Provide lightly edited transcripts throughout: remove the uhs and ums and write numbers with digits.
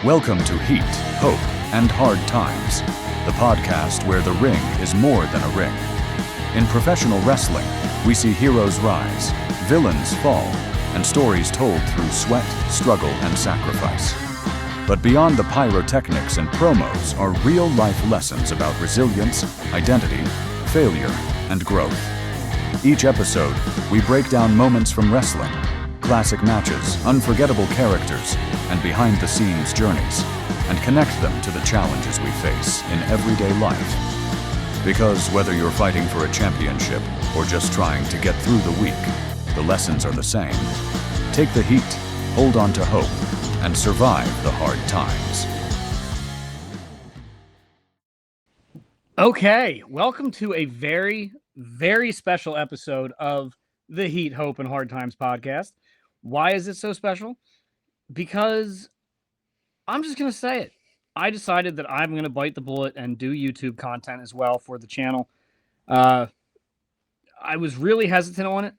Welcome to Heat, Hope, and Hard Times, the podcast where the ring is more than a ring. In professional wrestling, we see heroes rise, villains fall, and stories told through sweat, struggle, and sacrifice. But beyond the pyrotechnics and promos are real-life lessons about resilience, identity, failure, and growth. Each episode, we break down moments from wrestling, classic matches, unforgettable characters, and behind-the-scenes journeys, and connect them to the challenges we face in everyday life. Because whether you're fighting for a championship or just trying to get through the week, the lessons are the same. Take the heat, hold on to hope, and survive the hard times. Okay, welcome to a very, very special episode of the Heat, Hope, and Hard Times podcast. Why is it so special? Because I'm just going to say it. I decided that I'm going to bite the bullet and do YouTube content as well for the channel. I was really hesitant on it,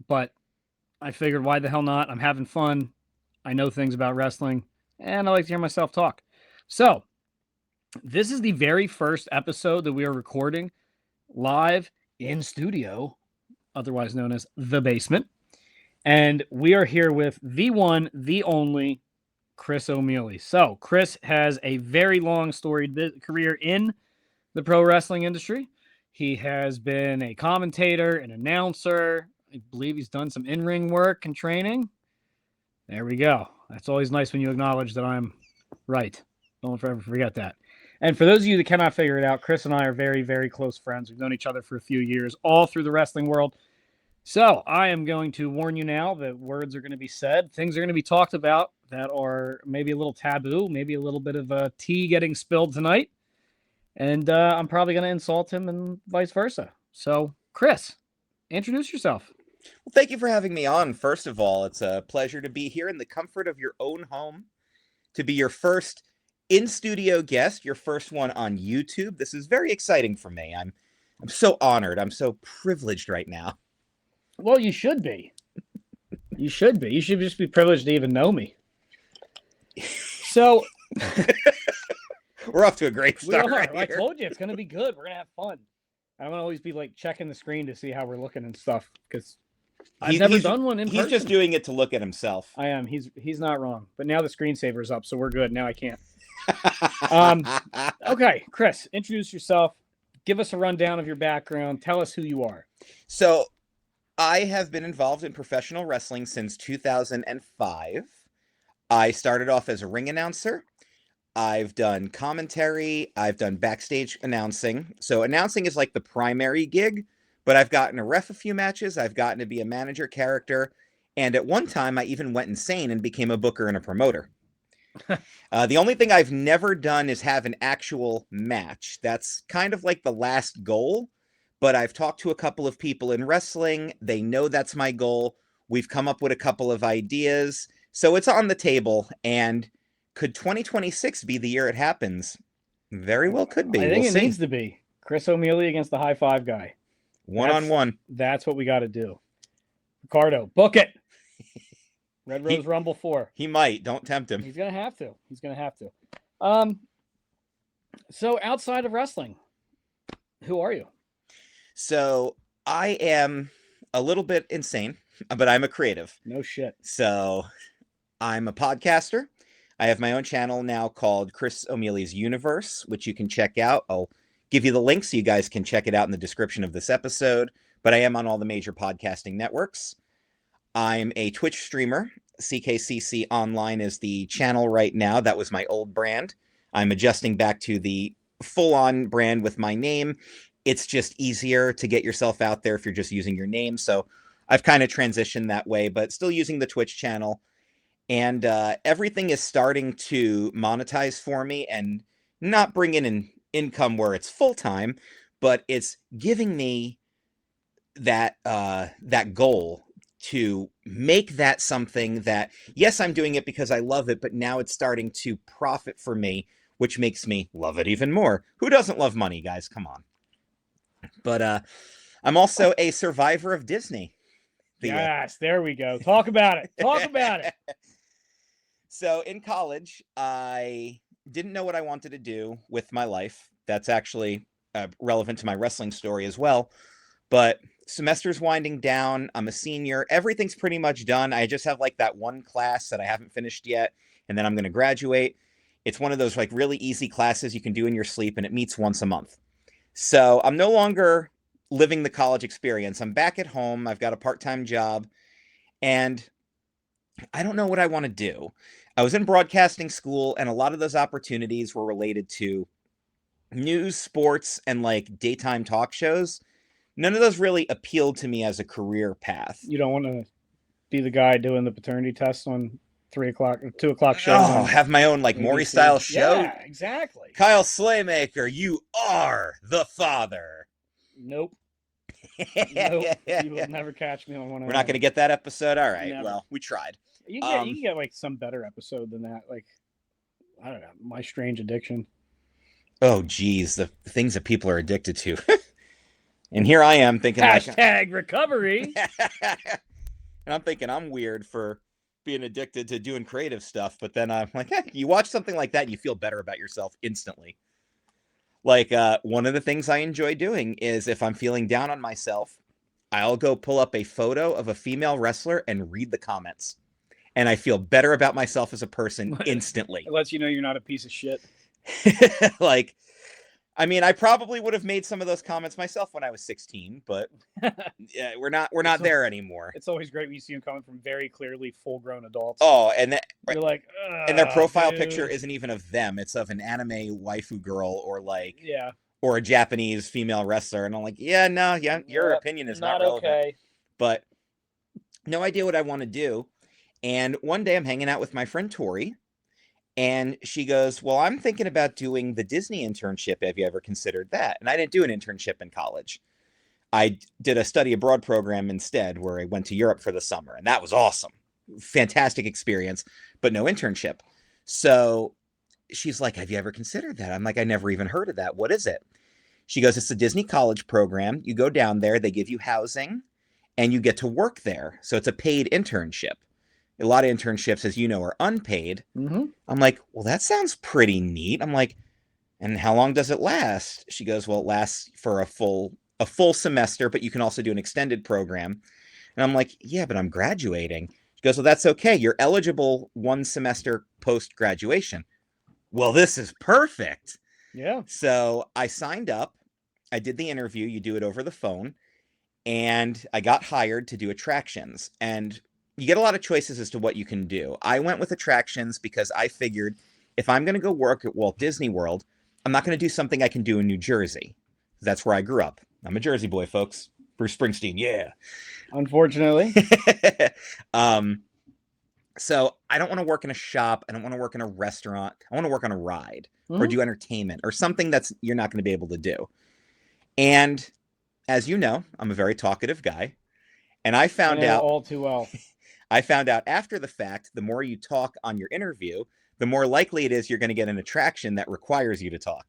but I figured why the hell not? I'm having fun. I know things about wrestling, and I like to hear myself talk. So, this is the very first episode that we are recording live in studio, otherwise known as The Basement. And we are here with the one, the only, Chris O'Mealy. So, Chris has a very long storied career in the pro wrestling industry. He has been a commentator, an announcer. I believe he's done some in-ring work and training. There we go. That's always nice when you acknowledge that I'm right. Don't ever forget that. And for those of you that cannot figure it out, Chris and I are very, very close friends. We've known each other for a few years, all through the wrestling world. So I am going to warn you now that words are going to be said. Things are going to be talked about that are maybe a little taboo, maybe a little bit of tea getting spilled tonight. And I'm probably going to insult him and vice versa. So, Chris, introduce yourself. Well, thank you for having me on. First of all, it's a pleasure to be here in the comfort of your own home, to be your first in-studio guest, your first one on YouTube. This is very exciting for me. I'm so honored. I'm so privileged right now. Well, you should be. You should be. You should just be privileged to even know me. So we're off to a great start. We are. Right I here. told you it's going to be good. We're going to have fun. I'm going to always be like checking the screen to see how we're looking and stuff because I've never done one in person. He's just doing it to look at himself. I am. He's not wrong. But now the screensaver's up, so we're good. Now I can't. Okay, Chris, introduce yourself. Give us a rundown of your background. Tell us who you are. So, I have been involved in professional wrestling since 2005. I started off as a ring announcer. I've done commentary. I've done backstage announcing. So announcing is like the primary gig, but I've gotten to ref a few matches. I've gotten to be a manager character. And at one time, I even went insane and became a booker and a promoter. The only thing I've never done is have an actual match. That's kind of like the last goal. But I've talked to a couple of people in wrestling. They know that's my goal. We've come up with a couple of ideas. So it's on the table. And could 2026 be the year it happens? Very well could be. I think it needs to be. Chris O'Mealy against the high five guy. One-on-one. That's what we got to do. Ricardo, book it. Red Rose Rumble 4. He might. Don't tempt him. He's going to have to. So outside of wrestling, who are you? So I am a little bit insane, but I'm a creative. No shit. So I'm a podcaster. I have my own channel now called Chris O'Mealy's Universe, which you can check out. I'll give you the link so you guys can check it out in the description of this episode. But I am on all the major podcasting networks. I'm a Twitch streamer. CKCC Online is the channel right now. That was my old brand. I'm adjusting back to the full-on brand with my name. It's just easier to get yourself out there if you're just using your name. So I've kind of transitioned that way, but still using the Twitch channel. And everything is starting to monetize for me and not bring in an income where it's full-time, but it's giving me that goal to make that something that, yes, I'm doing it because I love it, but now it's starting to profit for me, which makes me love it even more. Who doesn't love money, guys? Come on. But I'm also a survivor of Disney. Yes, there we go. Talk about it. Talk about it. So in college, I didn't know what I wanted to do with my life. That's actually relevant to my wrestling story as well. But semester's winding down. I'm a senior. Everything's pretty much done. I just have like that one class that I haven't finished yet, and then I'm going to graduate. It's one of those like really easy classes you can do in your sleep, and it meets once a month. So I'm no longer living the college experience. I'm back at home. I've got a part-time job, and I don't know what I want to do. I was in broadcasting school, and a lot of those opportunities were related to news, sports, and like daytime talk shows. None of those really appealed to me as a career path. You don't want to be the guy doing the paternity test on 3 o'clock or 2 o'clock show. Oh, have my own like Maury style show. Yeah, exactly. Kyle Slaymaker, you are the father. Nope. Nope. You will never catch me on one of We're not going to get that episode. All right. Never. Well, we tried. You can get like some better episode than that. Like, I don't know, My Strange Addiction. Oh, geez, the things that people are addicted to. And here I am thinking hashtag recovery. And I'm thinking I'm weird for being addicted to doing creative stuff. But then I'm like, you watch something like that and you feel better about yourself instantly. Like one of the things I enjoy doing is if I'm feeling down on myself, I'll go pull up a photo of a female wrestler and read the comments. And I feel better about myself as a person instantly. It lets you know you're not a piece of shit. Like, I mean, I probably would have made some of those comments myself when I was 16, but yeah, we're not there anymore. It's always great when you see them coming from very clearly full-grown adults. Oh, and you're like, and their profile picture isn't even of them; it's of an anime waifu girl or like, or a Japanese female wrestler. And I'm like, your opinion is not relevant. Okay. But no idea what I want to do. And one day I'm hanging out with my friend Tori. And she goes, well, I'm thinking about doing the Disney internship. Have you ever considered that? And I didn't do an internship in college. I did a study abroad program instead where I went to Europe for the summer. And that was awesome. Fantastic experience, but no internship. So she's like, have you ever considered that? I'm like, I never even heard of that. What is it? She goes, it's a Disney college program. You go down there, they give you housing, and you get to work there. So it's a paid internship. A lot of internships, as you know, are unpaid. Mm-hmm. I'm like, well, that sounds pretty neat. I'm like, and how long does it last? She goes, well, it lasts for a full semester, but you can also do an extended program. And I'm like, yeah, but I'm graduating. She goes, well, that's okay. You're eligible 1 semester post-graduation. Well, this is perfect. Yeah. So I signed up. I did the interview. You do it over the phone. And I got hired to do attractions. And you get a lot of choices as to what you can do. I went with attractions because I figured if I'm going to go work at Walt Disney World, I'm not going to do something I can do in New Jersey. That's where I grew up. I'm a Jersey boy, folks. Bruce Springsteen, yeah. Unfortunately. So I don't want to work in a shop. I don't want to work in a restaurant. I want to work on a ride or do entertainment or something that's you're not going to be able to do. And as you know, I'm a very talkative guy. And I found out all too well. I found out after the fact, the more you talk on your interview, the more likely it is you're going to get an attraction that requires you to talk.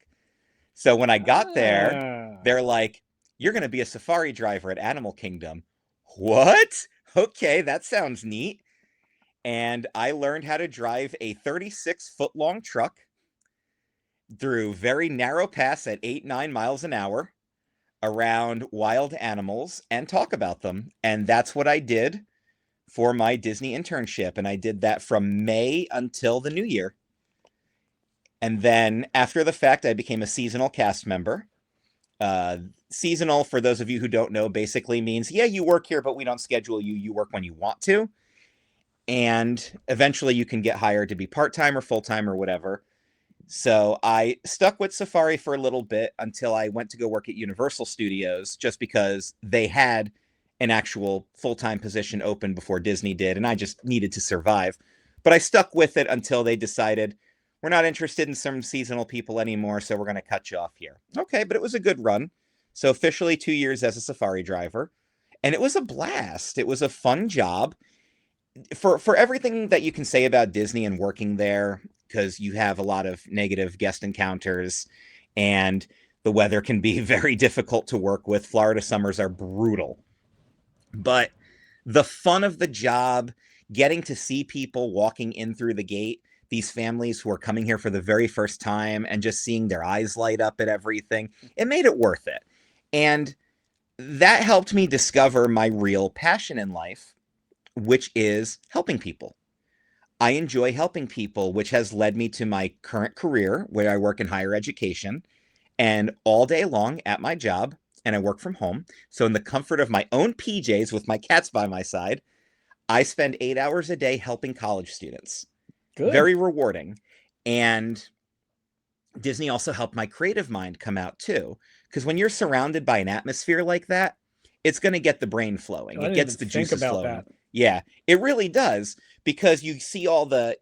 So when I got there, they're like, you're going to be a safari driver at Animal Kingdom. What? Okay, that sounds neat. And I learned how to drive a 36-foot-long truck through very narrow paths at 8-9 miles an hour around wild animals and talk about them. And that's what I did for my Disney internship. And I did that from May until the new year. And then after the fact, I became a seasonal cast member. Seasonal, for those of you who don't know, basically means, yeah, you work here, but we don't schedule you. You work when you want to. And eventually you can get hired to be part-time or full-time or whatever. So I stuck with Safari for a little bit until I went to go work at Universal Studios, just because they had an actual full-time position open before Disney did, and I just needed to survive. But I stuck with it until they decided, we're not interested in some seasonal people anymore, so we're going to cut you off here. Okay, but it was a good run. So officially 2 years as a Safari driver. And it was a blast. It was a fun job. For everything that you can say about Disney and working there, because you have a lot of negative guest encounters and the weather can be very difficult to work with. Florida summers are brutal. But the fun of the job, getting to see people walking in through the gate, these families who are coming here for the very first time and just seeing their eyes light up at everything, it made it worth it. And that helped me discover my real passion in life, which is helping people. I enjoy helping people, which has led me to my current career where I work in higher education and all day long at my job, and I work from home. So, in the comfort of my own PJs with my cats by my side, I spend 8 hours a day helping college students. Good. Very rewarding. And Disney also helped my creative mind come out too. Because when you're surrounded by an atmosphere like that, it's going to get the brain flowing. I It didn't gets even the think juices about flowing. that. Yeah, it really does. Because you see all the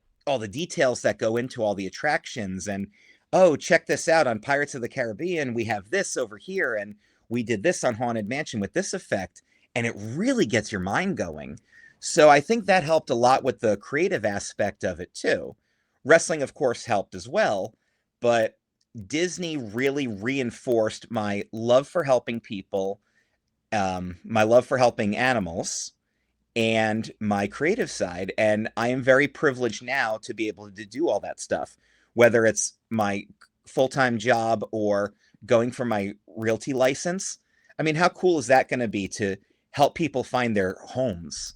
details that go into all the attractions, and oh, check this out on Pirates of the Caribbean. We have this over here, and we did this on Haunted Mansion with this effect, and it really gets your mind going. So I think that helped a lot with the creative aspect of it too. Wrestling, of course, helped as well, but Disney really reinforced my love for helping people, my love for helping animals, and my creative side. And I am very privileged now to be able to do all that stuff, whether it's my full-time job or going for my realty license. I mean, how cool is that going to be to help people find their homes?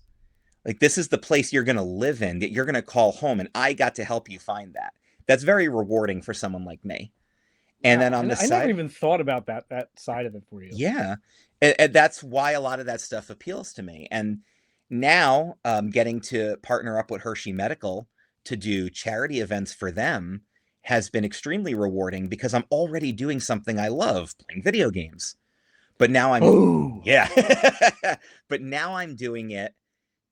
Like, this is the place you're going to live in, that you're going to call home, and I got to help you find that. That's very rewarding for someone like me. And then on the I side, never even thought about that side of it for you. yeah, and that's why a lot of that stuff appeals to me. And now, getting to partner up with Hershey Medical to do charity events for them has been extremely rewarding because I'm already doing something I love, playing video games. But now Ooh. yeah, but now I'm doing it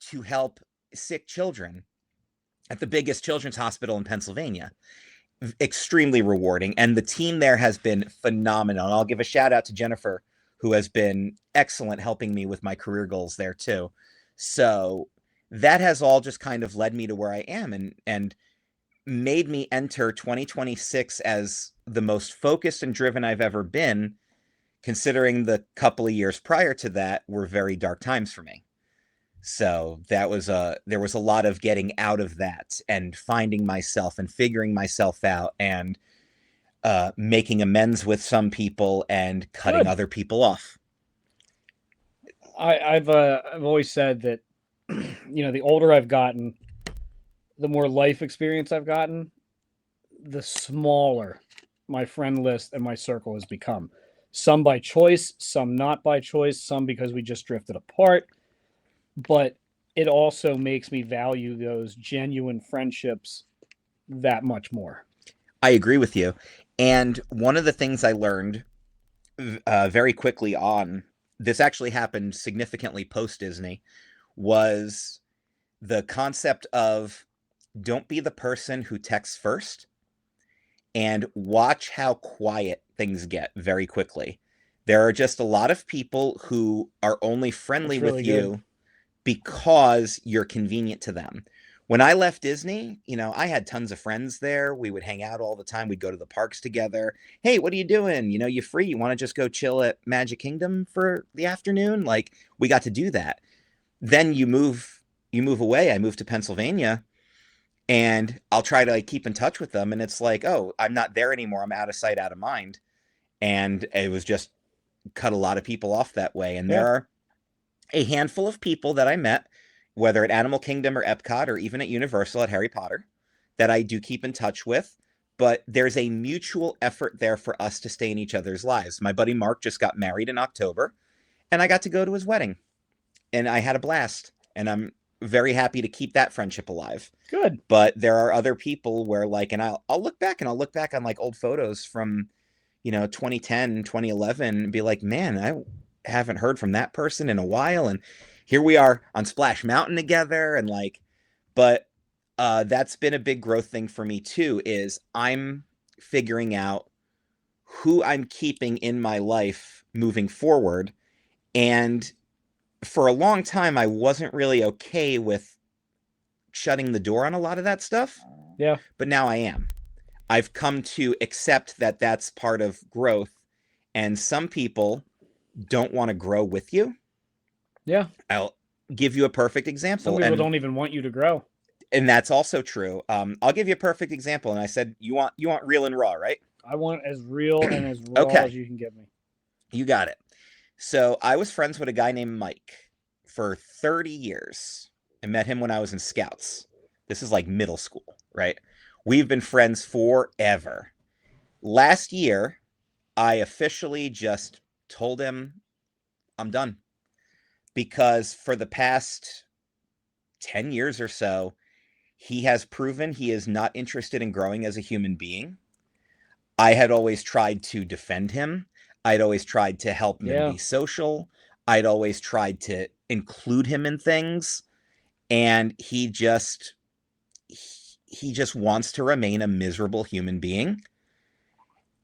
to help sick children at the biggest children's hospital in Pennsylvania. Extremely rewarding. And the team there has been phenomenal. And I'll give a shout out to Jennifer, who has been excellent helping me with my career goals there too. So that has all just kind of led me to where I am, and made me enter 2026 as the most focused and driven I've ever been, considering the couple of years prior to that were very dark times for me. So there was a lot of getting out of that and finding myself and figuring myself out, and making amends with some people and cutting Good. other people off. I've always said that, the older I've gotten, the more life experience I've gotten, the smaller my friend list and my circle has become. Some by choice, some not by choice, some because we just drifted apart. But it also makes me value those genuine friendships that much more. I agree with you. And one of the things I learned very quickly on, this actually happened significantly post Disney, was the concept of don't be the person who texts first, and watch how quiet things get very quickly. There are just a lot of people who are only friendly That's really with you good. because you're convenient to them. When I left Disney, I had tons of friends there. We would hang out all the time. We'd go to the parks together. Hey, what are you doing? You free? You want to just go chill at Magic Kingdom for the afternoon? Like, we got to do that. Then you move away. I moved to Pennsylvania, and I'll try to keep in touch with them. And it's like, oh, I'm not there anymore. I'm out of sight, out of mind. And it was just cut a lot of people off that way. And there are a handful of people that I met, whether at Animal Kingdom or Epcot or even at Universal at Harry Potter, that I do keep in touch with. But there's a mutual effort there for us to stay in each other's lives. My buddy Mark just got married in October, and I got to go to his wedding, and I had a blast. And I'm very happy to keep that friendship alive. Good. But there are other people where, like, and I'll look back on like old photos from 2010, 2011, and be like, man, I haven't heard from that person in a while, and here we are on Splash Mountain together, and but that's been a big growth thing for me too, is I'm figuring out who I'm keeping in my life moving forward. And for a long time, I wasn't really okay with shutting the door on a lot of that stuff. Yeah. But now I am. I've come to accept that that's part of growth, and some people don't want to grow with you. Yeah. give you a perfect example. Some people don't even want you to grow. And that's also true. I'll give you a perfect example. And I said, you want real and raw, right? I want as real and as raw Okay. as you can give me. You got it. So I was friends with a guy named Mike for 30 years. I met him when I was in Scouts. This is like middle school, right? We've been friends forever. Last year, I officially just told him I'm done. Because for the past 10 years or so, he has proven he is not interested in growing as a human being. I had always tried to defend him. I'd always tried to help him be social. I'd always tried to include him in things. And he just wants to remain a miserable human being.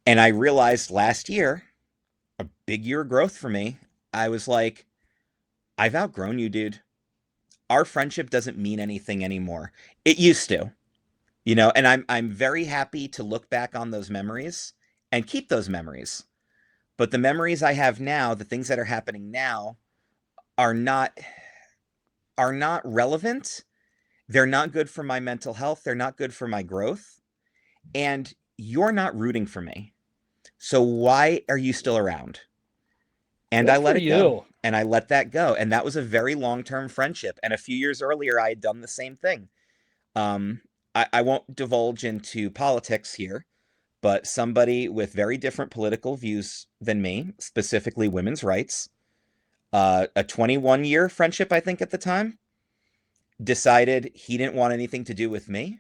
And I realized last year, a big year of growth for me, I was like, I've outgrown you, dude. Our friendship doesn't mean anything anymore. It used to, and I'm very happy to look back on those memories and keep those memories. But the memories I have now, the things that are happening now, are not relevant. They're not good for my mental health. They're not good for my growth. And you're not rooting for me. So why are you still around? And Good I let for it go. you. And I let that go. And that was a very long-term friendship. And a few years earlier, I had done the same thing. I won't divulge into politics here, but somebody with very different political views than me, specifically women's rights, a 21-year friendship, I think at the time, decided he didn't want anything to do with me.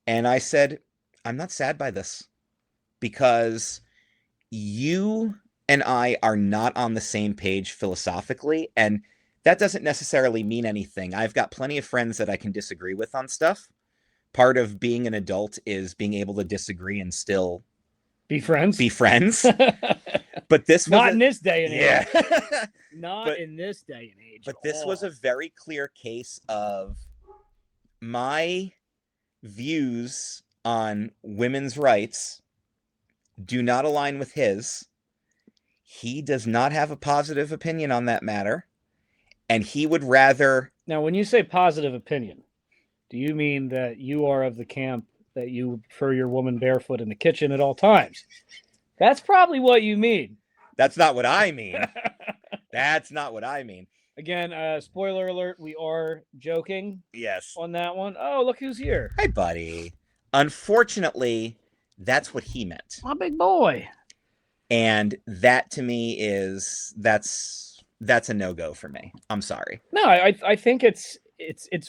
And I said, I'm not sad by this because you and I are not on the same page philosophically, and that doesn't necessarily mean anything. I've got plenty of friends that I can disagree with on stuff. Part of being an adult is being able to disagree and still be friends. But this was not in this day and age. Not in this day and age. But this was a very clear case of my views on women's rights do not align with his. He does not have a positive opinion on that matter. And he would rather... Now, when you say positive opinion, do you mean that you are of the camp that you prefer your woman barefoot in the kitchen at all times? That's probably what you mean. That's not what I mean. That's not what I mean. Again, spoiler alert, we are joking. Yes. On that one. Oh, look who's here. Hi, buddy. Unfortunately, that's what he meant. My big boy. And that to me is that's a no-go for me. I'm sorry. No, I think it's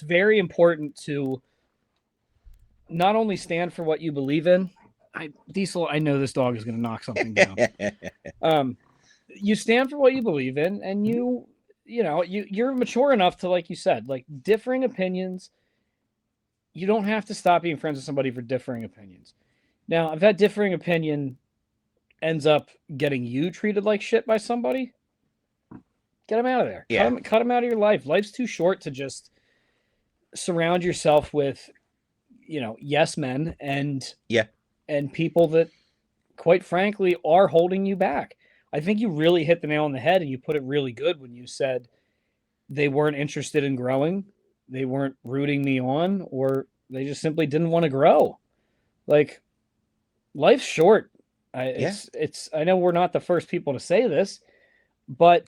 very important to not only stand for what you believe in. Diesel, I know this dog is going to knock something down. You stand for what you believe in, and you're mature enough to, like you said, like differing opinions. You don't have to stop being friends with somebody for differing opinions. Now, if that differing opinion ends up getting you treated like shit by somebody, get them out of there. Yeah. Cut them out of your life. Life's too short to just surround yourself with, yes men and people that, quite frankly, are holding you back. I think you really hit the nail on the head, and you put it really good when you said they weren't interested in growing, they weren't rooting me on, or they just simply didn't want to grow. Like, life's short. I know we're not the first people to say this, but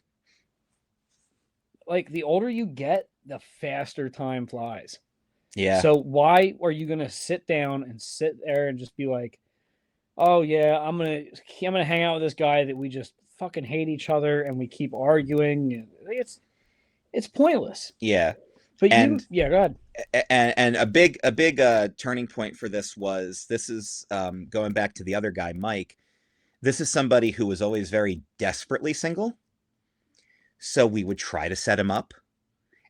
like the older you get, the faster time flies. Yeah. So why are you going to sit down and sit there and just be like, oh yeah, I'm going to hang out with this guy that we just fucking hate each other and we keep arguing. It's pointless. Yeah. But go ahead. And a big turning point for this is going back to the other guy, Mike. This is somebody who was always very desperately single. So we would try to set him up.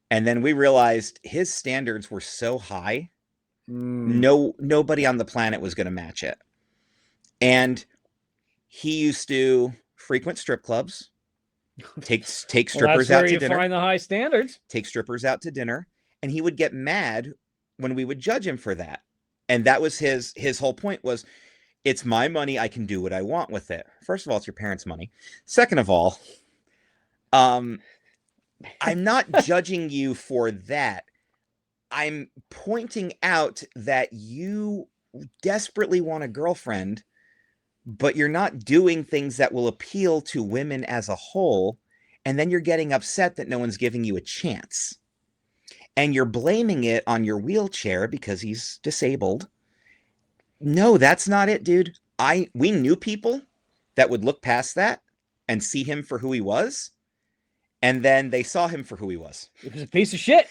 And then we realized his standards were so high, nobody on the planet was going to match it. And he used to frequent strip clubs, take strippers out to dinner. Find the high standards. Take strippers out to dinner, and he would get mad when we would judge him for that. And that was his whole point was, it's my money, I can do what I want with it. First of all, it's your parents' money. Second of all, I'm not judging you for that. I'm pointing out that you desperately want a girlfriend, but you're not doing things that will appeal to women as a whole, and then you're getting upset that no one's giving you a chance. And you're blaming it on your wheelchair because he's disabled. No, that's not it, dude. We knew people that would look past that and see him for who he was, and then they saw him for who he was. It was a piece of shit.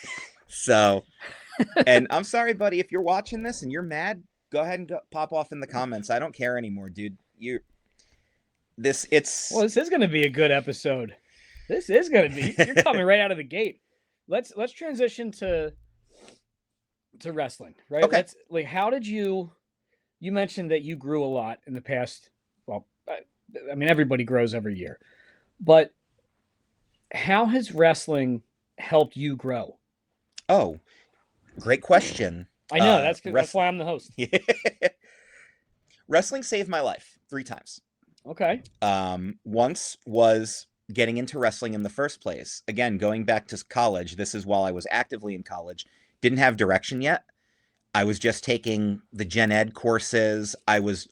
So, and I'm sorry, buddy, if you're watching this and you're mad, go ahead and pop off in the comments. I don't care anymore, dude. Well, this is going to be a good episode. This is going to be. You're coming right out of the gate. Let's transition to wrestling, right? Okay. How did you mentioned that you grew a lot in the past. Well, I mean, everybody grows every year, but how has wrestling helped you grow? Oh, great question. I know that's why I'm the host. Wrestling saved my life 3 times. Okay. Once was getting into wrestling in the first place. Again, going back to college. This is while I was actively in college. Didn't have direction yet. I was just taking the gen ed courses. I was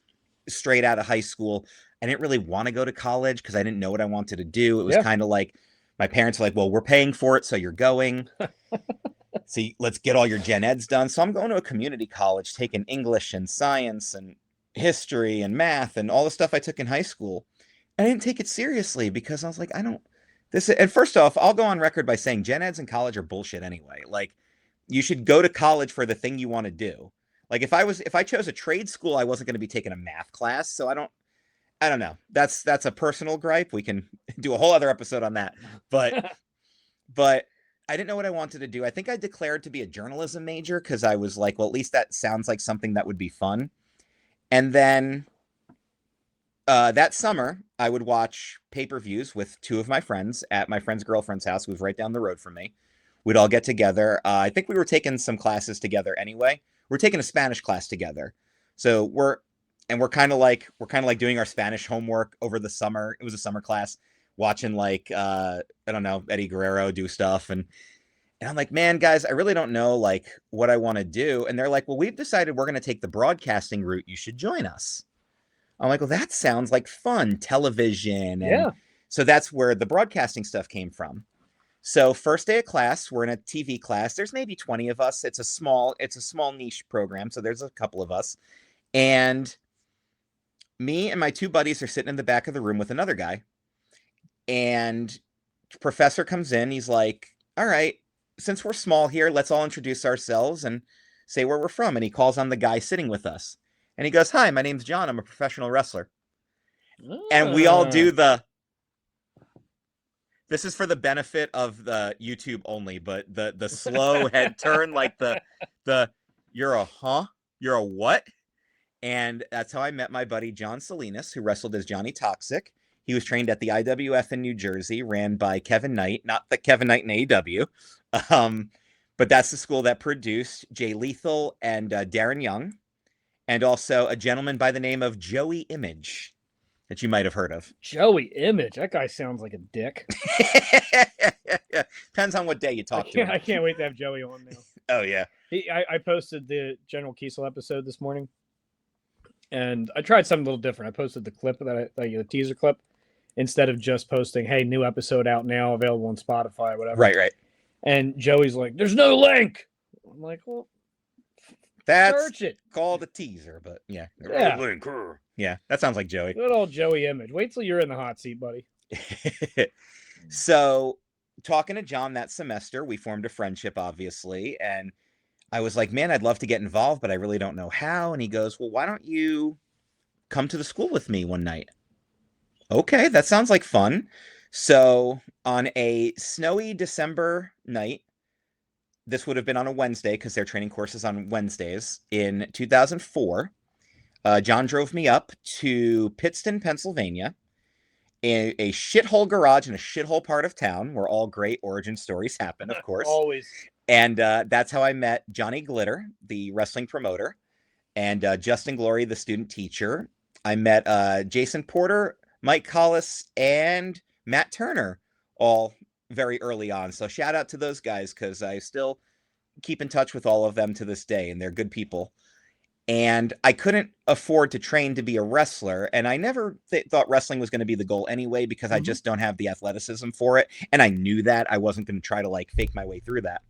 straight out of high school. I didn't really want to go to college because I didn't know what I wanted to do. It was kind of like my parents were like, well, we're paying for it, so you're going. See, let's get all your gen eds done. So I'm going to a community college, taking English and science and history and math and all the stuff I took in high school. I didn't take it seriously because I was like, and first off, I'll go on record by saying gen eds in college are bullshit anyway. Like, you should go to college for the thing you want to do. Like, if I chose a trade school, I wasn't going to be taking a math class. So I don't know. That's a personal gripe. We can do a whole other episode on that. But I didn't know what I wanted to do. I think I declared to be a journalism major because I was like, well, at least that sounds like something that would be fun. And then that summer, I would watch pay-per-views with 2 of my friends at my friend's girlfriend's house, who was right down the road from me. We'd all get together. I think we were taking some classes together anyway. We're taking a Spanish class together. So we're kind of like doing our Spanish homework over the summer. It was a summer class, watching like I don't know, Eddie Guerrero do stuff, and I'm like, man, guys, I really don't know like what I want to do. And they're like, well, we've decided we're going to take the broadcasting route. You should join us. I'm like, well, that sounds like fun, television. And so that's where the broadcasting stuff came from. So first day of class, we're in a TV class. There's maybe 20 of us. It's a small niche program. So there's a couple of us. And me and my 2 buddies are sitting in the back of the room with another guy. And professor comes in. He's like, all right, since we're small here, let's all introduce ourselves and say where we're from. And he calls on the guy sitting with us. And he goes, hi, my name's John. I'm a professional wrestler. And we all do this is for the benefit of the YouTube only, but the slow head turn, like the you're a what? And that's how I met my buddy John Salinas, who wrestled as Johnny Toxic. He was trained at the IWF in New Jersey, ran by Kevin Knight, not the Kevin Knight in AEW. But that's the school that produced Jay Lethal and Darren Young, and also a gentleman by the name of Joey Image that you might have heard of. Joey Image? That guy sounds like a dick. Depends on what day you talk to him. I can't wait to have Joey on now. Oh, yeah. I posted the General Kiesel episode this morning, and I tried something a little different. I posted the clip, the teaser clip, instead of just posting, hey, new episode out now, available on Spotify, whatever. Right. And Joey's like, there's no link. I'm like, well, that's search it. Called a teaser, but yeah. Link. Yeah, that sounds like Joey. Good old Joey Image. Wait till you're in the hot seat, buddy. So, talking to John that semester, we formed a friendship, obviously, and I was like, man, I'd love to get involved, but I really don't know how. And he goes, well, why don't you come to the school with me one night? Okay, that sounds like fun. So on a snowy December night, this would have been on a Wednesday because their training course is on Wednesdays in 2004. John drove me up to Pittston, Pennsylvania, a shithole garage in a shithole part of town where all great origin stories happen, of course. Always. And that's how I met Johnny Glitter, the wrestling promoter, and Justin Glory, the student teacher. I met Jason Porter, Mike Collis, and Matt Turner, all very early on. So shout out to those guys, because I still keep in touch with all of them to this day, and they're good people. And I couldn't afford to train to be a wrestler, and I never thought wrestling was going to be the goal anyway, because I just don't have the athleticism for it, and I knew that. I wasn't going to try to like fake my way through that.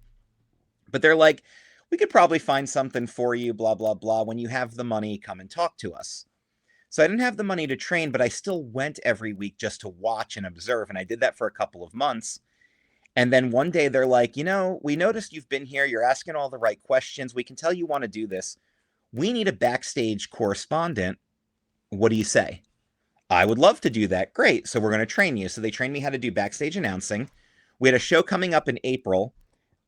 But they're like, we could probably find something for you, blah blah blah. When you have the money, come and talk to us. So I didn't have the money to train, but I still went every week just to watch and observe, and I did that for a couple of months. And then one day they're like, we noticed you've been here, you're asking all the right questions, we can tell you want to do this. We need a backstage correspondent. What do you say? I would love to do that. Great. So we're going to train you. So they trained me how to do backstage announcing. We had a show coming up in April.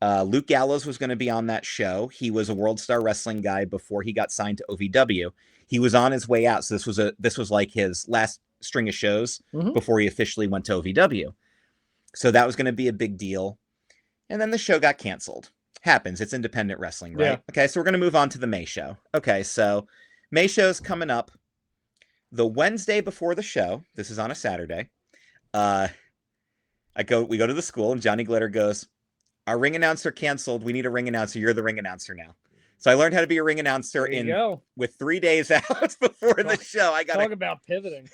Luke Gallows was going to be on that show. He was a World Star Wrestling guy before he got signed to OVW. He was on his way out. So this was like his last string of shows before he officially went to OVW. So that was going to be a big deal. And then the show got canceled. Happens. It's independent wrestling, right? Yeah. Okay, so we're going to move on to the May show. Okay, so May show's coming up. The Wednesday before the show, this is on a Saturday, we go to the school, and Johnny Glitter goes, our ring announcer canceled. We need a ring announcer. You're the ring announcer now. So I learned how to be a ring announcer with 3 days out before the show. I got talk about pivoting.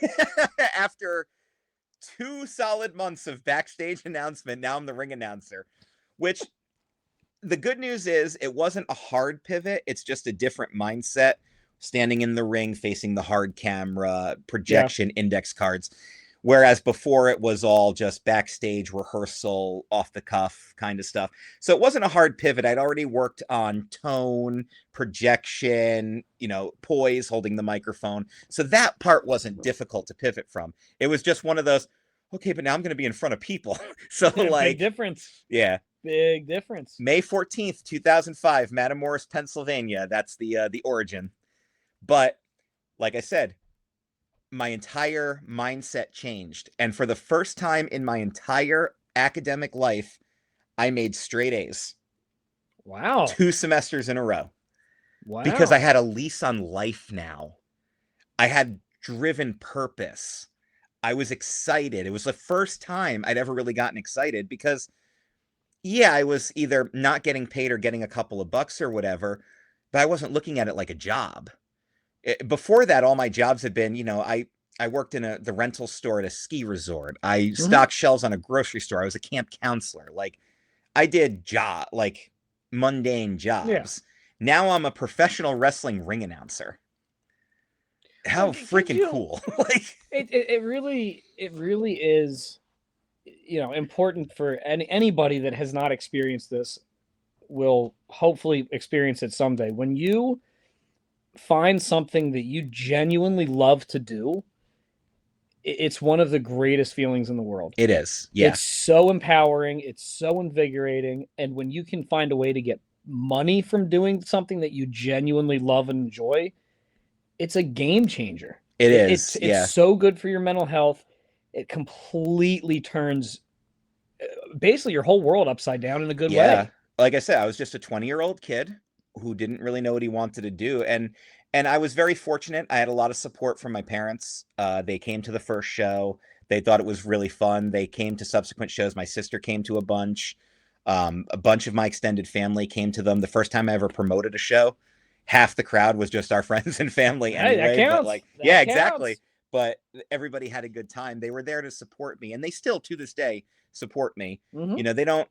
After 2 solid months of backstage announcement, now I'm the ring announcer, which the good news is it wasn't a hard pivot. It's just a different mindset, standing in the ring, facing the hard camera, projection, index cards. Whereas before it was all just backstage rehearsal, off the cuff kind of stuff. So it wasn't a hard pivot. I'd already worked on tone, projection, poise, holding the microphone. So that part wasn't difficult to pivot from. It was just one of those, okay, but now I'm going to be in front of people. So big difference. Yeah. Big difference. May 14th, 2005, Matamoros, Pennsylvania. That's the origin. But like I said, my entire mindset changed. And for the first time in my entire academic life, I made straight A's. Wow. 2 semesters in a row. Wow. Because I had a lease on life now. I had driven purpose. I was excited. It was the first time I'd ever really gotten excited, because I was either not getting paid or getting a couple of bucks or whatever, but I wasn't looking at it like a job. Before that, all my jobs had been, I worked in the rental store at a ski resort. I stocked shelves on a grocery store. I was a camp counselor. Like, I did mundane jobs. Yeah. Now I'm a professional wrestling ring announcer. How freaking cool. Like, it really is, important for anybody that has not experienced this will hopefully experience it someday. When you find something that you genuinely love to do, it's one of the greatest feelings in the world. It is. Yeah. It's so empowering. It's so invigorating. And when you can find a way to get money from doing something that you genuinely love and enjoy, it's a game changer. It's so good for your mental health. It completely turns basically your whole world upside down in a good way. Like I said, I was just a 20-year-old kid who didn't really know what he wanted to do. And I was very fortunate. I had a lot of support from my parents. They came to the first show. They thought it was really fun. They came to subsequent shows. My sister came to a bunch. A bunch of my extended family came to them. The first time I ever promoted a show, half the crowd was just our friends and family anyway. Hey, that counts. But exactly. But everybody had a good time. They were there to support me, and they still to this day support me. They don't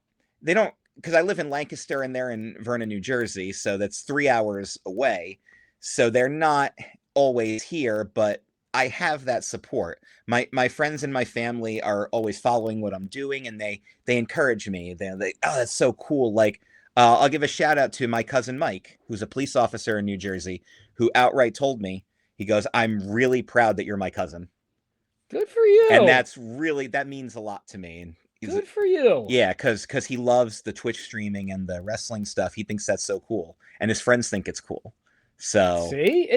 because I live in Lancaster and they're in Vernon, New Jersey, so that's 3 hours away. So they're not always here, but I have that support. My friends and my family are always following what I'm doing, and they encourage me. They oh, that's so cool. Like, I'll give a shout out to my cousin Mike, who's a police officer in New Jersey, who outright told me, he goes, I'm really proud that you're my cousin. Good for you. And that means a lot to me. And good for you. Yeah, because he loves the Twitch streaming and the wrestling stuff. He thinks that's so cool, and his friends think it's cool. So see,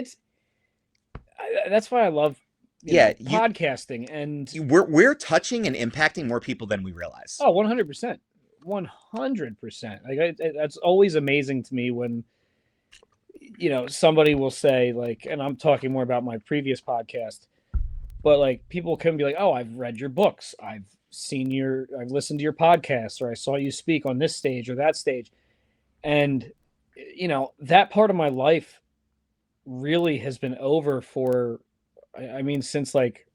that's why I love podcasting, and we're touching and impacting more people than we realize. Oh, 100%. 100%. Like that's always amazing to me when somebody will say, like, and I'm talking more about my previous podcast, but like people can be like, oh, I've read your books, I've I've listened to your podcast, or I saw you speak on this stage or that stage. And, that part of my life really has been over for, I mean, since like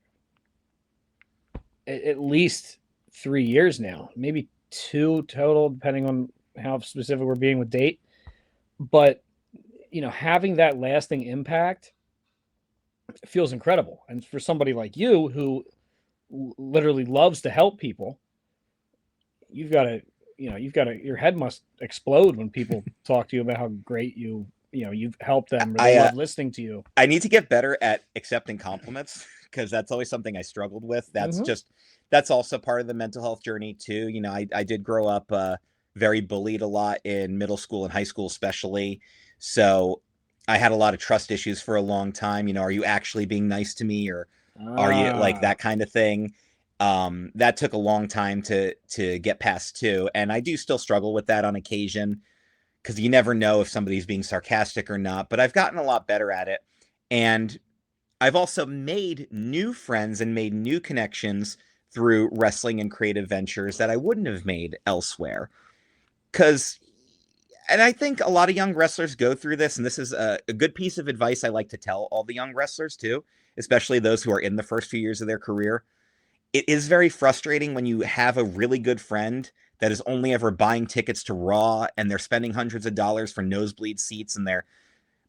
at least 3 years now, maybe 2 total, depending on how specific we're being with date. But, having that lasting impact feels incredible. And for somebody like you who literally loves to help people, your head must explode when people talk to you about how great you've helped them, or they love listening to you. I need to get better at accepting compliments, because that's always something I struggled with. That's also part of the mental health journey too. I did grow up very bullied a lot in middle school and high school, especially. So I had a lot of trust issues for a long time. Are you actually being nice to me, or are you, like, that kind of thing? That took a long time to get past too. And I do still struggle with that on occasion, because you never know if somebody's being sarcastic or not, but I've gotten a lot better at it. And I've also made new friends and made new connections through wrestling and creative ventures that I wouldn't have made elsewhere. And I think a lot of young wrestlers go through this, and this is a good piece of advice I like to tell all the young wrestlers too, especially those who are in the first few years of their career. It is very frustrating when you have a really good friend that is only ever buying tickets to Raw, and they're spending hundreds of dollars for nosebleed seats,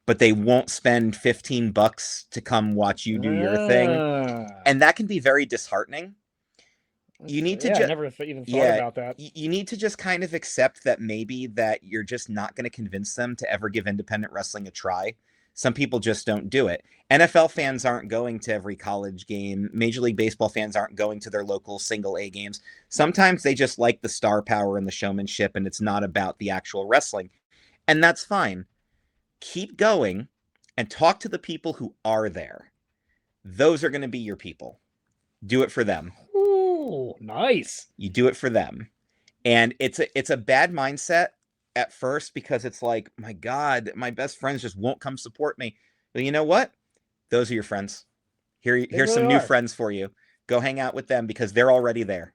but they won't spend $15 to come watch you do your thing. And that can be very disheartening. You need to I never even thought about that. You need to just kind of accept that maybe that you're just not going to convince them to ever give independent wrestling a try. Some people just don't do it. NFL fans aren't going to every college game. Major League Baseball fans aren't going to their local single A games. Sometimes they just like the star power and the showmanship, and it's not about the actual wrestling. And that's fine. Keep going and talk to the people who are there. Those are going to be your people. Do it for them. Ooh, nice. You do it for them. And it's a bad mindset at first, because it's like, my God, my best friends just won't come support me. But you know what? Those are your friends. Here's really some new friends for you. Go hang out with them, because they're already there.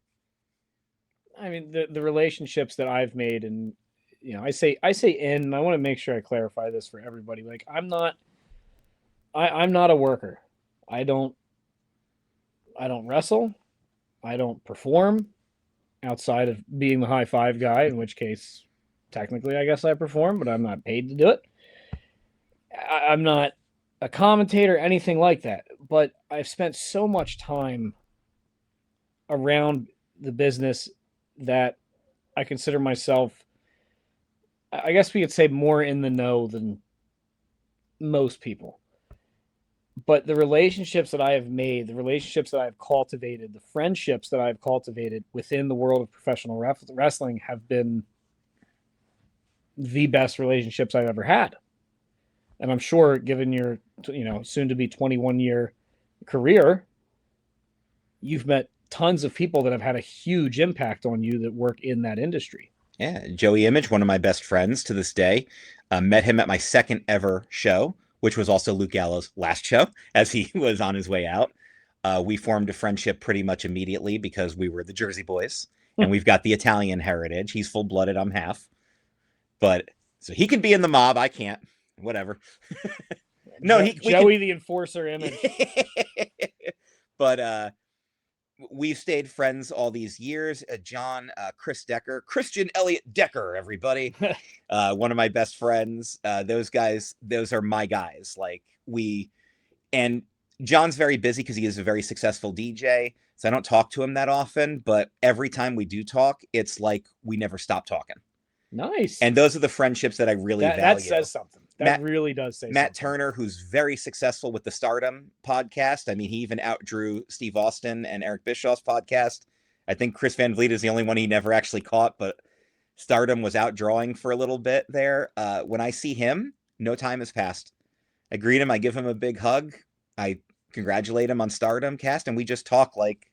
I mean, the relationships that I've made, and I say and I want to make sure I clarify this for everybody. Like, I'm not a worker. I don't wrestle. I don't perform outside of being the high five guy, in which case technically I guess I perform, but I'm not paid to do it. I'm not a commentator, anything like that. But I've spent so much time around the business that I consider myself, I guess we could say, more in the know than most people. But the relationships that I have made, the relationships that I've cultivated, the friendships that I've cultivated within the world of professional wrestling have been the best relationships I've ever had. And I'm sure, given your, soon to be 21-year career, you've met tons of people that have had a huge impact on you that work in that industry. Yeah, Joey Image, one of my best friends to this day. Met him at my second ever show, which was also Luke Gallows' last show, as he was on his way out. We formed a friendship pretty much immediately, because we were the Jersey Boys, and we've got the Italian heritage. He's full-blooded, I'm half. But so he can be in the mob, I can't. Whatever. No, Joey the Enforcer Image. But we've stayed friends all these years. Christian Elliott Decker, everybody. One of my best friends. Those guys, those are my guys. And John's very busy because he is a very successful DJ. So I don't talk to him that often, but every time we do talk, it's like we never stop talking. Nice. And those are the friendships that I really value. That says something. That really does say Matt something. Turner, who's very successful with the Stardom podcast. I mean, he even outdrew Steve Austin and Eric Bischoff's podcast. I think Chris Van Vliet is the only one he never actually caught, but Stardom was outdrawing for a little bit there. When I see him, no time has passed. I greet him. I give him a big hug. I congratulate him on Stardom cast, and we just talk like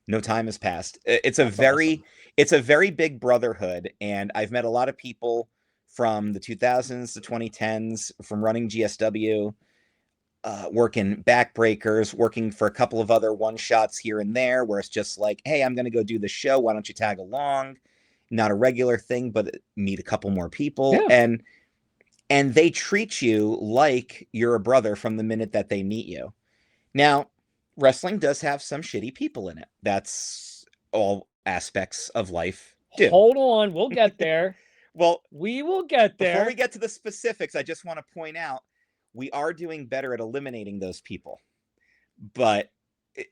no time has passed. It's a very big brotherhood, and I've met a lot of people from the 2000s to 2010s, from running GSW, working backbreakers, working for a couple of other one shots here and there, where it's just like, hey, I'm going to go do the show. Why don't you tag along? Not a regular thing, but meet a couple more people. Yeah. And they treat you like you're a brother from the minute that they meet you. Now, wrestling does have some shitty people in it. That's all aspects of life do. Hold on, we'll get there. Well, we will get there. Before we get to the specifics, I just want to point out we are doing better at eliminating those people. But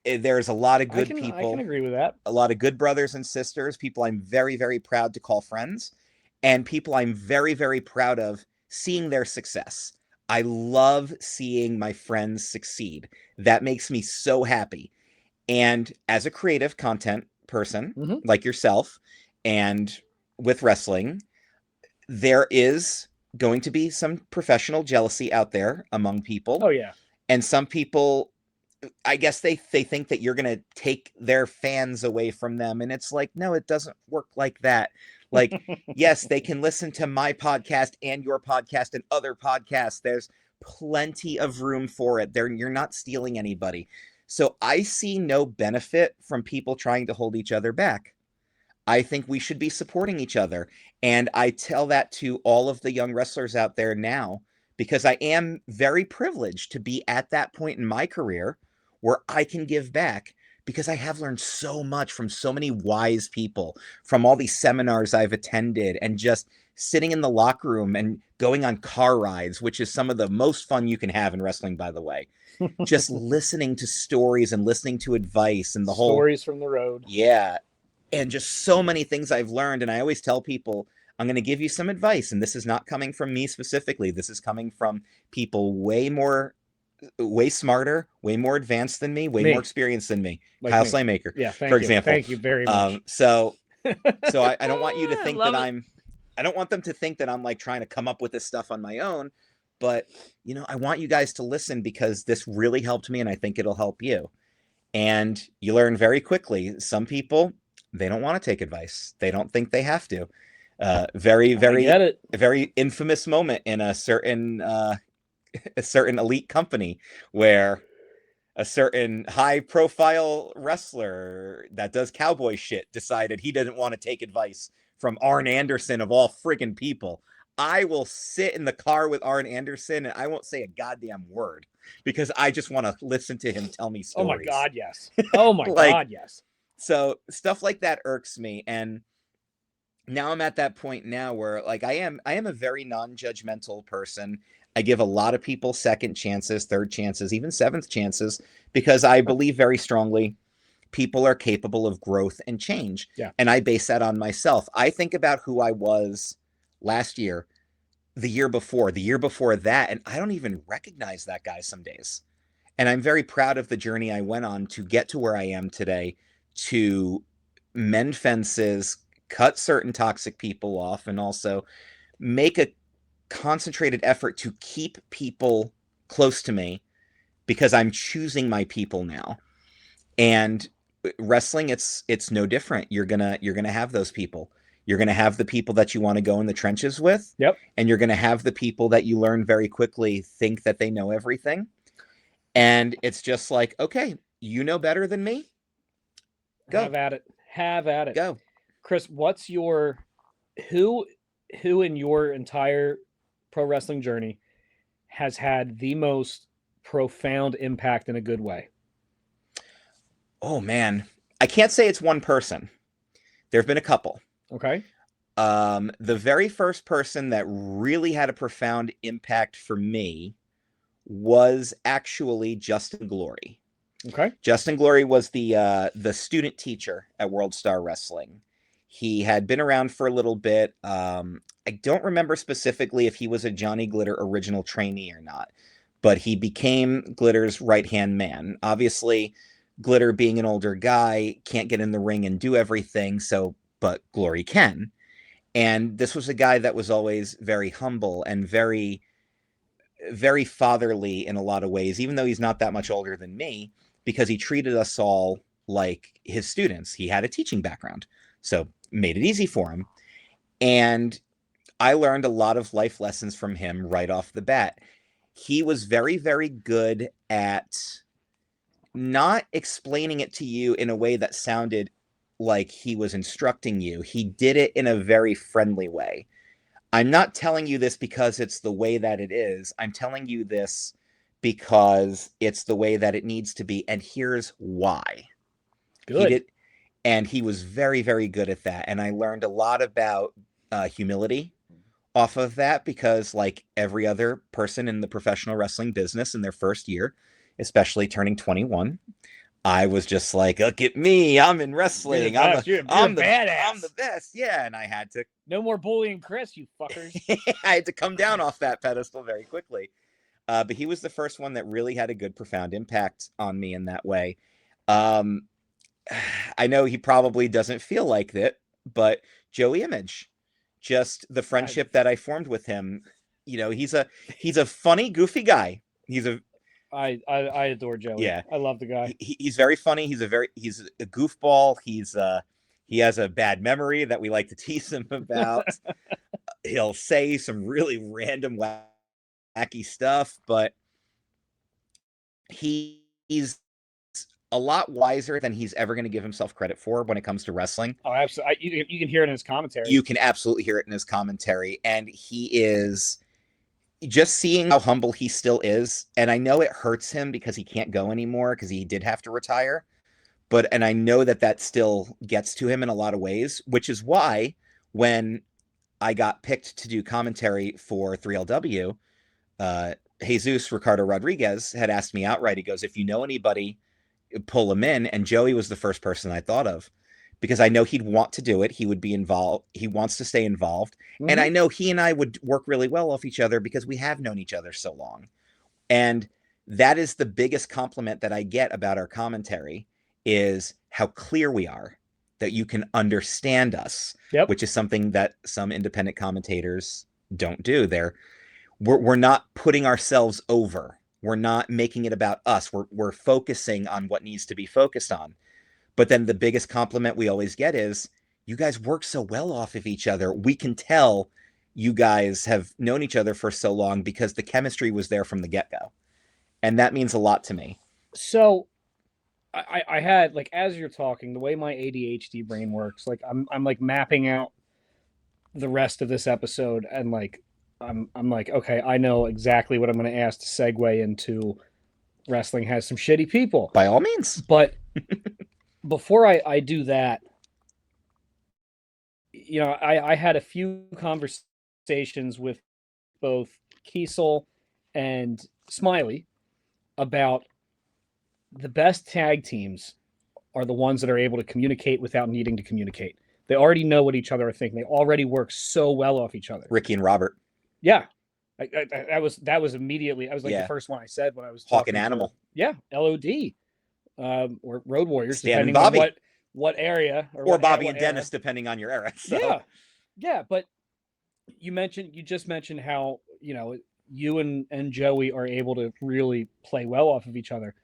there's a lot of good people. I can agree with that. A lot of good brothers and sisters, people I'm very, very proud to call friends, and people I'm very, very proud of seeing their success. I love seeing my friends succeed. That makes me so happy. And as a creative content person like yourself, and with wrestling, there is going to be some professional jealousy out there among people. Oh, yeah. And some people, I guess they think that you're going to take their fans away from them. And it's like, no, it doesn't work like that. Like, yes, they can listen to my podcast and your podcast and other podcasts. There's plenty of room for it. You're not stealing anybody. So I see no benefit from people trying to hold each other back. I think we should be supporting each other. And I tell that to all of the young wrestlers out there now, because I am very privileged to be at that point in my career where I can give back, because I have learned so much from so many wise people, from all these seminars I've attended, and just sitting in the locker room and going on car rides, which is some of the most fun you can have in wrestling, by the way. Just listening to stories and listening to advice and the whole stories from the road. Yeah. And just so many things I've learned. And I always tell people, I'm going to give you some advice. And this is not coming from me specifically. This is coming from people way smarter, way more advanced than me, more experienced than me. Like Kyle Slaymaker, for example. Thank you very much. So I don't want you to think that I don't want them to think that I'm like trying to come up with this stuff on my own. But, I want you guys to listen, because this really helped me and I think it'll help you. And you learn very quickly. Some people, they don't want to take advice. They don't think they have to. Very infamous moment in a certain elite company, where a certain high profile wrestler that does cowboy shit decided he didn't want to take advice from Arn Anderson of all friggin' people. I will sit in the car with Arn Anderson and I won't say a goddamn word, because I just want to listen to him tell me stories. Oh my God, yes. Oh my God, yes. So stuff like that irks me. And now I'm at that point now where, like, I am a very non-judgmental person. I give a lot of people second chances, third chances, even seventh chances, because I believe very strongly people are capable of growth and change. Yeah. And I base that on myself. I think about who I was last year, the year before that, and I don't even recognize that guy some days. And I'm very proud of the journey I went on to get to where I am today, to mend fences, cut certain toxic people off, and also make a concentrated effort to keep people close to me, because I'm choosing my people now. And wrestling, it's no different. You're gonna have those people. You're going to have the people that you want to go in the trenches with. Yep. And you're going to have the people that you learn very quickly think that they know everything. And it's just like, okay, you know better than me. Go. Have at it. Go. Chris, what's who in your entire pro wrestling journey has had the most profound impact in a good way? Oh, man. I can't say it's one person. There have been a couple. Okay. The very first person that really had a profound impact for me was actually Justin Glory. Okay. Justin Glory was the student teacher at World Star Wrestling. He had been around for a little bit. I don't remember specifically if he was a Johnny Glitter original trainee or not, but he became Glitter's right-hand man. Obviously, Glitter, being an older guy, can't get in the ring and do everything, but Glory can. And this was a guy that was always very humble and very, very fatherly in a lot of ways, even though he's not that much older than me, because he treated us all like his students. He had a teaching background, so made it easy for him. And I learned a lot of life lessons from him right off the bat. he was very, very good at not explaining it to you in a way that sounded like he was instructing you. He did it in a very friendly way. I'm not telling you this because it's the way that it is. I'm telling you this because it's the way that it needs to be. And here's why. Good. And he was very, very good at that. And I learned a lot about humility off of that because, like every other person in the professional wrestling business in their first year, especially turning 21, I was just like, look at me, I'm in wrestling. I'm the badass. I'm the best. Yeah, and I had to No more bullying Chris, you fuckers. I had to come down off that pedestal very quickly. But he was the first one that really had a good, profound impact on me in that way. I know he probably doesn't feel like that, but Joey Image, just the friendship that I formed with him, you know, he's a funny, goofy guy. I adore Joey. Yeah, I love the guy. He's very funny. He's a goofball. He has a bad memory that we like to tease him about. He'll say some really random, wacky stuff, but he's a lot wiser than he's ever going to give himself credit for when it comes to wrestling. Oh, absolutely. You can hear it in his commentary. You can absolutely hear it in his commentary. And he is just seeing how humble he still is. And I know it hurts him because he can't go anymore because he did have to retire. And I know that still gets to him in a lot of ways, which is why when I got picked to do commentary for 3LW, Jesus Ricardo Rodriguez had asked me outright. He goes, if you know anybody, pull him in. And Joey was the first person I thought of because I know he'd want to do it. He would be involved. He wants to stay involved. Mm-hmm. And I know he and I would work really well off each other because we have known each other so long. And that is the biggest compliment that I get about our commentary is how clear we are, that you can understand us, which is something that some independent commentators don't do. We're not putting ourselves over. We're not making it about us. We're focusing on what needs to be focused on. But then the biggest compliment we always get is, you guys work so well off of each other. We can tell you guys have known each other for so long because the chemistry was there from the get-go. And that means a lot to me. So I had, like, as you're talking, the way my ADHD brain works, like I'm like mapping out the rest of this episode, and like I'm like, okay, I know exactly what I'm going to ask to segue into wrestling has some shitty people. By all means. But before I do that, you know, I had a few conversations with both Kiesel and Smiley about the best tag teams are the ones that are able to communicate without needing to communicate. They already know what each other are thinking. They already work so well off each other. Ricky and Robert. Yeah. That was immediately, I was like the first one I said when I was Hawk and Animal. LOD. Or Road Warriors, Stan depending Bobby. on what area. Or Bobby and Dennis, depending on your era. So. Yeah. But you just mentioned how, you know, you and Joey are able to really play well off of each other.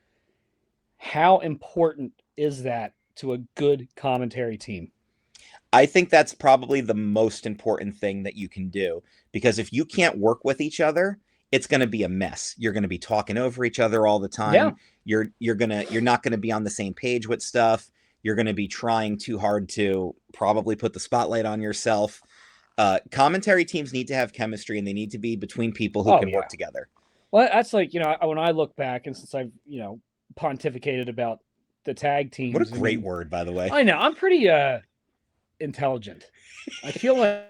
How important is that to a good commentary team? I think that's probably the most important thing that you can do, because if you can't work with each other, it's going to be a mess. You're going to be talking over each other all the time. Yeah. You're not going to be on the same page with stuff. You're going to be trying too hard to probably put the spotlight on yourself. Commentary teams need to have chemistry, and they need to be between people who can work together. Well, that's like, you know, when I look back, and since I've, you know, pontificated about the tag teams. What a great word, by the way. I know. I'm pretty intelligent. I feel like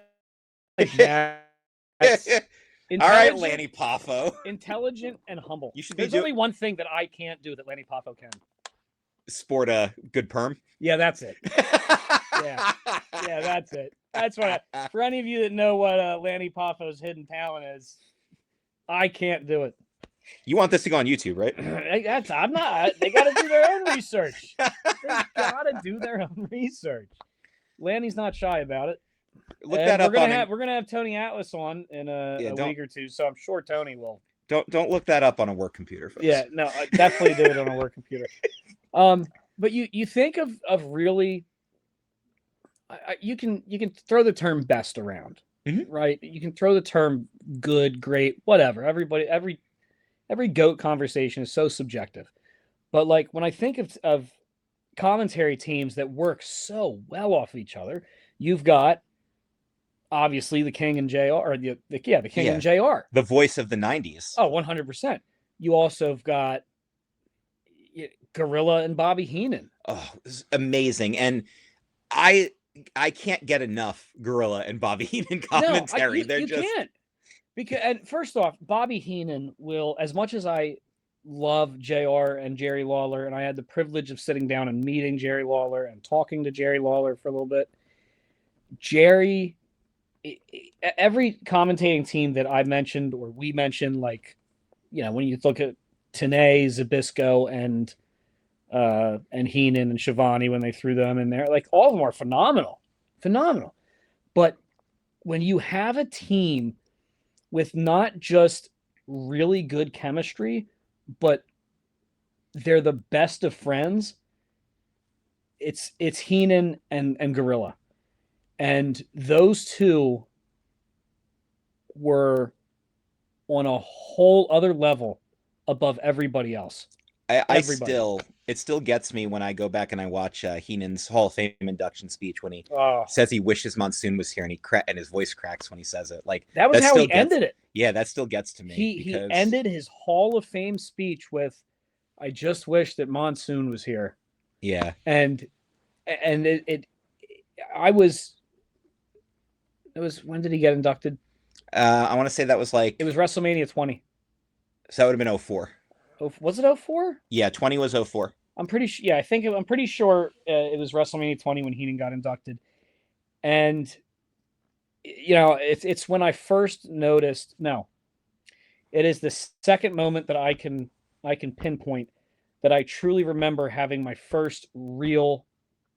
that's all right, Lanny Poffo. Intelligent and humble. You should be There's only one thing that I can't do that Lanny Poffo can. Sport a good perm. Yeah, that's it. yeah, that's it. That's what. For any of you that know what Lanny Poffo's hidden talent is, I can't do it. You want this to go on YouTube, right? I'm not. They got to do their own research. They got to do their own research. Lanny's not shy about it. Look that up. We're gonna have Tony Atlas on in a week or two, so I'm sure Tony will. Don't look that up on a work computer, folks. Yeah, no, I definitely do it on a work computer. But you think of really, you can throw the term best around, right? You can throw the term good, great, whatever. every GOAT conversation is so subjective. But like when I think of commentary teams that work so well off each other, you've got obviously the King and JR, or the King and JR. The voice of the 90s. Oh, 100%. You also have got Gorilla and Bobby Heenan. Oh, this is amazing. And I can't get enough Gorilla and Bobby Heenan commentary. No, you can't. Because, and first off, Bobby Heenan will, as much as I love JR and Jerry Lawler, and I had the privilege of sitting down and meeting Jerry Lawler and talking to Jerry Lawler for a little bit, Jerry, every commentating team that I mentioned or we mentioned, like, you know, when you look at Tenay, Zbyszko, and Heenan and Shivani when they threw them in there, like all of them are phenomenal. But when you have a team with not just really good chemistry, but they're the best of friends, it's Heenan and Gorilla. And those two were on a whole other level above everybody else. It still gets me when I go back and I watch Heenan's Hall of Fame induction speech when he says he wishes Monsoon was here, and his voice cracks when he says it. Like that was how he ended it. Yeah, that still gets to me. He ended his Hall of Fame speech with, "I just wish that Monsoon was here." Yeah, and it was when did he get inducted? I want to say that was like it was WrestleMania 20. So that would have been 04. Was it 04? Yeah, 20 was 04. I'm pretty sure. Yeah, I'm pretty sure it was WrestleMania 20 when Heenan got inducted, and you know, it's when I first noticed. No, it is the second moment that I can pinpoint that I truly remember having my first real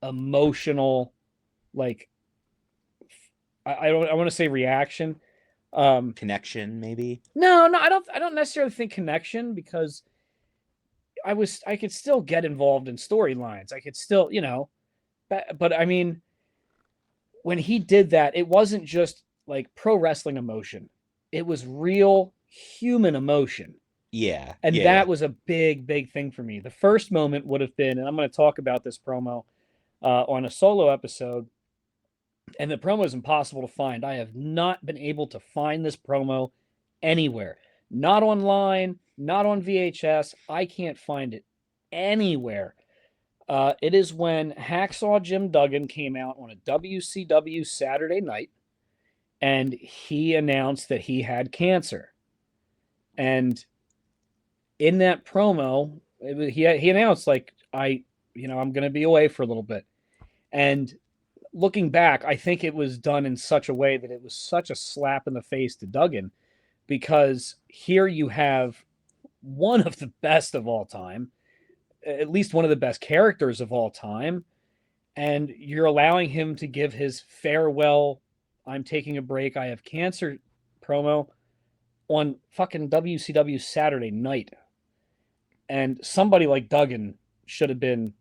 emotional, like, I want to say reaction, connection, maybe. No, I don't necessarily think connection, because I could still get involved in storylines. I could still, you know, but I mean, when he did that, it wasn't just like pro wrestling emotion. It was real human emotion. Yeah. And that was a big thing for me. The first moment would have been, and I'm going to talk about this promo on a solo episode, and the promo is impossible to find. I have not been able to find this promo anywhere. Not online, not on VHS. I can't find it anywhere. It is when Hacksaw Jim Duggan came out on a WCW Saturday night, and he announced that he had cancer. And in that promo, he announced, like, I'm going to be away for a little bit. And looking back, I think it was done in such a way that it was such a slap in the face to Duggan, because here you have one of the best of all time, at least one of the best characters of all time, and you're allowing him to give his farewell, "I'm taking a break, I have cancer" promo on fucking WCW Saturday night. And somebody like Duggan should have been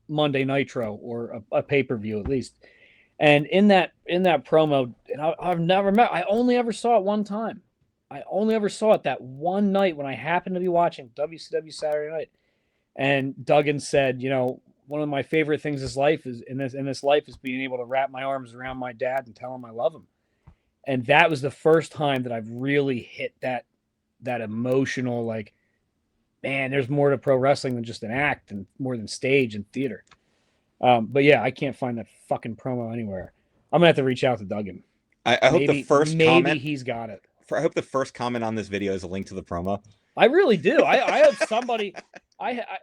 Monday Nitro or a pay-per-view at least. And in that promo, and I've never met, I only ever saw it one time. I only ever saw it that one night when I happened to be watching WCW Saturday night. And Duggan said, you know, one of my favorite things in this life is being able to wrap my arms around my dad and tell him I love him. And that was the first time that I've really hit that emotional, like, man, there's more to pro wrestling than just an act and more than stage and theater. But yeah, I can't find that fucking promo anywhere. I'm gonna have to reach out to Duggan. I hope the first comment. Maybe he's got it. I hope the first comment on this video is a link to the promo. I really do. I have somebody.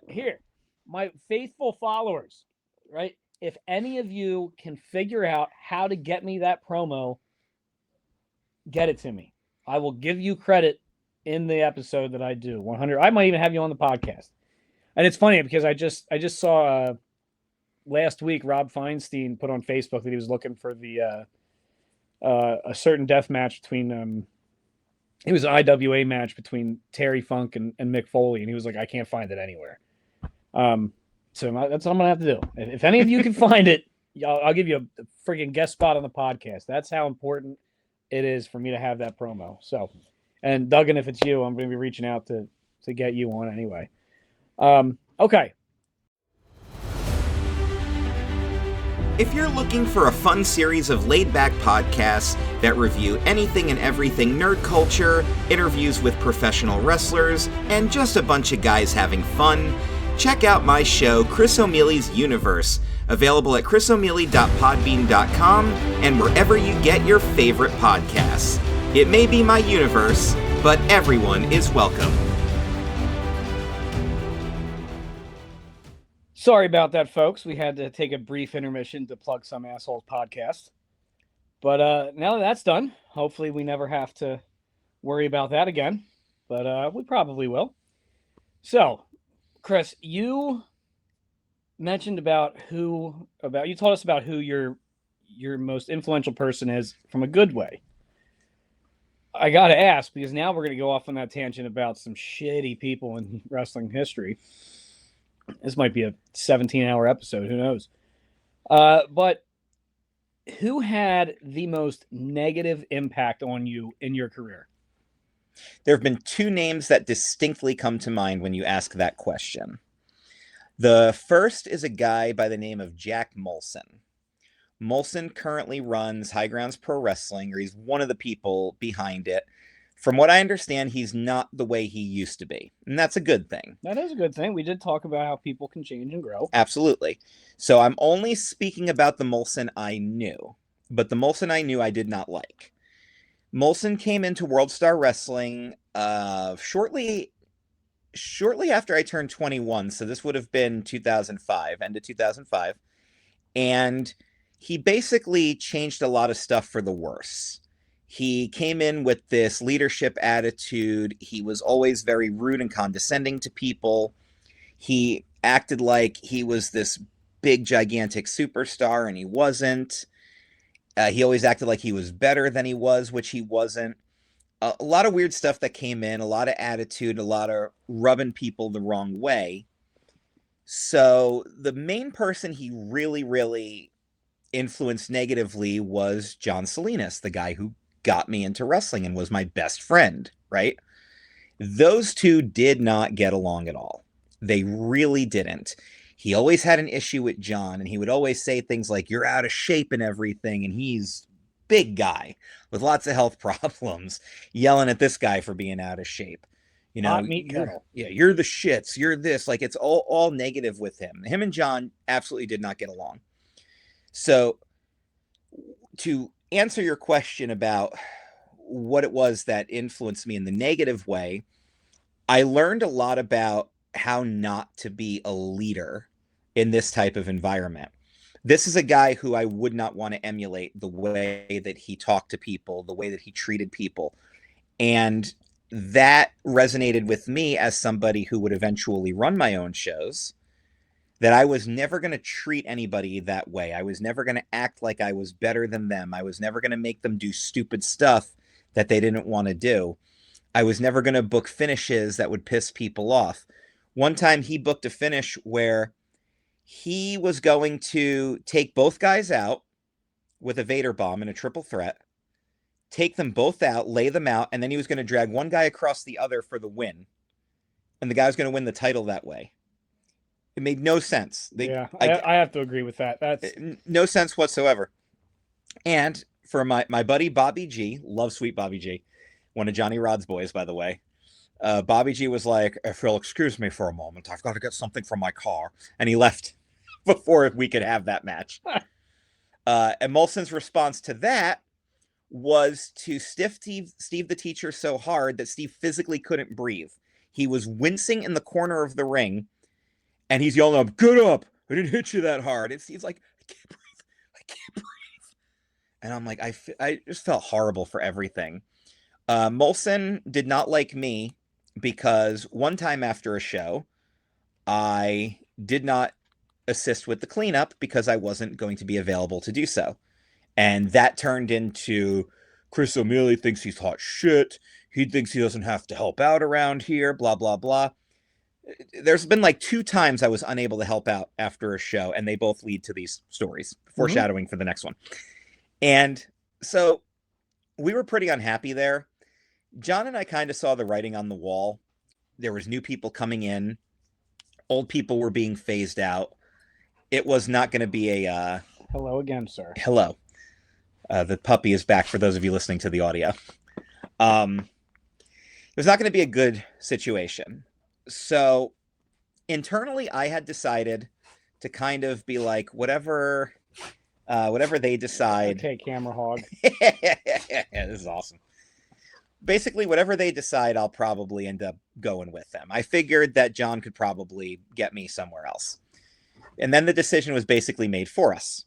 Here, my faithful followers, right? If any of you can figure out how to get me that promo, get it to me. I will give you credit in the episode that I do. 100. I might even have you on the podcast. And it's funny because I just saw last week Rob Feinstein put on Facebook that he was looking for the a certain death match between it was an IWA match between Terry Funk and Mick Foley, and he was like, I can't find it anywhere. So that's what I'm gonna have to do. If any of you can find it, I'll give you a freaking guest spot on the podcast. That's how important it is for me to have that promo. So And Duggan, if it's you, I'm going to be reaching out to get you on anyway. Okay. If you're looking for a fun series of laid-back podcasts that review anything and everything nerd culture, interviews with professional wrestlers, and just a bunch of guys having fun, check out my show, Chris O'Mealy's Universe, available at chrisomealy.podbean.com and wherever you get your favorite podcasts. It may be my universe, but everyone is welcome. Sorry about that, folks. We had to take a brief intermission to plug some asshole's podcast. But now that that's done, hopefully we never have to worry about that again. But we probably will. So, Chris, you mentioned you told us about who your most influential person is from a good way. I got to ask, because now we're going to go off on that tangent about some shitty people in wrestling history. This might be a 17-hour episode. Who knows? But who had the most negative impact on you in your career? There have been two names that distinctly come to mind when you ask that question. The first is a guy by the name of Jack Molson. Molson currently runs High Grounds Pro Wrestling, or he's one of the people behind it. From what I understand, he's not the way he used to be. And that's a good thing. That is a good thing. We did talk about how people can change and grow. Absolutely. So I'm only speaking about the Molson I knew. But the Molson I knew I did not like. Molson came into World Star Wrestling shortly after I turned 21. So this would have been 2005, end of 2005. And he basically changed a lot of stuff for the worse. He came in with this leadership attitude. He was always very rude and condescending to people. He acted like he was this big, gigantic superstar, and he wasn't. He always acted like he was better than he was, which he wasn't. A lot of weird stuff that came in, a lot of attitude, a lot of rubbing people the wrong way. So the main person he really, really influenced negatively was John Salinas, the guy who got me into wrestling and was my best friend, right? Those two did not get along at all. They really didn't. He always had an issue with John, and he would always say things like, "You're out of shape and everything," and he's big guy with lots of health problems, yelling at this guy for being out of shape. You know, Hot meat kettle. You're the shits, you're this. Like, it's all negative with him. Him and John absolutely did not get along. So to answer your question about what it was that influenced me in the negative way, I learned a lot about how not to be a leader in this type of environment. This is a guy who I would not want to emulate, the way that he talked to people, the way that he treated people. And that resonated with me as somebody who would eventually run my own shows, that I was never going to treat anybody that way. I was never going to act like I was better than them. I was never going to make them do stupid stuff that they didn't want to do. I was never going to book finishes that would piss people off. One time he booked a finish where he was going to take both guys out with a Vader bomb in a triple threat, take them both out, lay them out, and then he was going to drag one guy across the other for the win. And the guy was going to win the title that way. It made no sense. I have to agree with that. That's no sense whatsoever. And for my buddy Bobby G, love sweet Bobby G, one of Johnny Rod's boys, by the way. Bobby G was like, "Phil, excuse me for a moment. I've got to get something from my car." And he left before we could have that match. And Molson's response to that was to stiff Steve the teacher so hard that Steve physically couldn't breathe. He was wincing in the corner of the ring, and he's yelling up, "Get up! I didn't hit you that hard." And Steve's like, "I can't breathe. I can't breathe." And I'm like, I just felt horrible for everything. Molson did not like me because one time after a show, I did not assist with the cleanup because I wasn't going to be available to do so. And that turned into, "Chris O'Mealy thinks he's hot shit. He thinks he doesn't have to help out around here, blah, blah, blah." There's been like 2 times I was unable to help out after a show, and they both lead to these stories, foreshadowing for the next one. And so we were pretty unhappy there. John and I kind of saw the writing on the wall. There was new people coming in. Old people were being phased out. It was not going to be a Hello again, sir. hello. The puppy is back for those of you listening to the audio. It was not going to be a good situation. So internally, I had decided to kind of be like, whatever they decide. Okay, camera hog. This is awesome. Basically, whatever they decide, I'll probably end up going with them. I figured that John could probably get me somewhere else. And then the decision was basically made for us.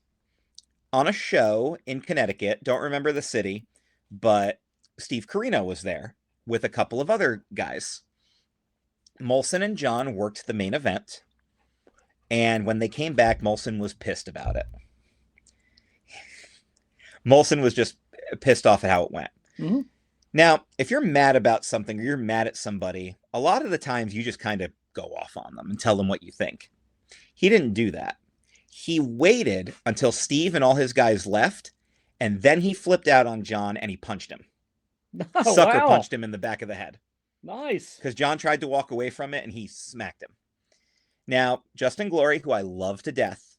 On a show in Connecticut, don't remember the city, but Steve Carino was there with a couple of other guys. Molson and John worked the main event. And when they came back, Molson was pissed about it. Molson was just pissed off at how it went. Mm-hmm. Now, if you're mad about something or you're mad at somebody, a lot of the times you just kind of go off on them and tell them what you think. He didn't do that. He waited until Steve and all his guys left, and then he flipped out on John and he punched him. Oh, Sucker wow. punched him in the back of the head. Nice. Because John tried to walk away from it and he smacked him. Now, Justin Glory, who I love to death,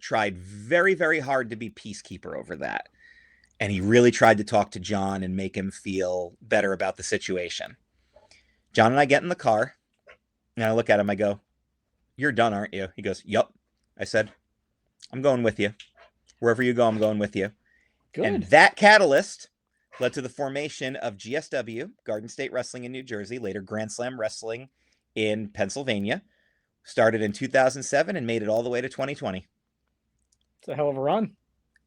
tried very, very hard to be peacekeeper over that. And he really tried to talk to John and make him feel better about the situation. John and I get in the car, and I look at him, I go, "You're done, aren't you?" He goes, "Yup." I said, "I'm going with you. Wherever you go, I'm going with you." Good. And that catalyst led to the formation of GSW, Garden State Wrestling in New Jersey, later Grand Slam Wrestling in Pennsylvania. Started in 2007 and made it all the way to 2020. It's a hell of a run.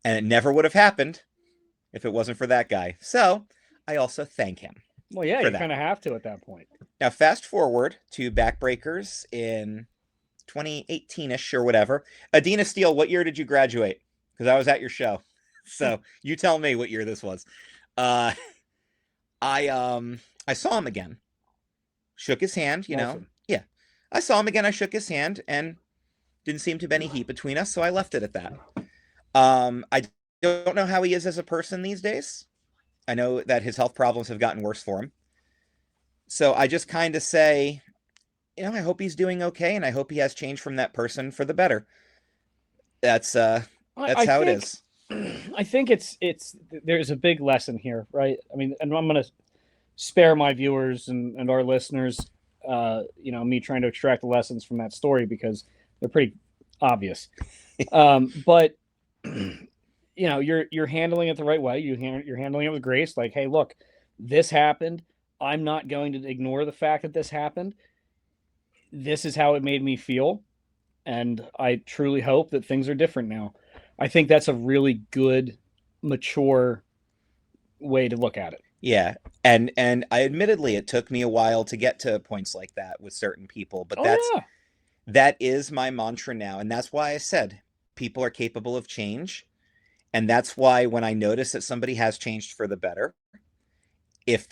And it never would have happened if it wasn't for that guy. So I also thank him. Well, yeah, for you that. kind of have to at that point. Now, fast forward to Backbreakers in 2018-ish or whatever. Adina Steele, what year did you graduate? Because I was at your show. So you tell me what year this was. I saw him again. Shook his hand, you know. Awesome. Yeah. I saw him again. I shook his hand and didn't seem to be any heat between us. So I left it at that. I don't know how he is as a person these days. I know that his health problems have gotten worse for him. So I just kind of say, you know, I hope he's doing okay, and I hope he has changed from that person for the better. That's how it is. I think it's there's a big lesson here, right? I mean, and I'm going to spare my viewers and our listeners, me trying to extract the lessons from that story because they're pretty obvious. But you're handling it the right way. You're handling it with grace. Like, hey, look, this happened. I'm not going to ignore the fact that this happened. This is how it made me feel. And I truly hope that things are different now. I think that's a really good, mature way to look at it. Yeah. And I admittedly, it took me a while to get to points like that with certain people, but that is my mantra now. And that's why I said people are capable of change. And that's why when I notice that somebody has changed for the better, if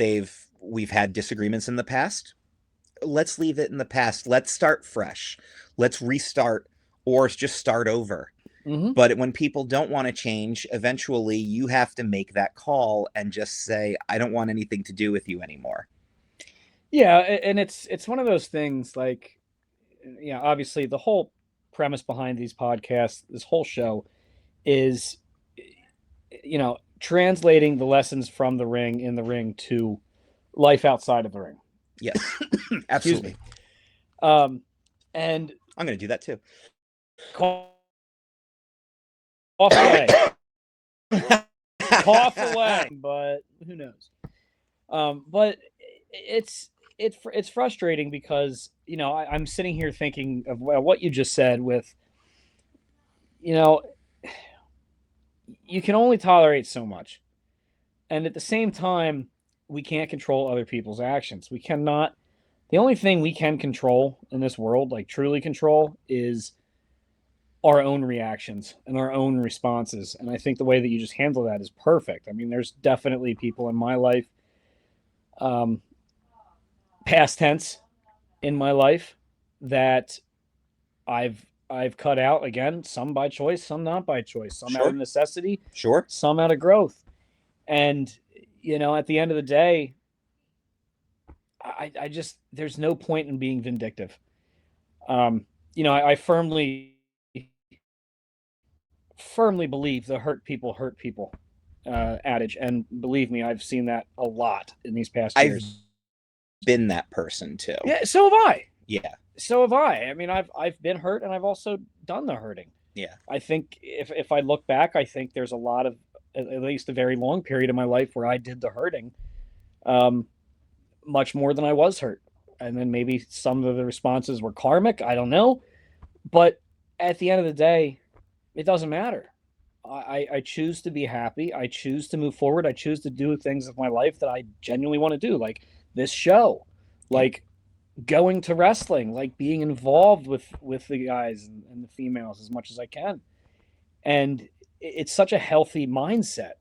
we've had disagreements in the past, let's leave it in the past. Let's start fresh. Let's restart or just start over. Mm-hmm. But when people don't want to change, eventually you have to make that call and just say, I don't want anything to do with you anymore. Yeah. And it's one of those things like, obviously the whole premise behind these podcasts, this whole show is, translating the lessons from the ring in the ring to life outside of the ring. Yes, absolutely. And I'm going to do that too. Cough away. Cough away. But who knows? But it's frustrating because, I'm sitting here thinking of what you just said with, you can only tolerate so much. And at the same time, we can't control other people's actions. We cannot. The only thing we can control in this world, like truly control, is our own reactions and our own responses. And I think the way that you just handle that is perfect. I mean, there's definitely people in my life, past tense in my life, that I've cut out, again, some by choice, some not by choice, some out of necessity, Sure, some out of growth. And, at the end of the day, I just, there's no point in being vindictive. I firmly believe the hurt people adage, and believe me, I've seen that a lot in these past I've years. been that person too. Yeah, so have I. Yeah. So have I. I mean, I've been hurt, and I've also done the hurting. Yeah. I think if I look back, I think there's a lot of, at least a very long period of my life where I did the hurting, um, much more than I was hurt. And then maybe some of the responses were karmic. I don't know. But at the end of the day, it doesn't matter. I choose to be happy. I choose to move forward. I choose to do things of my life that I genuinely want to do, like this show, like going to wrestling, like being involved with the guys and the females as much as I can. And it's such a healthy mindset,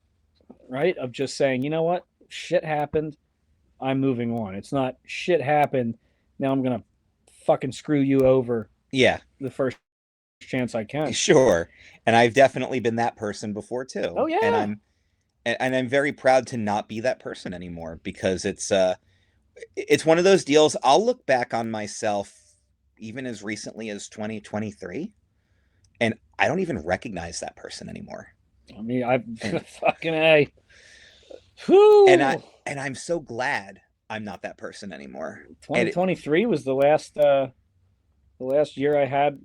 right? Of just saying, you know what, shit happened. I'm moving on. It's not shit happened. Now I'm gonna fucking screw you over Yeah. the first chance I can. Sure. And I've definitely been that person before too. Oh yeah. And I'm very proud to not be that person anymore, because it's one of those deals. I'll look back on myself even as recently as 2023, and I don't even recognize that person anymore. I mean, I fucking A. Whew. And I'm so glad I'm not that person anymore. 2023 was the last year I had,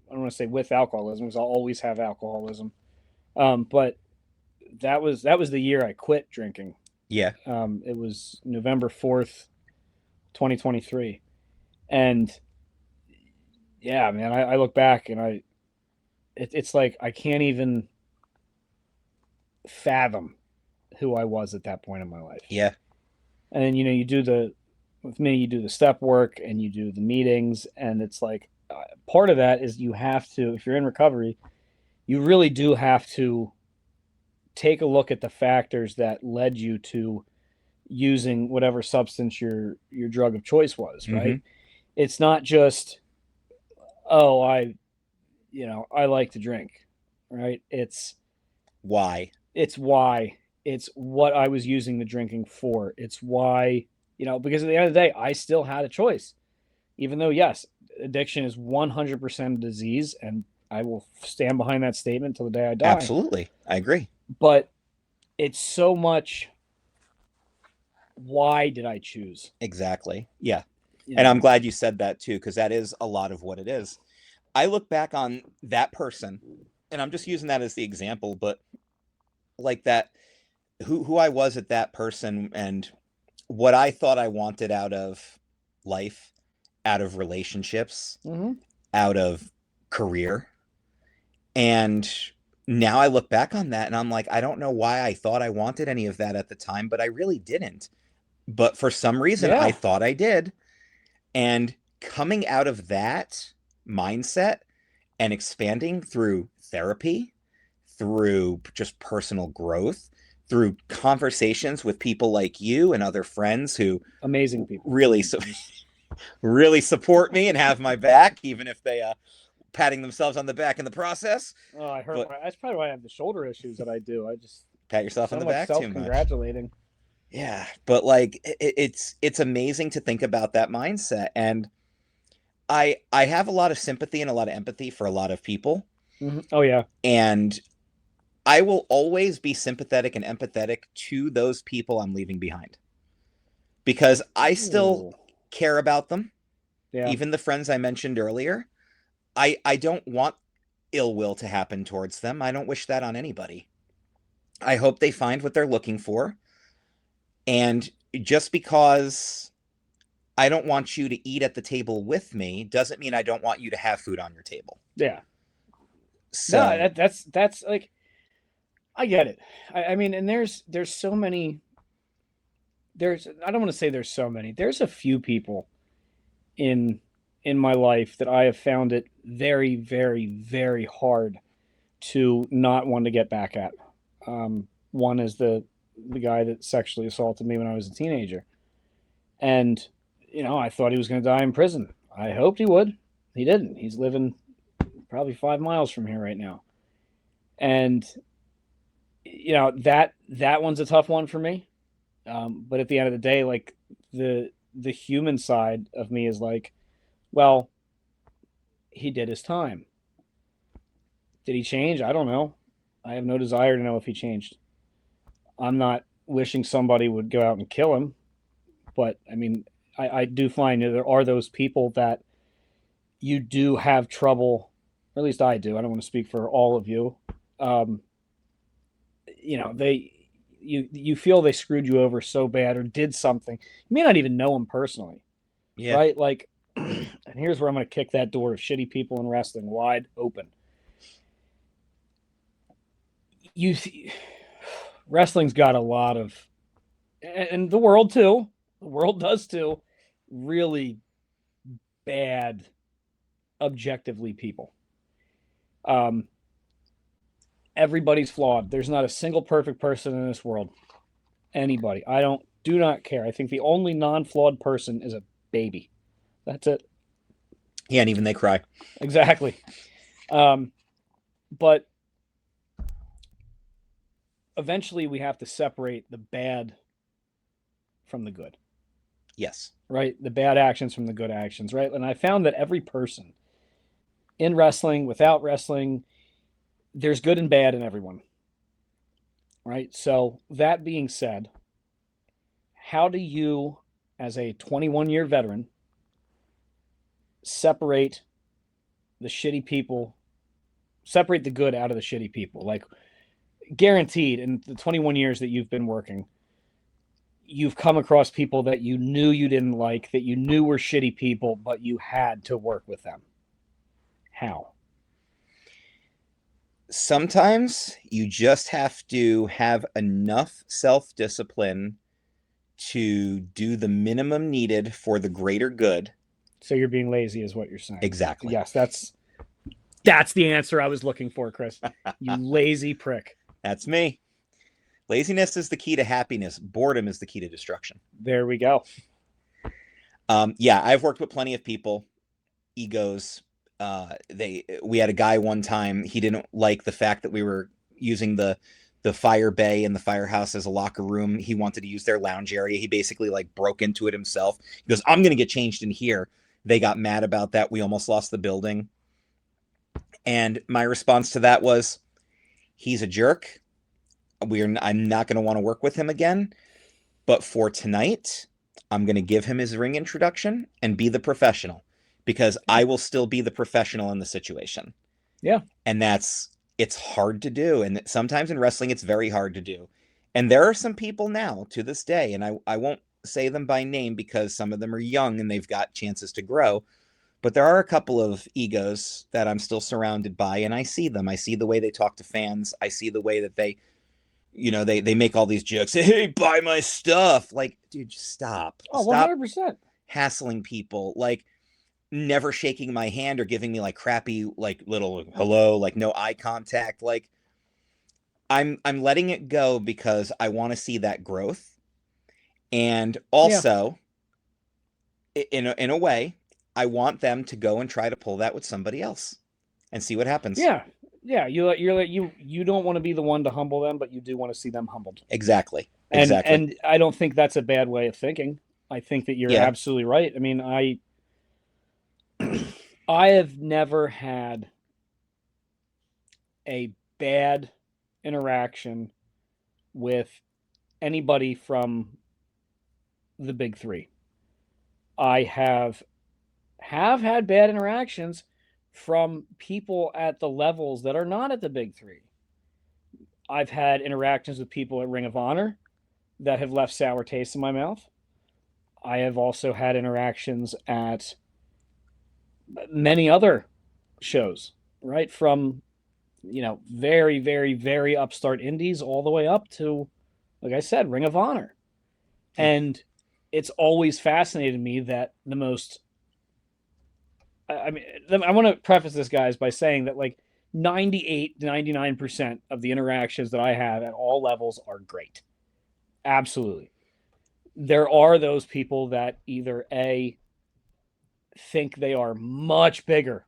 I don't want to say with alcoholism, because I'll always have alcoholism. But that was the year I quit drinking. Yeah. It was November 4th, 2023. And yeah, man, I look back and it's like I can't even fathom who I was at that point in my life. Yeah. And then, you do the step work and you do the meetings, and it's like part of that is you have to, if you're in recovery, you really do have to take a look at the factors that led you to using whatever substance your drug of choice was, right? Mm-hmm. It's not just, oh, I like to drink, right? It's why. It's what I was using the drinking for. It's why, because at the end of the day, I still had a choice. Even though, yes, addiction is 100% a disease, and I will stand behind that statement till the day I die. Absolutely. I agree. But it's so much, why did I choose? Exactly. Yeah. And I'm glad you said that too, because that is a lot of what it is. I look back on that person, and I'm just using that as the example, but like that, who I was at that person, and what I thought I wanted out of life, out of relationships, out of career. And now I look back on that and I'm like, I don't know why I thought I wanted any of that at the time, but I really didn't. But for some reason, I thought I did. And coming out of that mindset and expanding through therapy, through just personal growth, through conversations with people like you and other friends who amazing people really support me and have my back, even if they patting themselves on the back in the process. Oh, I hurt. That's probably why I have the shoulder issues that I do. I just pat yourself on the back too much. Self-congratulating. Yeah, but like it's amazing to think about that mindset, and I have a lot of sympathy and a lot of empathy for a lot of people. Mm-hmm. Oh yeah, and I will always be sympathetic and empathetic to those people I'm leaving behind, because I still care about them. Yeah. Even the friends I mentioned earlier, I don't want ill will to happen towards them. I don't wish that on anybody. I hope they find what they're looking for. And just because I don't want you to eat at the table with me doesn't mean I don't want you to have food on your table. Yeah. So no, that's like, I get it. I mean, and there's so many. I don't want to say there's so many. There's a few people in my life that I have found it very, very, very hard to not want to get back at. One is the guy that sexually assaulted me when I was a teenager. And, I thought he was going to die in prison. I hoped he would. He didn't. He's living probably 5 miles from here right now. And, that one's a tough one for me. But at the end of the day, like the the human side of me is like, well, he did his time. Did he change? I don't know. I have no desire to know if he changed. I'm not wishing somebody would go out and kill him, but I mean, I do find that there are those people that you do have trouble, or at least I do. I don't want to speak for all of you. Um, you feel they screwed you over so bad or did something. You may not even know them personally, Yeah. right? Like, and here's where I'm going to kick that door of shitty people in wrestling wide open. Wrestling's got a lot of, and the world too. The world does too. Really bad, objectively people. Everybody's flawed. There's not a single perfect person in this world. Anybody. Do not care. I think the only non-flawed person is a baby. That's it. Yeah, and even they cry. Exactly. But eventually we have to separate the bad from the good. Yes. Right? The bad actions from the good actions, right? And I found that every person in wrestling, without wrestling, there's good and bad in everyone. Right? So that being said, how do you, as a 21-year veteran, separate the shitty people, separate the good out of the shitty people? Like, guaranteed, in the 21 years that you've been working, you've come across people that you knew you didn't like, that you knew were shitty people, but you had to work with them. How? Sometimes you just have to have enough self-discipline to do the minimum needed for the greater good. So you're being lazy is what you're saying. Exactly. Yes, that's the answer I was looking for, Chris. You lazy prick. That's me. Laziness is the key to happiness. Boredom is the key to destruction. There we go. Yeah, I've worked with plenty of people. Egos. We had a guy one time, he didn't like the fact that we were using the fire bay and the firehouse as a locker room. He wanted to use their lounge area. He basically like broke into it himself. He goes, I'm going to get changed in here. They got mad about that. We almost lost the building. And my response to that was, he's a jerk. I'm not going to want to work with him again. But for tonight, I'm going to give him his ring introduction and be the professional, because I will still be the professional in the situation. Yeah. And it's hard to do. And sometimes in wrestling, it's very hard to do. And there are some people now to this day, and I won't say them by name because some of them are young and they've got chances to grow. But there are a couple of egos that I'm still surrounded by, and I see them. I see the way they talk to fans. I see the way that they make all these jokes. Hey, buy my stuff. Like, dude, just stop. Oh, Stop 100%. hassling people. Like, never shaking my hand or giving me like crappy, like little hello, like no eye contact. Like, I'm letting it go because I want to see that growth. And also, in a way, I want them to go and try to pull that with somebody else and see what happens. Yeah. You don't want to be the one to humble them, but you do want to see them humbled. Exactly. And I don't think that's a bad way of thinking. I think that you're absolutely right. I mean, I have never had a bad interaction with anybody from the big three. I have had bad interactions from people at the levels that are not at the big three. I've had interactions with people at Ring of Honor that have left sour taste in my mouth. I have also had interactions at many other shows, right? From, very, very, very upstart indies all the way up to, like I said, Ring of Honor. And it's always fascinated me that the most, I mean, I want to preface this, guys, by saying that like 98 to 99% of the interactions that I have at all levels are great. Absolutely. There are those people that either A, think they are much bigger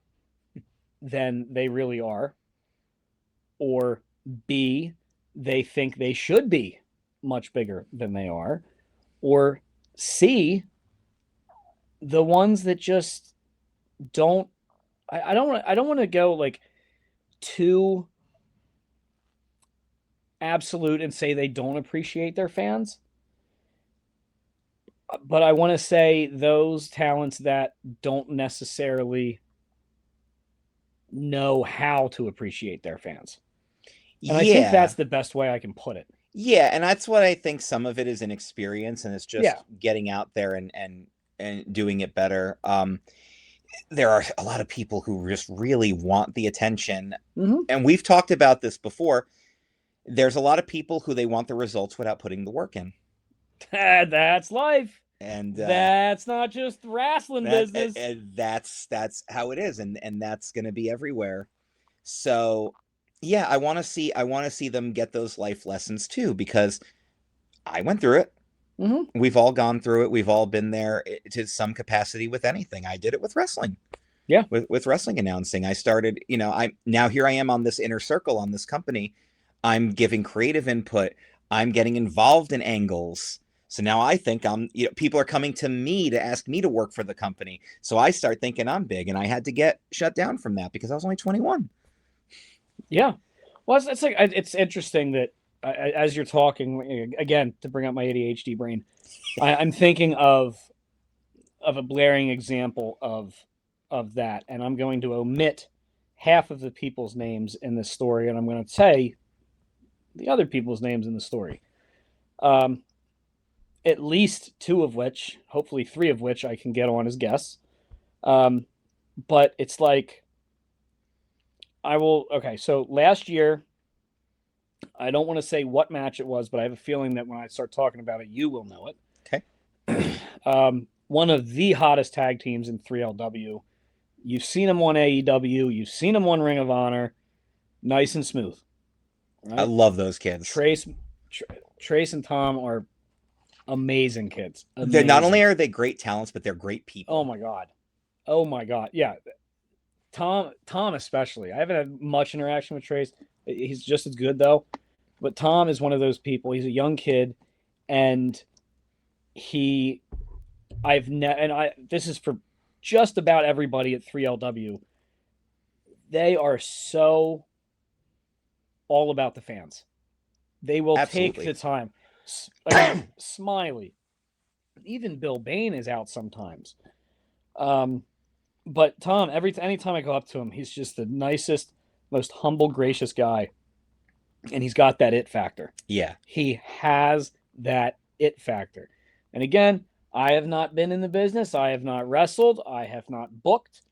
than they really are, or B, they think they should be much bigger than they are, or C, the ones that just don't. I don't want to go like too absolute and say they don't appreciate their fans, but I want to say those talents that don't necessarily know how to appreciate their fans. And I think Yeah. that's the best way I can put it. Yeah, and that's what I think some of it is inexperience, and it's just Yeah. getting out there and doing it better. There are a lot of people who just really want the attention, Mm-hmm. and we've talked about this before. There's a lot of people who they want the results without putting the work in, That's life. and That's not just wrestling business. and that's how it is, and that's going to be everywhere. So, yeah, I want to see them get those life lessons too, because I went through it. Mm-hmm. We've all gone through it. We've all been there to some capacity with anything. I did it with wrestling. Yeah. With wrestling announcing. I started, now here I am on this inner circle on this company. I'm giving creative input. I'm getting involved in angles. So now I think people are coming to me to ask me to work for the company. So I start thinking I'm big, and I had to get shut down from that because I was only 21. Yeah. Well, it's interesting that as you're talking again, to bring up my ADHD brain, I'm thinking of a blaring example of that, and I'm going to omit half of the people's names in this story, and I'm going to say the other people's names in the story. At least two of which, hopefully three of which, I can get on as guests. But it's like I will. Okay, so last year, I don't want to say what match it was, but I have a feeling that when I start talking about it, you will know it. Okay. One of the hottest tag teams in 3LW. You've seen them on AEW. You've seen them on Ring of Honor. Nice and smooth. Right? I love those kids. Trace and Tom are amazing kids. Amazing. They're not only are they great talents, but they're great people. Oh my god. Yeah. Tom especially. I haven't had much interaction with Trace. He's just as good though. But Tom is one of those people. He's a young kid, and this is for just about everybody at 3LW. They are so all about the fans. They will Absolutely. Take the time. Smiley. Even Bill Bain is out sometimes. But Tom, anytime I go up to him, he's just the nicest, most humble, gracious guy. And he's got that it factor. Yeah. He has that it factor. And again, I have not been in the business. I have not wrestled. I have not booked.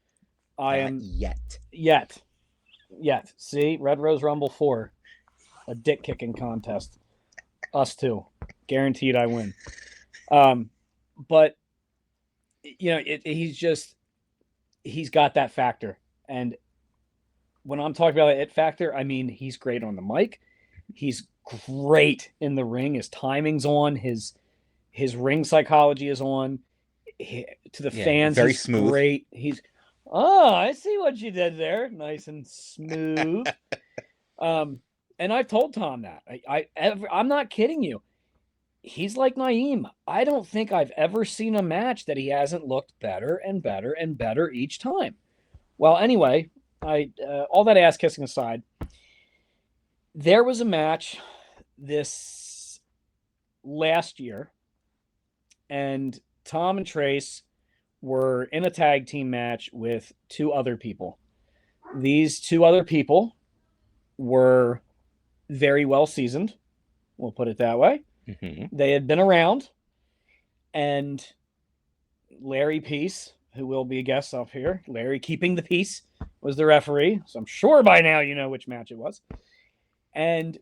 I am yet. See, Red Rose Rumble 4, a dick kicking contest. Us two, guaranteed I win. But he's got that factor, and when I'm talking about it factor, I mean he's great on the mic. He's great in the ring. His timing's on. His ring psychology is on. To the fans, very he's smooth. Great. I see what you did there. Nice and smooth. And I've told Tom that. I'm not kidding you. He's like Naeem. I don't think I've ever seen a match that he hasn't looked better and better and better each time. Well, anyway, all that ass kissing aside, there was a match this last year, and Tom and Trace were in a tag team match with two other people. These two other people were very well seasoned. We'll put it that way. Mm-hmm. They had been around, and Larry Peace, who will be a guest up here, Larry Keeping the Peace, was the referee. So I'm sure by now you know which match it was. And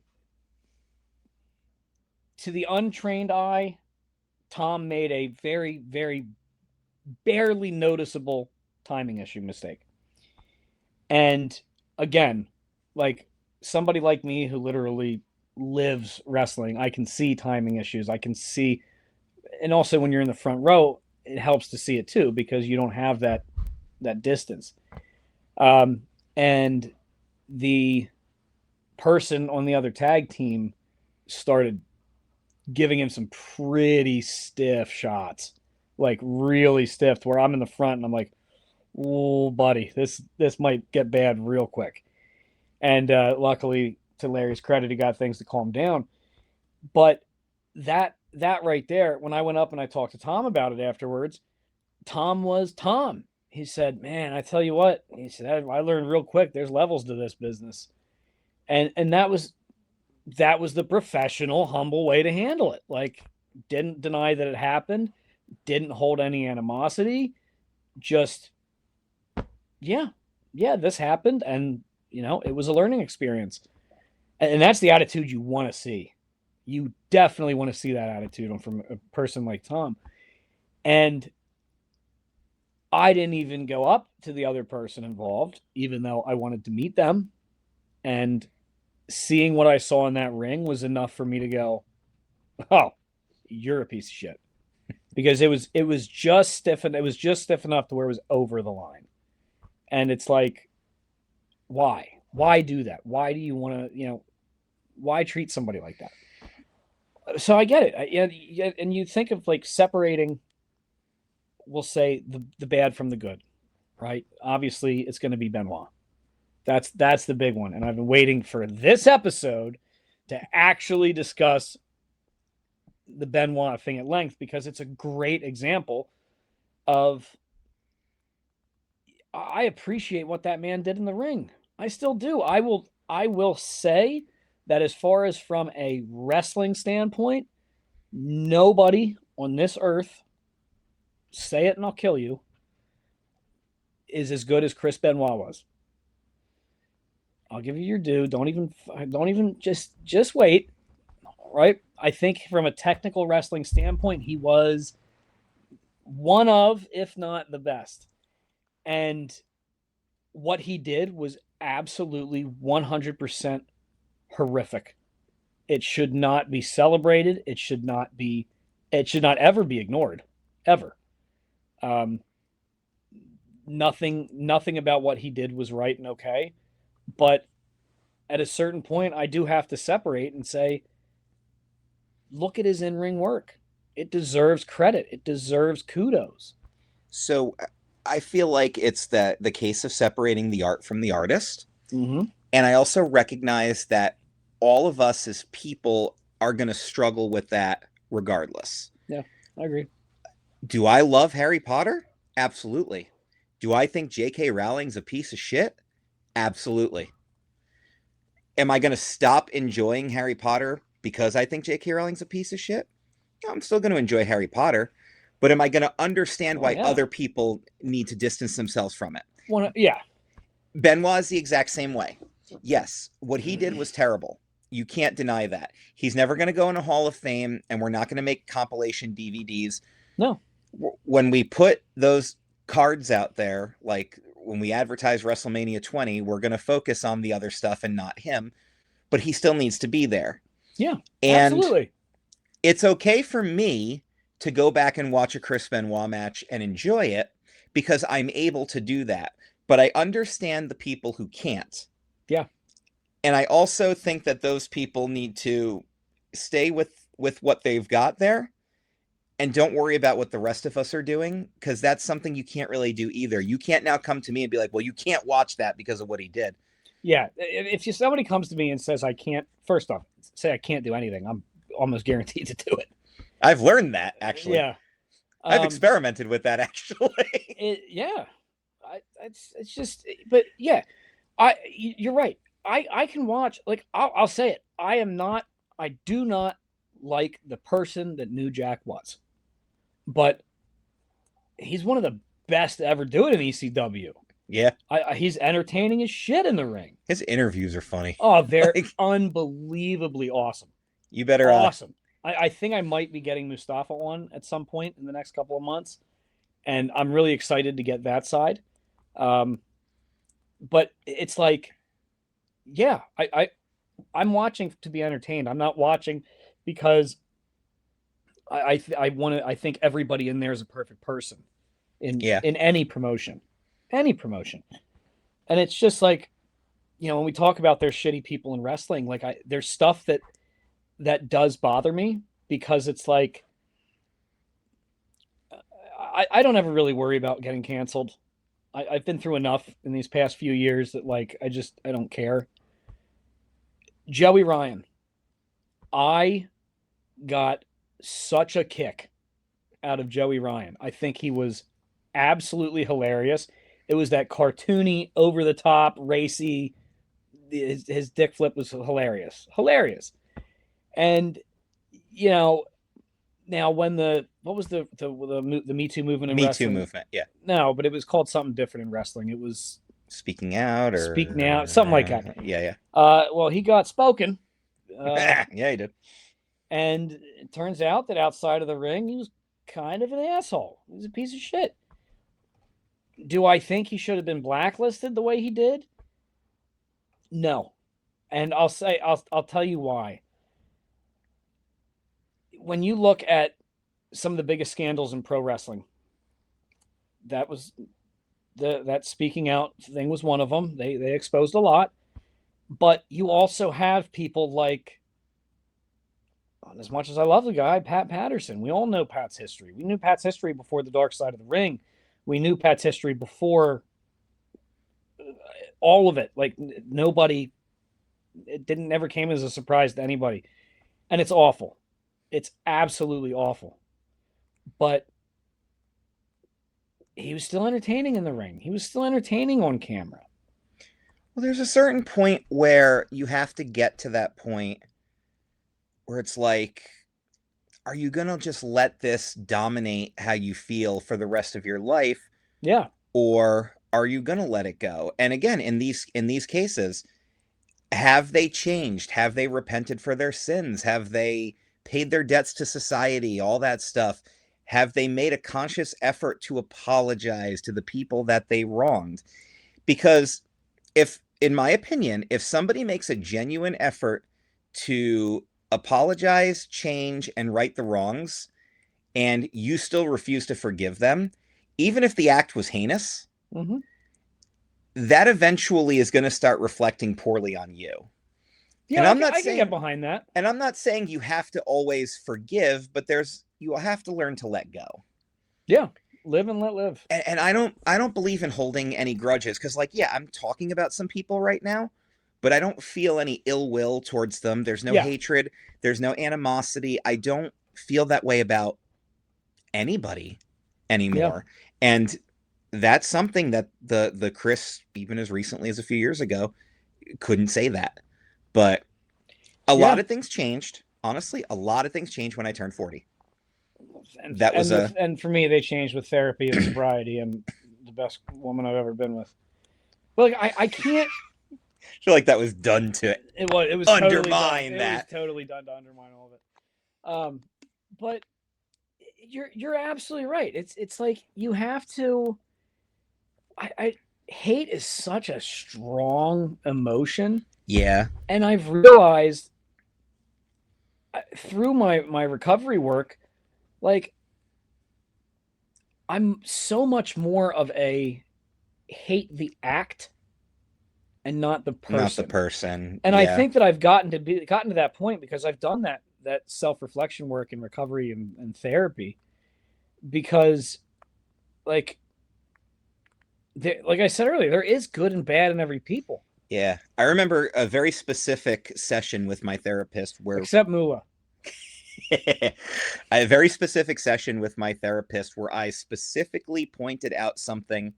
to the untrained eye, Tom made a very, very barely noticeable timing issue mistake. And again, like somebody like me who literally lives wrestling, I can see timing issues. I can see, and also when you're in the front row, it helps to see it too, because you don't have that distance. And the person on the other tag team started giving him some pretty stiff shots like really stiff, where I'm in the front and I'm like, "Oh, buddy, this might get bad real quick." And luckily, to Larry's credit, he got things to calm down. But that right there, when I went up and I talked to Tom about it afterwards, Tom was Tom. He said, "Man, I tell you what," he said, "I learned real quick. There's levels to this business," and that was the professional, humble way to handle it. Like, didn't deny that it happened, didn't hold any animosity, just yeah, this happened, and it was a learning experience, and that's the attitude you want to see. You definitely want to see that attitude from a person like Tom. And I didn't even go up to the other person involved, even though I wanted to meet them. And seeing what I saw in that ring was enough for me to go, "Oh, you're a piece of shit," because it was just stiff, and it was just stiff enough to where it was over the line. And it's like, why do that? Why do you want to, why treat somebody like that? So I get it. And you think of like separating, we'll say, the bad from the good, right? Obviously, it's going to be Benoit. That's the big one. And I've been waiting for this episode to actually discuss the Benoit thing at length, because it's a great example of, I appreciate what that man did in the ring. I still do. I will say that as far as from a wrestling standpoint, nobody on this earth, say it and I'll kill you, is as good as Chris Benoit was. I'll give you your due. Don't even just wait. Right? I think from a technical wrestling standpoint, he was one of, if not the best. And what he did was absolutely 100% horrific. It should not be celebrated. It should not ever be ignored, ever. Nothing about what he did was right and okay. But at a certain point, I do have to separate and say, look at his in-ring work. It deserves credit. It deserves kudos. So I feel like it's the case of separating the art from the artist. Mm-hmm. And I also recognize that all of us as people are going to struggle with that regardless. Yeah, I agree. Do I love Harry Potter? Absolutely. Do I think J.K. Rowling's a piece of shit? Absolutely. Am I going to stop enjoying Harry Potter because I think J.K. Rowling's a piece of shit? I'm still going to enjoy Harry Potter, but am I going to understand why other people need to distance themselves from it? Yeah. Benoit is the exact same way. Yes, what he did was terrible. You can't deny that. He's never going to go in a Hall of Fame, and we're not going to make compilation DVDs. No. When we put those cards out there, like when we advertise WrestleMania 20, we're going to focus on the other stuff and not him, but he still needs to be there. Yeah, and absolutely. It's okay for me to go back and watch a Chris Benoit match and enjoy it because I'm able to do that. But I understand the people who can't. Yeah. And I also think that those people need to stay with what they've got there and don't worry about what the rest of us are doing, because that's something you can't really do either. You can't now come to me and be like, well, you can't watch that because of what he did. Yeah. If somebody comes to me and says I can't, first off, say I can't do anything, I'm almost guaranteed to do it. I've learned that, actually. Yeah. I've experimented with that, actually. Yeah. It's just, but yeah, you're right. I can watch, like, I'll say it. I do not like the person that New Jack was, but he's one of the best to ever do it in ECW. Yeah. He's entertaining as shit in the ring. His interviews are funny. Oh, they're unbelievably awesome. You better. Awesome. I think I might be getting Mustafa on at some point in the next couple of months, and I'm really excited to get that side. But it's like, yeah, I'm watching to be entertained. I'm not watching because I think everybody in there is a perfect person in any promotion. And it's just like, when we talk about there's shitty people in wrestling, like there's stuff that does bother me, because it's like, I don't ever really worry about getting canceled. I've been through enough in these past few years that like I don't care. Joey Ryan, I got such a kick out of Joey Ryan. I think he was absolutely hilarious. It was that cartoony, over the top, racy. His dick flip was hilarious, hilarious. And you know, now when what was the Me Too movement in Me wrestling? Too movement, yeah. No, but it was called something different in wrestling. It was Speaking out, or Speaking Out, something like that. Yeah. Well, he got spoken. Yeah, he did. And it turns out that outside of the ring, he was kind of an asshole. He was a piece of shit. Do I think he should have been blacklisted the way he did? No. And I'll tell you why. When you look at some of the biggest scandals in pro wrestling, that Speaking Out thing was one of them. They exposed a lot. But you also have people like, as much as I love the guy, Pat Patterson. We all know Pat's history. We knew Pat's history before the Dark Side of the Ring. We knew Pat's history before all of it. Like nobody, it never came as a surprise to anybody. And it's awful. It's absolutely awful. But he was still entertaining in the ring. He was still entertaining on camera. Well, there's a certain point where you have to get to that point where it's like, are you going to just let this dominate how you feel for the rest of your life? Yeah. Or are you going to let it go? And again, in these cases, have they changed? Have they repented for their sins? Have they paid their debts to society? All that stuff. Have they made a conscious effort to apologize to the people that they wronged? Because in my opinion, if somebody makes a genuine effort to apologize, change, and right the wrongs, and you still refuse to forgive them, even if the act was heinous, that eventually is going to start reflecting poorly on you. Yeah, and I can get behind that. And I'm not saying you have to always forgive, but you have to learn to let go. Yeah. Live and let live. And I don't believe in holding any grudges, because like, yeah, I'm talking about some people right now, but I don't feel any ill will towards them. There's no hatred. There's no animosity. I don't feel that way about anybody anymore. Yeah. And that's something that the Chris, even as recently as a few years ago, couldn't say that. But a lot of things changed. Honestly, a lot of things changed when I turned 40. And for me, they changed with therapy and sobriety, and the best woman I've ever been with. But like, I can't. I feel like that was done to it was undermine totally that. It was totally done to undermine all of it. But you're absolutely right. It's like you have to. I hate is such a strong emotion. Yeah. And I've realized through my recovery work, like, I'm so much more of a hate the act and not the person. Not the person. And I think that I've gotten to that point because I've done that self-reflection work and recovery and therapy. Because, like I said earlier, there is good and bad in every people. Yeah. I remember a very specific session with my therapist where... Except Moolah. A very specific session with my therapist where I specifically pointed out something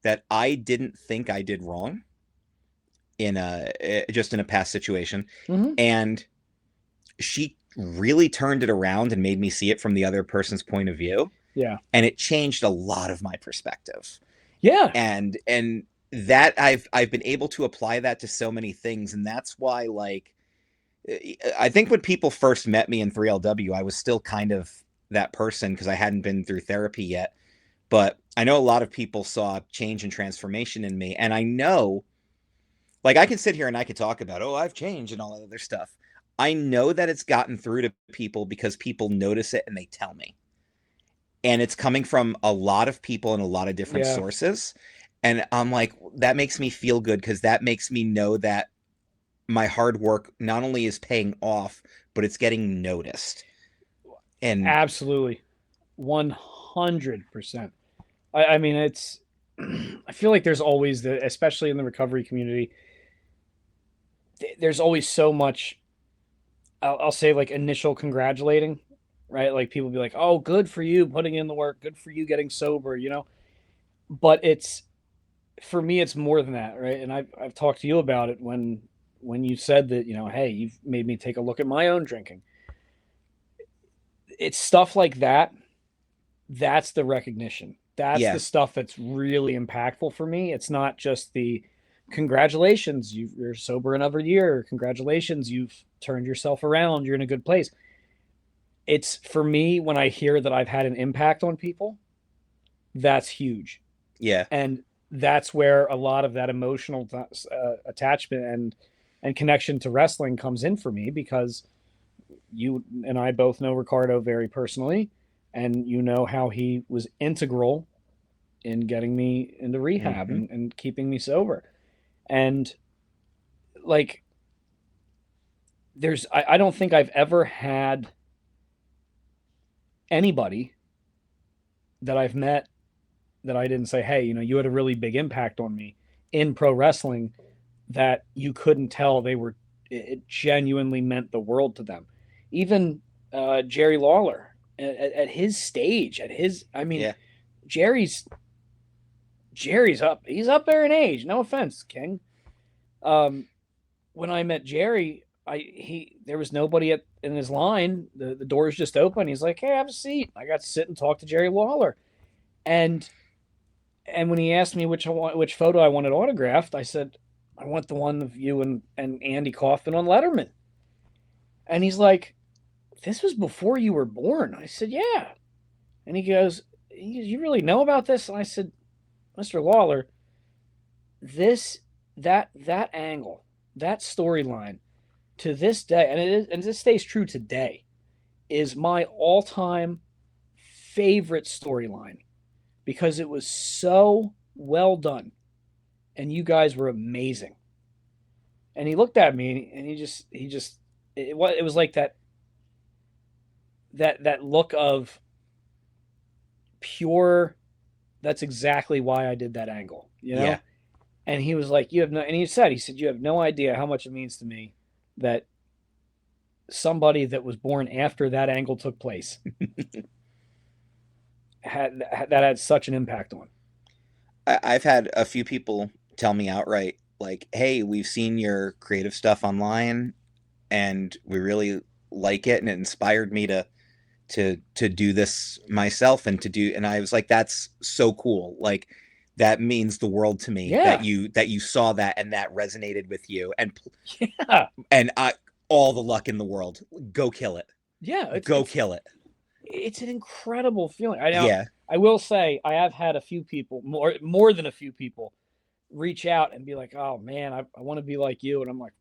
that I didn't think I did wrong in a past situation. And she really turned it around and made me see it from the other person's point of view. Yeah. And it changed a lot of my perspective. Yeah. And that I've been able to apply that to so many things. And that's why, like, I think when people first met me in 3LW, I was still kind of that person because I hadn't been through therapy yet. But I know a lot of people saw change and transformation in me. And I know, like, I can sit here and I could talk about, oh, I've changed and all that other stuff. I know that it's gotten through to people because people notice it and they tell me. And it's coming from a lot of people and a lot of different sources. And I'm like, that makes me feel good because that makes me know that my hard work not only is paying off, but it's getting noticed. And absolutely 100%. 100%. I mean, it's. I feel like there's always especially in the recovery community, there's always so much. I'll say like initial congratulating, right? Like people be like, "Oh, good for you putting in the work. Good for you getting sober," But it's for me, it's more than that, right? And I've talked to you about it when you said that, hey, you've made me take a look at my own drinking. It's stuff like that. That's the recognition. That's the stuff that's really impactful for me. It's not just the congratulations, you're sober another year. Congratulations, you've turned yourself around. You're in a good place. It's for me when I hear that I've had an impact on people, that's huge. Yeah. And that's where a lot of that emotional attachment and connection to wrestling comes in for me, because you and I both know Ricardo very personally, and you know how he was integral in getting me into rehab and keeping me sober. And like, I don't think I've ever had anybody that I've met that I didn't say, hey, you had a really big impact on me in pro wrestling, that you couldn't tell it genuinely meant the world to them. Even Jerry Lawler at his stage, Jerry's up. He's up there in age. No offense, King. When I met Jerry, there was nobody in his line. The doors just open. He's like, "Hey, have a seat." I got to sit and talk to Jerry Lawler, and when he asked me which photo I wanted autographed, I said, "I want the one of you and Andy Kaufman on Letterman." And he's like, "This was before you were born." I said, "Yeah." And he goes, "You really know about this?" And I said, "Mr. Lawler, that angle, that storyline, to this day, and this stays true today, is my all-time favorite storyline, because it was so well done, and you guys were amazing." And he looked at me, and it was like that look of pure, that's exactly why I did that angle, Yeah. And he was like, and he said, "You have no idea how much it means to me that somebody that was born after that angle took place had such an impact on." I've had a few people tell me outright, like, "Hey, we've seen your creative stuff online, and we really like it, and it inspired me to do this myself, and I was like, that's so cool. Like, that means the world to me, Yeah. that you saw that and that resonated with you, and Yeah. and all the luck in the world. Go kill it. Yeah. Kill it. It's an incredible feeling. Yeah. I will say I have had a few people, more than a few people, reach out and be like, "Oh man, I want to be like you." And I'm like,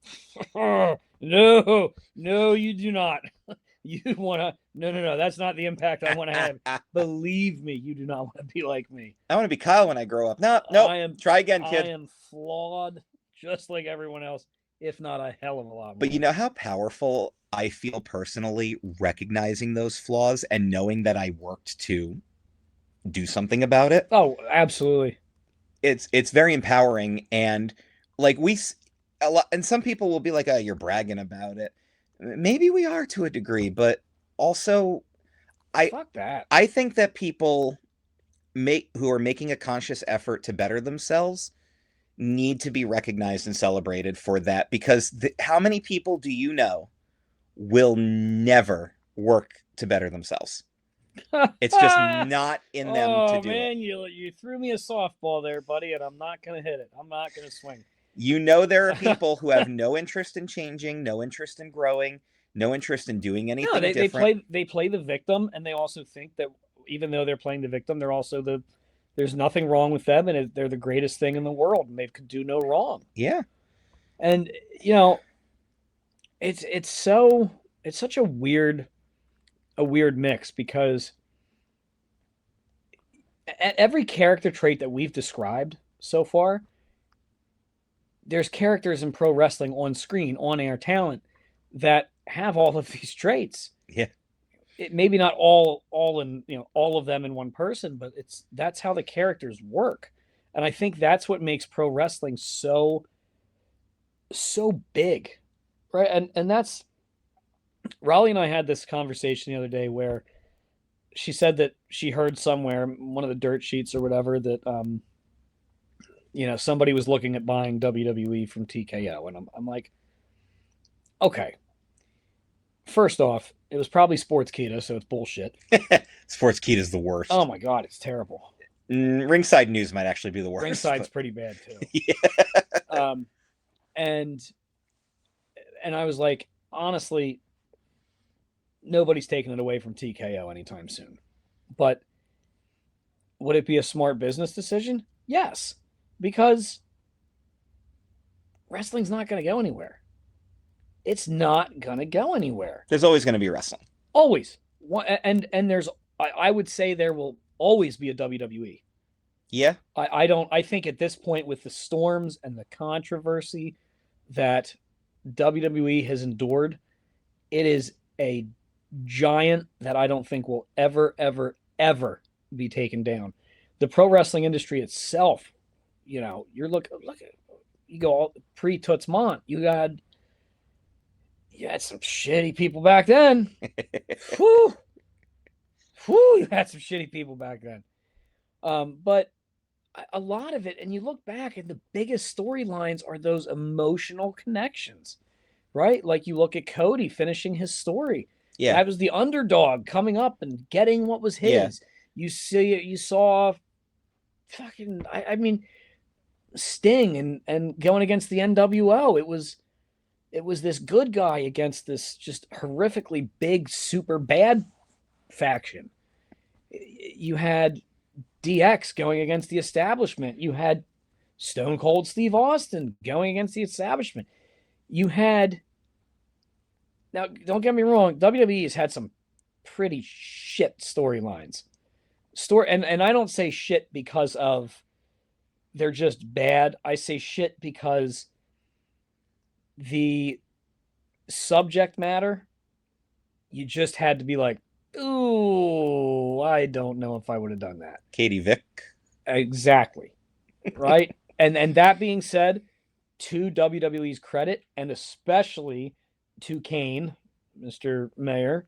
no, you do not. You want to, no, that's not the impact I want to have. Believe me, you do not want to be like me. I want to be Kyle when I grow up. No, try again, kid. I am flawed just like everyone else, if not a hell of a lot more. But you know how powerful I feel personally recognizing those flaws and knowing that I worked to do something about it? Oh, absolutely. It's very empowering, and like and some people will be like, "Oh, you're bragging about it." Maybe we are to a degree, but also fuck that. I think that people who are making a conscious effort to better themselves need to be recognized and celebrated for that, because how many people do you know will never work to better themselves? It's just not in them to do it. Oh man, you threw me a softball there, buddy, and I'm not gonna hit it. I'm not gonna swing. You know, there are people who have no interest in changing, no interest in growing, no interest in doing anything different. They play the victim, and they also think that even though they're playing the victim, they're also there's nothing wrong with them, and they're the greatest thing in the world, and they could do no wrong. Yeah. And it's such a weird mix, because every character trait that we've described so far, there's characters in pro wrestling on screen, on air talent, that have all of these traits. Yeah. maybe not all in, all of them in one person, but that's how the characters work. And I think that's what makes pro wrestling so big, right? And that's, Raleigh and I had this conversation the other day where she said that she heard somewhere, one of the dirt sheets or whatever, that somebody was looking at buying WWE from TKO, and I'm like, okay, first off, it was probably Sportskeeda, so it's bullshit. Sportskeeda is the worst. Oh my god, it's terrible. Ringside News might actually be the worst. Ringside's pretty bad too. Yeah. And I was like, honestly, nobody's taking it away from TKO anytime soon. But would it be a smart business decision? Yes, because wrestling's not going to go anywhere. It's not going to go anywhere. There's always going to be wrestling. Always. And there's, I would say there will always be a WWE. Yeah. I think at this point, with the storms and the controversy that WWE has endured, it is a giant that I don't think will ever, ever, ever be taken down. The pro wrestling industry itself, you're look at, you go all pre Toots Mondt, you had some shitty people back then. Whew, you had some shitty people back then. But a lot of it, and you look back, and the biggest storylines are those emotional connections, right? Like you look at Cody finishing his story. Yeah. That was the underdog coming up and getting what was his. Yeah. You saw fucking, I mean, Sting and going against the NWO. It was this good guy against this just horrifically big, super bad faction. You had DX going against the establishment. You had Stone Cold Steve Austin going against the establishment. You had, now don't get me wrong, WWE has had some pretty shit storylines. And I don't say shit because of they're just bad. I say shit because the subject matter, you just had to be like, ooh, I don't know if I would have done that. Katie Vick. Exactly. Right? and that being said, to WWE's credit, and especially to Kane, Mr. Mayor,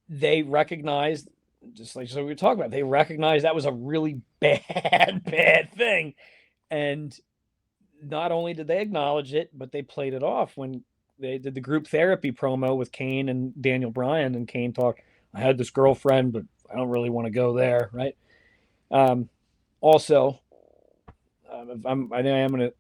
they recognized, just like so we were talking about, they recognized that was a really bad thing. And not only did they acknowledge it, but they played it off when they did the group therapy promo with Kane and Daniel Bryan, and Kane talked, I had this girlfriend, but I don't really want to go there, right? Also, I think I am going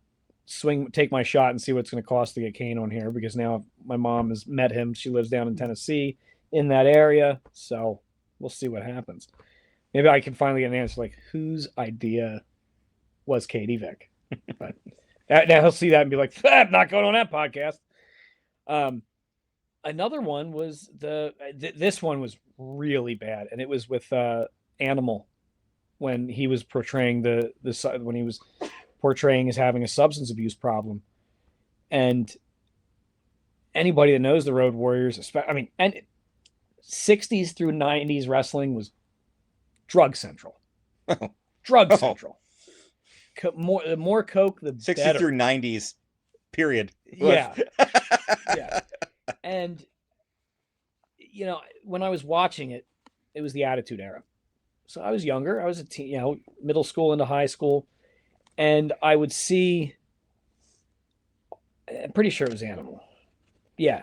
to take my shot and see what it's going to cost to get Kane on here, because now my mom has met him. She lives down in Tennessee in that area, so we'll see what happens. Maybe I can finally get an answer, like, whose idea was Katie Vick? But now he'll see that and be like, I'm not going on that podcast. Another one was this one was really bad, and it was with Animal, when he was portraying when he was portraying as having a substance abuse problem. And anybody that knows the Road Warriors, and 60s through 90s wrestling was drug central. Drug central. The more coke, the 60s better. through 90s, period. Yeah. Yeah. And, when I was watching it, it was the Attitude Era. So I was younger. I was a teen, middle school into high school. And I would see, I'm pretty sure it was Animal. Yeah.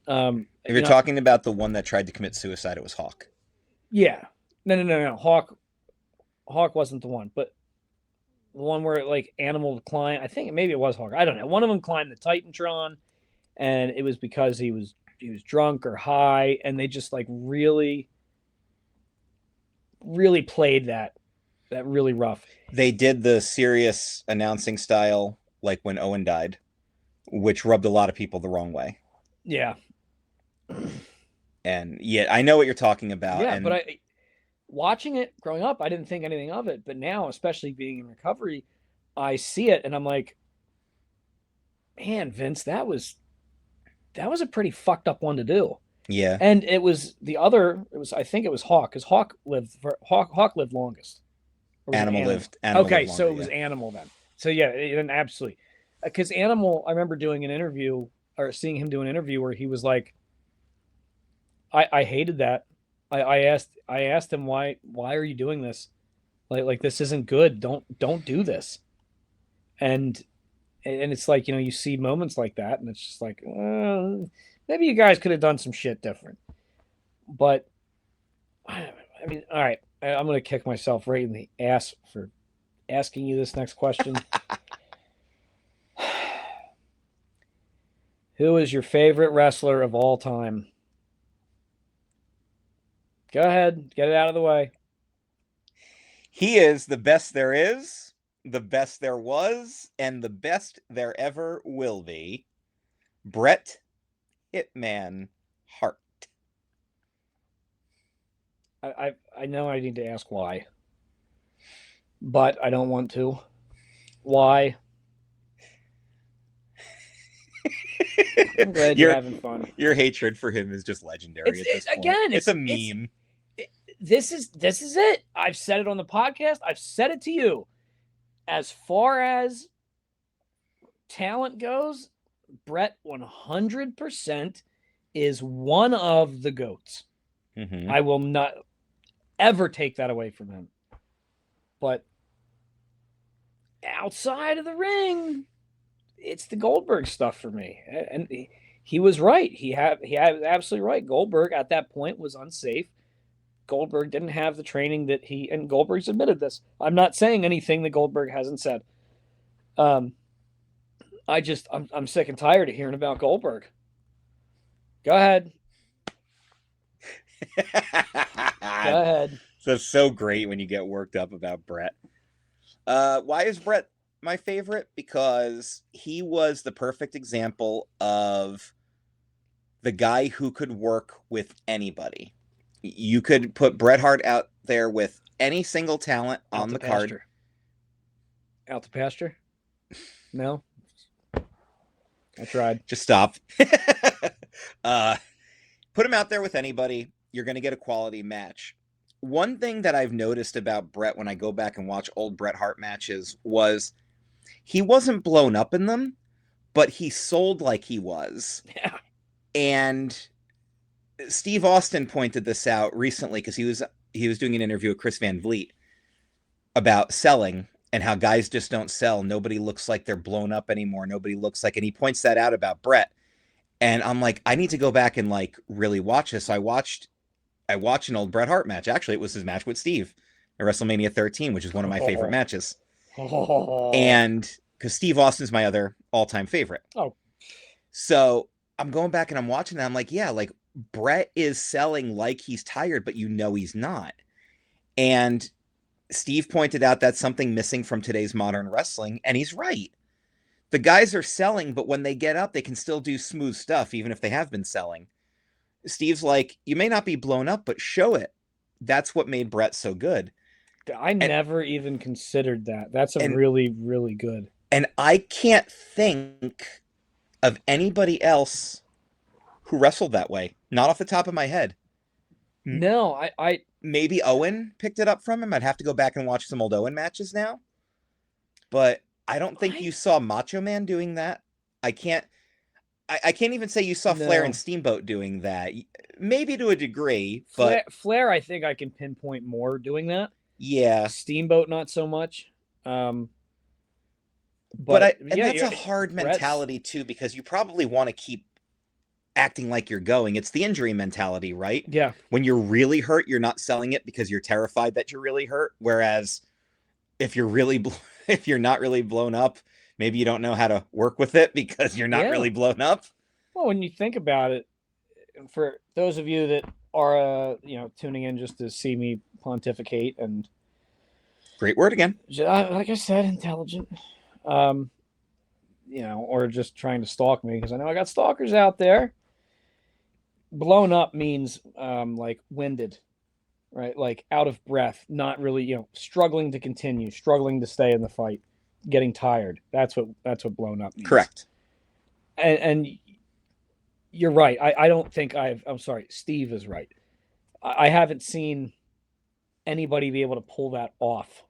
If you're talking about the one that tried to commit suicide, it was Hawk. Yeah. No. Hawk wasn't the one, but the one where Animal climbed, I think maybe it was Hawk. I don't know. One of them climbed the Titantron, and it was because he was drunk or high, and they just really played that really rough. They did the serious announcing style, like when Owen died, which rubbed a lot of people the wrong way. Yeah. And yeah, I know what you're talking about. Yeah, and but watching it growing up, I didn't think anything of it. But now, especially being in recovery, I see it and I'm like, man, Vince, that was that was a pretty fucked up one to do. Yeah. And it was I think it was Hawk, because Hawk lived longest. Or was it Animal lived longer, okay, so it was Animal then. So yeah, then absolutely. Because Animal, I remember doing an interview or seeing him do an interview where he was like, I hated that. I asked him why are you doing this? Like this isn't good. Don't do this. And it's like, you see moments like that, and it's just like, maybe you guys could have done some shit different. But I mean, all right, I'm gonna kick myself right in the ass for asking you this next question. Who is your favorite wrestler of all time? Go ahead, get it out of the way. He is the best there is, the best there was, and the best there ever will be. Bret Hitman Hart. I know I need to ask why, but I don't want to. Why? I'm glad you're having fun. Your hatred for him is just legendary at this point. Again, it's a meme. This is it. I've said it on the podcast. I've said it to you. As far as talent goes, Bret 100% is one of the GOATs. Mm-hmm. I will not ever take that away from him. But outside of the ring, it's the Goldberg stuff for me. And he was right. He had absolutely right. Goldberg at that point was unsafe. Goldberg didn't have the training that and Goldberg's admitted this. I'm not saying anything that Goldberg hasn't said. I'm sick and tired of hearing about Goldberg. Go ahead. Go ahead. That's so great when you get worked up about Bret. Why is Bret my favorite? Because he was the perfect example of the guy who could work with anybody. You could put Bret Hart out there with any single talent on the card. Out to pasture? No? I tried. Just stop. Put him out there with anybody. You're going to get a quality match. One thing that I've noticed about Bret when I go back and watch old Bret Hart matches was he wasn't blown up in them, but he sold like he was. Yeah. And Steve Austin pointed this out recently because he was doing an interview with Chris Van Vliet about selling and how guys just don't sell. Nobody looks like they're blown up anymore. Nobody looks like, and he points that out about Bret. And I'm like, I need to go back and like really watch this. I watched an old Bret Hart match. Actually, it was his match with Steve at WrestleMania 13, which is one of my favorite matches. And because Steve Austin's my other all-time favorite. Oh. So I'm going back and I'm watching and I'm like, yeah, like Bret is selling like he's tired, but he's not. And Steve pointed out that's something missing from today's modern wrestling, and he's right. The guys are selling, but when they get up, they can still do smooth stuff, even if they have been selling. Steve's like, you may not be blown up, but show it. That's what made Bret so good. I never even considered that. That's really, really good. And I can't think of anybody else who wrestled that way. Not off the top of my head. No, I maybe Owen picked it up from him. I'd have to go back and watch some old Owen matches now. But I don't think you saw Macho Man doing that. I can't even say you saw Flair and Steamboat doing that. Maybe to a degree, but Flair, I think I can pinpoint more doing that. Yeah. Steamboat, not so much. That's a hard mentality too, because you probably want to keep acting like you're going. It's the injury mentality, right? Yeah. When you're really hurt, you're not selling it because you're terrified that you're really hurt. Whereas if you're not really blown up, maybe you don't know how to work with it because you're not really blown up. Well, when you think about it, for those of you that are tuning in just to see me pontificate, and great word again, like I said, intelligent, or just trying to stalk me because I know I got stalkers out there. Blown up means like winded, right? Like out of breath, not really, struggling to continue, struggling to stay in the fight, getting tired. That's what blown up means. Correct. And You're right. I don't think I'm sorry. Steve is right. I haven't seen anybody be able to pull that off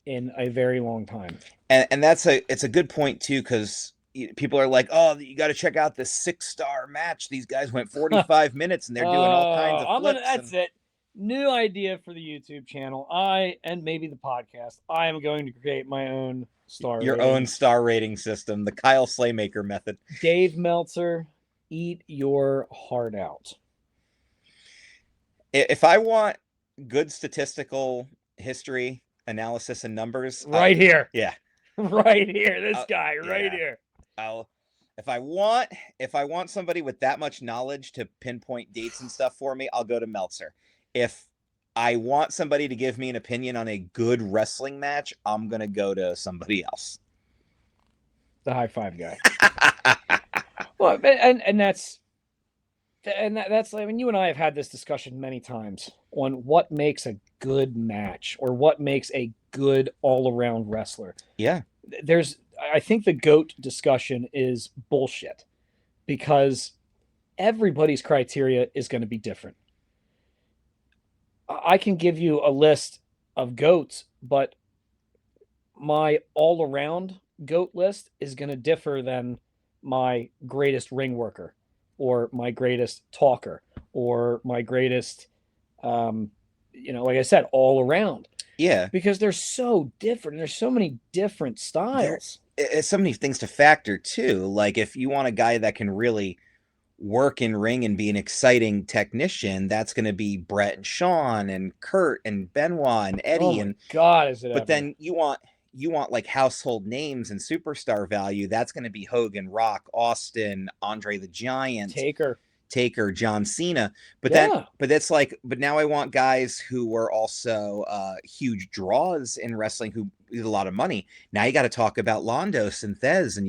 in a very long time. And it's a good point too, because people are like, oh, you got to check out this 6-star match. These guys went 45 minutes and they're doing all kinds of flips. That's it. New idea for the YouTube channel. And maybe the podcast. I am going to create my own own star rating system, the Kyle Slaymaker method. Dave Meltzer, eat your heart out. If I want good statistical history, analysis, and numbers, right here. Yeah. Right here. This guy right here. If I want somebody with that much knowledge to pinpoint dates and stuff for me, I'll go to Meltzer. If I want somebody to give me an opinion on a good wrestling match, I'm going to go to somebody else. The high five guy. Well, and that's I mean, you and I have had this discussion many times on what makes a good match or what makes a good all-around wrestler. Yeah. I think the GOAT discussion is bullshit because everybody's criteria is going to be different. I can give you a list of GOATs, but my all-around GOAT list is going to differ than my greatest ring worker or my greatest talker or my greatest, like I said, all around. Yeah. Because they're so different. There's so many different styles. There's so many things to factor too. Like if you want a guy that can really work in ring and be an exciting technician, that's going to be Brett and Sean and Kurt and Benoit and Eddie. God, is it? But then you want like household names and superstar value. That's going to be Hogan, Rock, Austin, Andre the Giant, Taker, John Cena. But now I want guys who are also huge draws in wrestling who need a lot of money. Now you got to talk about Londos and Thez, and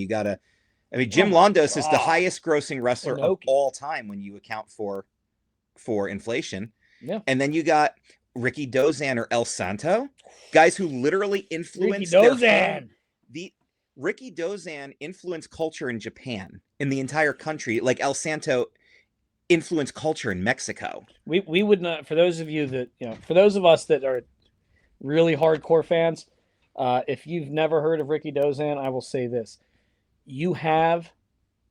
Jim Londos is the highest grossing wrestler of all time when you account for inflation. Yeah. And then you got Ricky Dozan or El Santo, guys who literally influenced Ricky Dozan influenced culture in Japan, in the entire country, like El Santo influenced culture in Mexico. We would not, for those of you that, for those of us that are really hardcore fans, if you've never heard of Ricky Dozan, I will say this. You have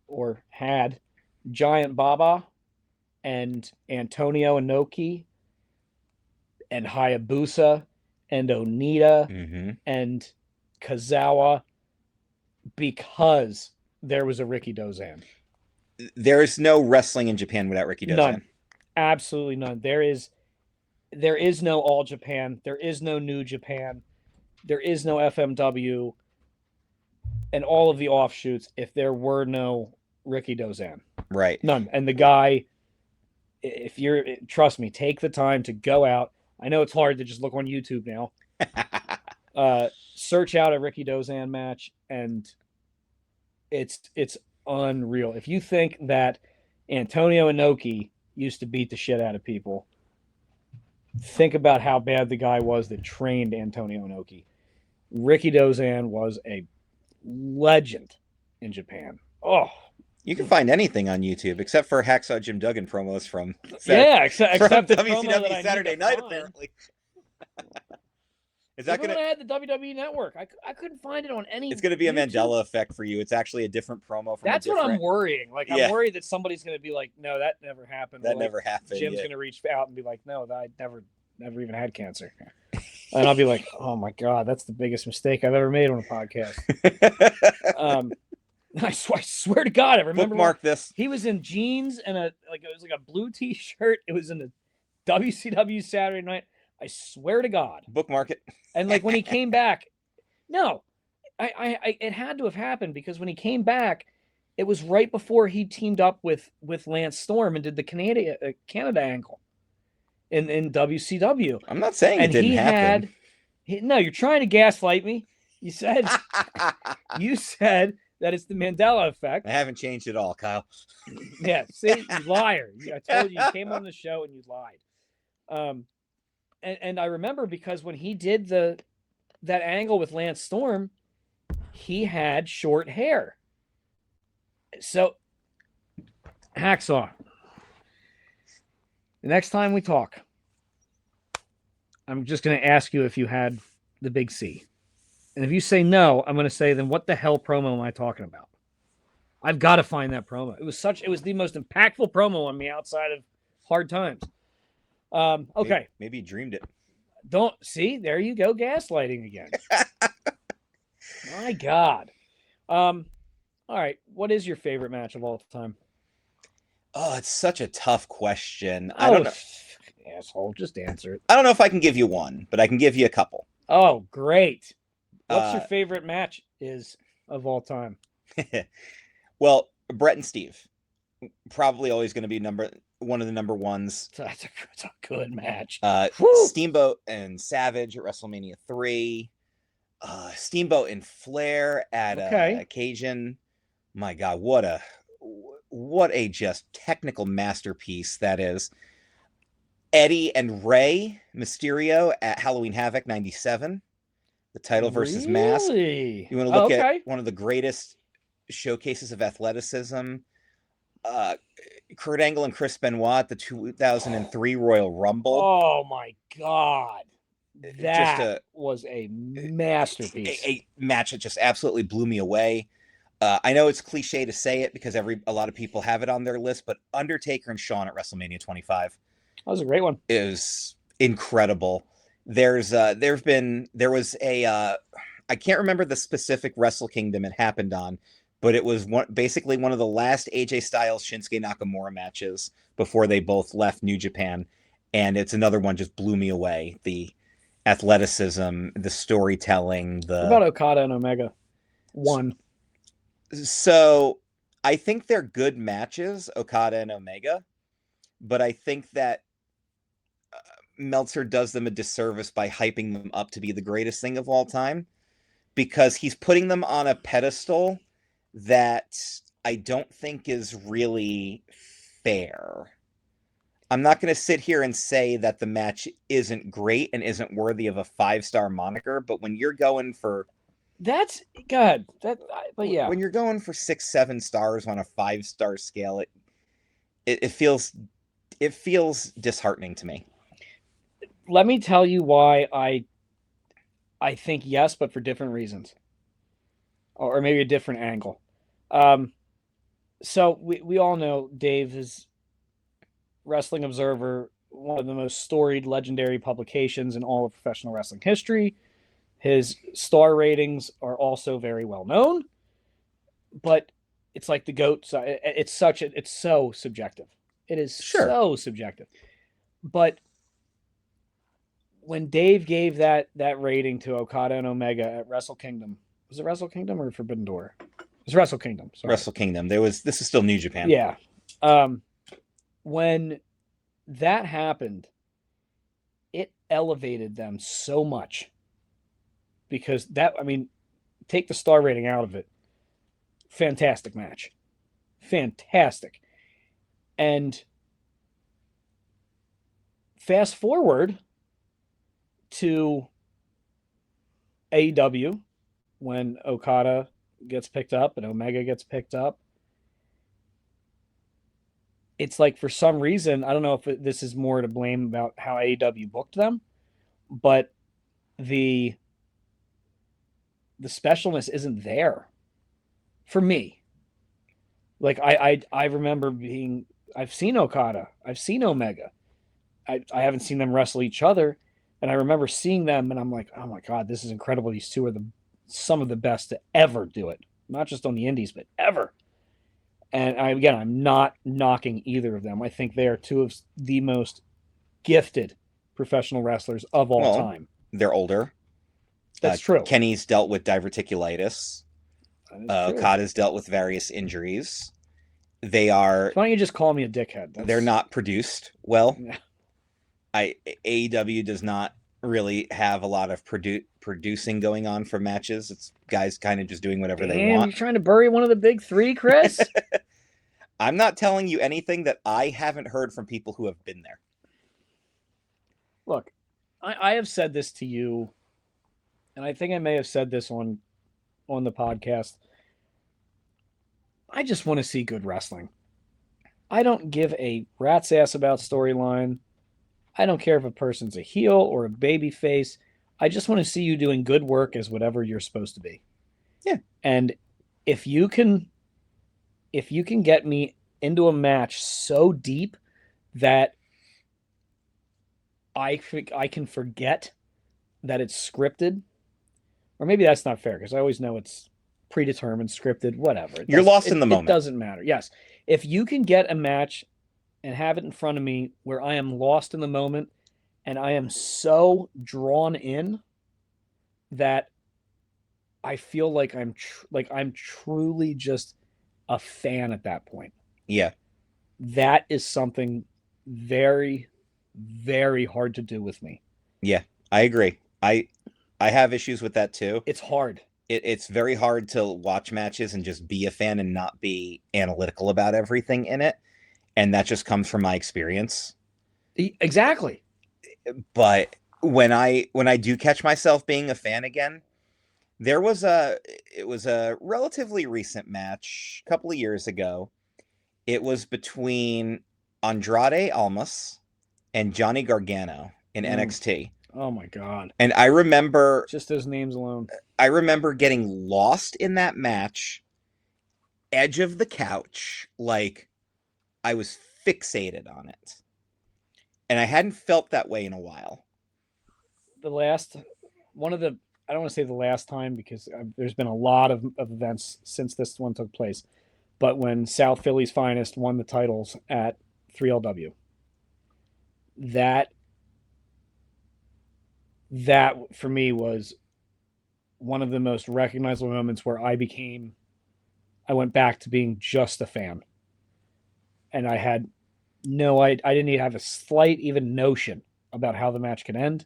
or had Giant Baba and Antonio Inoki and Hayabusa and Onita and Kazawa because there was a Ricky Dozan. There is no wrestling in Japan without Ricky Dozan. None. Absolutely none. There is no All Japan. There is no New Japan. There is no FMW and all of the offshoots if there were no Ricky Dozan. Right. None. And the guy, trust me, take the time to go out. I know it's hard to just look on YouTube now. Search out a Ricky Dozan match, and it's unreal. If you think that Antonio Inoki used to beat the shit out of people, think about how bad the guy was that trained Antonio Inoki. Ricky Dozan was a legend in Japan. Oh, you can find anything on YouTube except for Hacksaw Jim Duggan promos from except the WCW Saturday Night apparently. Is that going to add the WWE Network? I couldn't find it on any. It's going to be a Mandela effect for you. It's actually a different promo. That's what I'm worrying. Like I'm worried that somebody's going to be like, "No, that never happened." That never happened. Jim's going to reach out and be like, "No, I never even had cancer." And I'll be like, "Oh my god, that's the biggest mistake I've ever made on a podcast." I swear to God, I remember. Bookmark this. He was in jeans and it was like a blue T-shirt. It was in the WCW Saturday Night. I swear to God. Bookmark it. And like when he came back, no, it had to have happened because when he came back, it was right before he teamed up with Lance Storm and did the Canada angle in WCW. I'm not saying it didn't happen. No, you're trying to gaslight me. You said that it's the Mandela effect. I haven't changed at all, Kyle. Yeah, see, you liar. I told you came on the show and you lied. And I remember because when he did that angle with Lance Storm, he had short hair. So Hacksaw. The next time we talk, I'm just going to ask you if you had the big C. And if you say no, I'm going to say, then what the hell promo am I talking about? I've got to find that promo. It was the most impactful promo on me outside of Hard Times. Okay. Maybe you dreamed it. Don't see, there you go, gaslighting again. My God. All right. What is your favorite match of all time? Oh, it's such a tough question. I don't know. Asshole, just answer it. I don't know if I can give you one, but I can give you a couple. Oh, great. What's your favorite match is of all time? Well, Brett and Steve. Probably always going to be one of the number ones. That's a good match. Steamboat and Savage at WrestleMania 3. Steamboat and Flair at Cajun. My God, what a just technical masterpiece that is. Eddie and Rey Mysterio at Halloween Havoc 97. The title versus mask. You want to look at one of the greatest showcases of athleticism. Kurt Angle and Chris Benoit at the 2003 Royal Rumble. Oh my God. That was a masterpiece. A match that just absolutely blew me away. I know it's cliche to say it because a lot of people have it on their list, but Undertaker and Shawn at WrestleMania 25. That was a great one. It was incredible. There was a I can't remember the specific Wrestle Kingdom it happened on, but it was basically one of the last AJ Styles Shinsuke Nakamura matches before they both left New Japan, and it's another one just blew me away. The athleticism, the storytelling, What about Okada and Omega? One. So I think they're good matches, Okada and Omega, but I think that Meltzer does them a disservice by hyping them up to be the greatest thing of all time, because he's putting them on a pedestal that I don't think is really fair. I'm not going to sit here and say that the match isn't great and isn't worthy of a 5-star moniker, but when you're going for that's good. But yeah, when you're going for 6-7 stars on a 5-star scale, it feels disheartening to me. Let me tell you why I think yes, but for different reasons, or maybe a different angle. So we all know Dave is Wrestling Observer, one of the most storied, legendary publications in all of professional wrestling history. His star ratings are also very well known, but it's like the GOAT. It's so subjective. It is so subjective. But when Dave gave that rating to Okada and Omega at Wrestle Kingdom, was it Wrestle Kingdom or Forbidden Door? It was Wrestle Kingdom. Sorry. Wrestle Kingdom. This is still New Japan. Yeah. When that happened, it elevated them so much, because take the star rating out of it. Fantastic match. Fantastic. And fast forward to AEW when Okada gets picked up and Omega gets picked up. It's like, for some reason, I don't know if this is more to blame about how AEW booked them, but the specialness isn't there for me. Like I remember I've seen Okada, I've seen Omega. I haven't seen them wrestle each other, and I remember seeing them and I'm like, oh my God, this is incredible. These two are some of the best to ever do it. Not just on the indies, but ever. And I'm not knocking either of them. I think they are two of the most gifted professional wrestlers of all time. They're older. That's true. Kenny's dealt with diverticulitis. Okada's dealt with various injuries. They are. Why don't you just call me a dickhead? They're not produced well. Yeah. AEW does not really have a lot of producing going on for matches. It's guys kind of just doing whatever they want. You're trying to bury one of the big three, Chris? I'm not telling you anything that I haven't heard from people who have been there. Look, I have said this to you, and I think I may have said this on the podcast. I just want to see good wrestling. I don't give a rat's ass about storyline. I don't care if a person's a heel or a baby face. I just want to see you doing good work as whatever you're supposed to be. Yeah. And if you can get me into a match so deep that I can forget that it's scripted, or maybe that's not fair because I always know it's predetermined, scripted, whatever. You're lost in the moment. It doesn't matter. Yes. If you can get a match and have it in front of me where I am lost in the moment and I am so drawn in that I feel like I'm truly just a fan at that point. Yeah. That is something very, very hard to do with me. Yeah, I agree. I have issues with that too. It's hard. It's very hard to watch matches and just be a fan and not be analytical about everything in it. And that just comes from my experience. Exactly. But when I do catch myself being a fan again, it was a relatively recent match a couple of years ago. It was between Andrade Almas and Johnny Gargano in NXT. Oh my God. And I remember just those names alone. I remember getting lost in that match, edge of the couch, like I was fixated on it. And I hadn't felt that way in a while. I don't want to say the last time because there's been a lot of events since this one took place. But when South Philly's Finest won the titles at 3LW, that for me was one of the most recognizable moments where I went back to being just a fan. And I had I didn't even have a slight even notion about how the match could end.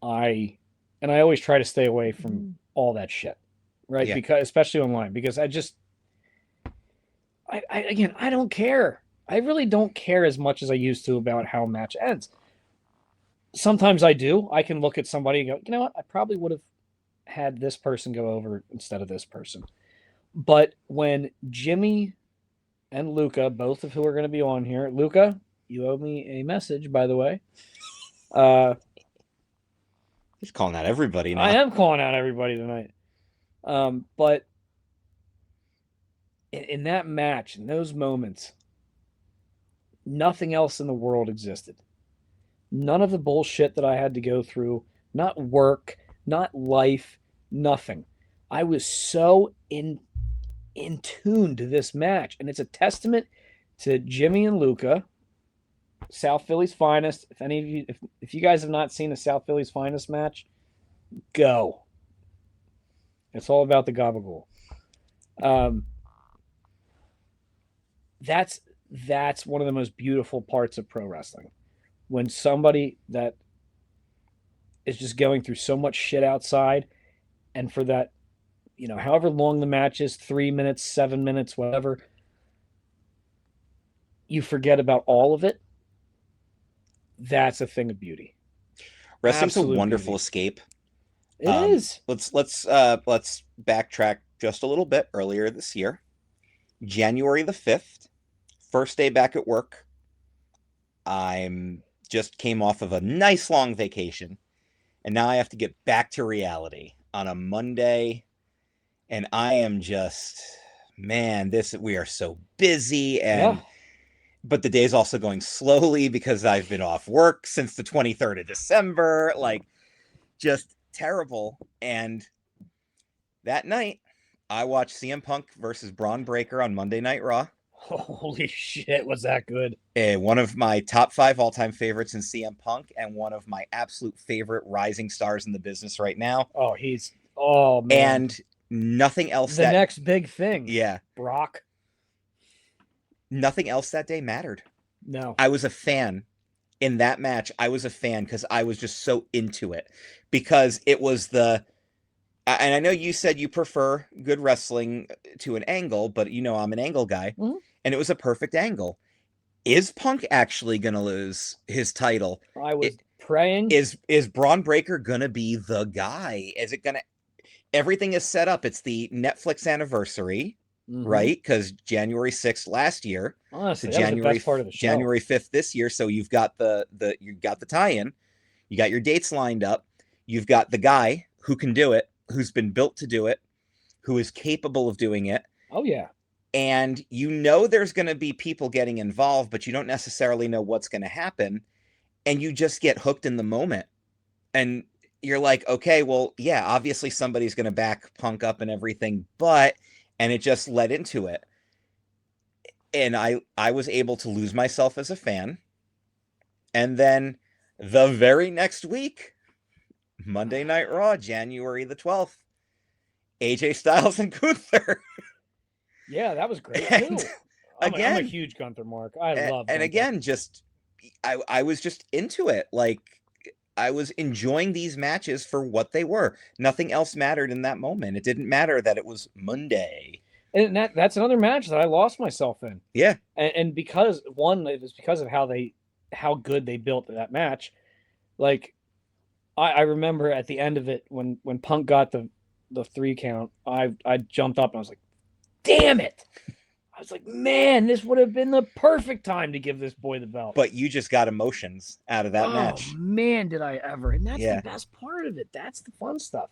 I always try to stay away from all that shit, right? Yeah. Because especially online, because I don't care. I really don't care as much as I used to about how a match ends. Sometimes I do. I can look at somebody and go, you know what? I probably would have had this person go over instead of this person. But when Jimmy and Luca, both of who are going to be on here, Luca, you owe me a message, by the way. He's calling out everybody now. I am calling out everybody tonight. But in that match, in those moments, nothing else in the world existed. None of the bullshit that I had to go through, not work, not life, nothing. I was so in tune to this match, and it's a testament to Jimmy and Luca, South Philly's Finest. If any of you, if you guys have not seen a South Philly's Finest match, go. It's all about the gabagool. That's one of the most beautiful parts of pro wrestling. When somebody that is just going through so much shit outside, and for that, however long the match is, 3 minutes, 7 minutes, whatever, you forget about all of it. That's a thing of beauty. Wrestling's a wonderful escape. It is. Let's backtrack just a little bit. Earlier this year, January the 5th, first day back at work. I'm just came off of a nice long vacation, and now I have to get back to reality on a Monday, and I am just, man, we are so busy, and but the day's also going slowly because I've been off work since the 23rd of December, like just terrible. And that night, I watched CM Punk versus Braun Breaker on Monday Night Raw. Holy shit, was that good? One of my top 5 all-time favorites in CM Punk, and one of my absolute favorite rising stars in the business right now. Oh, man. And nothing else. The next big thing. Yeah. Brock. Nothing else that day mattered. No. I was a fan. In that match, I was a fan because I was just so into it. Because it was and I know you said you prefer good wrestling to an angle, but I'm an angle guy. Mm-hmm. And it was a perfect angle. Is Punk actually going to lose his title? I was praying. Is Braun Breaker going to be the guy? Is it going to... Everything is set up. It's the Netflix anniversary. right? Because January 6th last year Honestly, to that was the best part of the show. January 5th this year. So you've got the tie-in, you got your dates lined up, you've got the guy who can do it, who's been built to do it, who is capable of doing it. Oh yeah. And you know there's going to be people getting involved, but you don't necessarily know what's going to happen. And you just get hooked in the moment. And you're like, okay, well, yeah, obviously somebody's going to back Punk up and everything, and it just led into it. And I was able to lose myself as a fan. And then the very next week, Monday Night Raw, January the 12th, AJ Styles and Gunther. Yeah, that was great And too. I'm a huge Gunther mark. I love Gunther. And again, just I was just into it. Like, I was enjoying these matches for what they were. Nothing else mattered in that moment. It didn't matter that it was Monday. And that's another match that I lost myself in. Yeah. And because it was because of how good they built that match. Like, I remember at the end of it when Punk got the 3 count, I jumped up and I was like, damn it. I was like, man, this would have been the perfect time to give this boy the belt. But you just got emotions out of that match. Oh man, did I ever. And that's the best part of it. That's the fun stuff.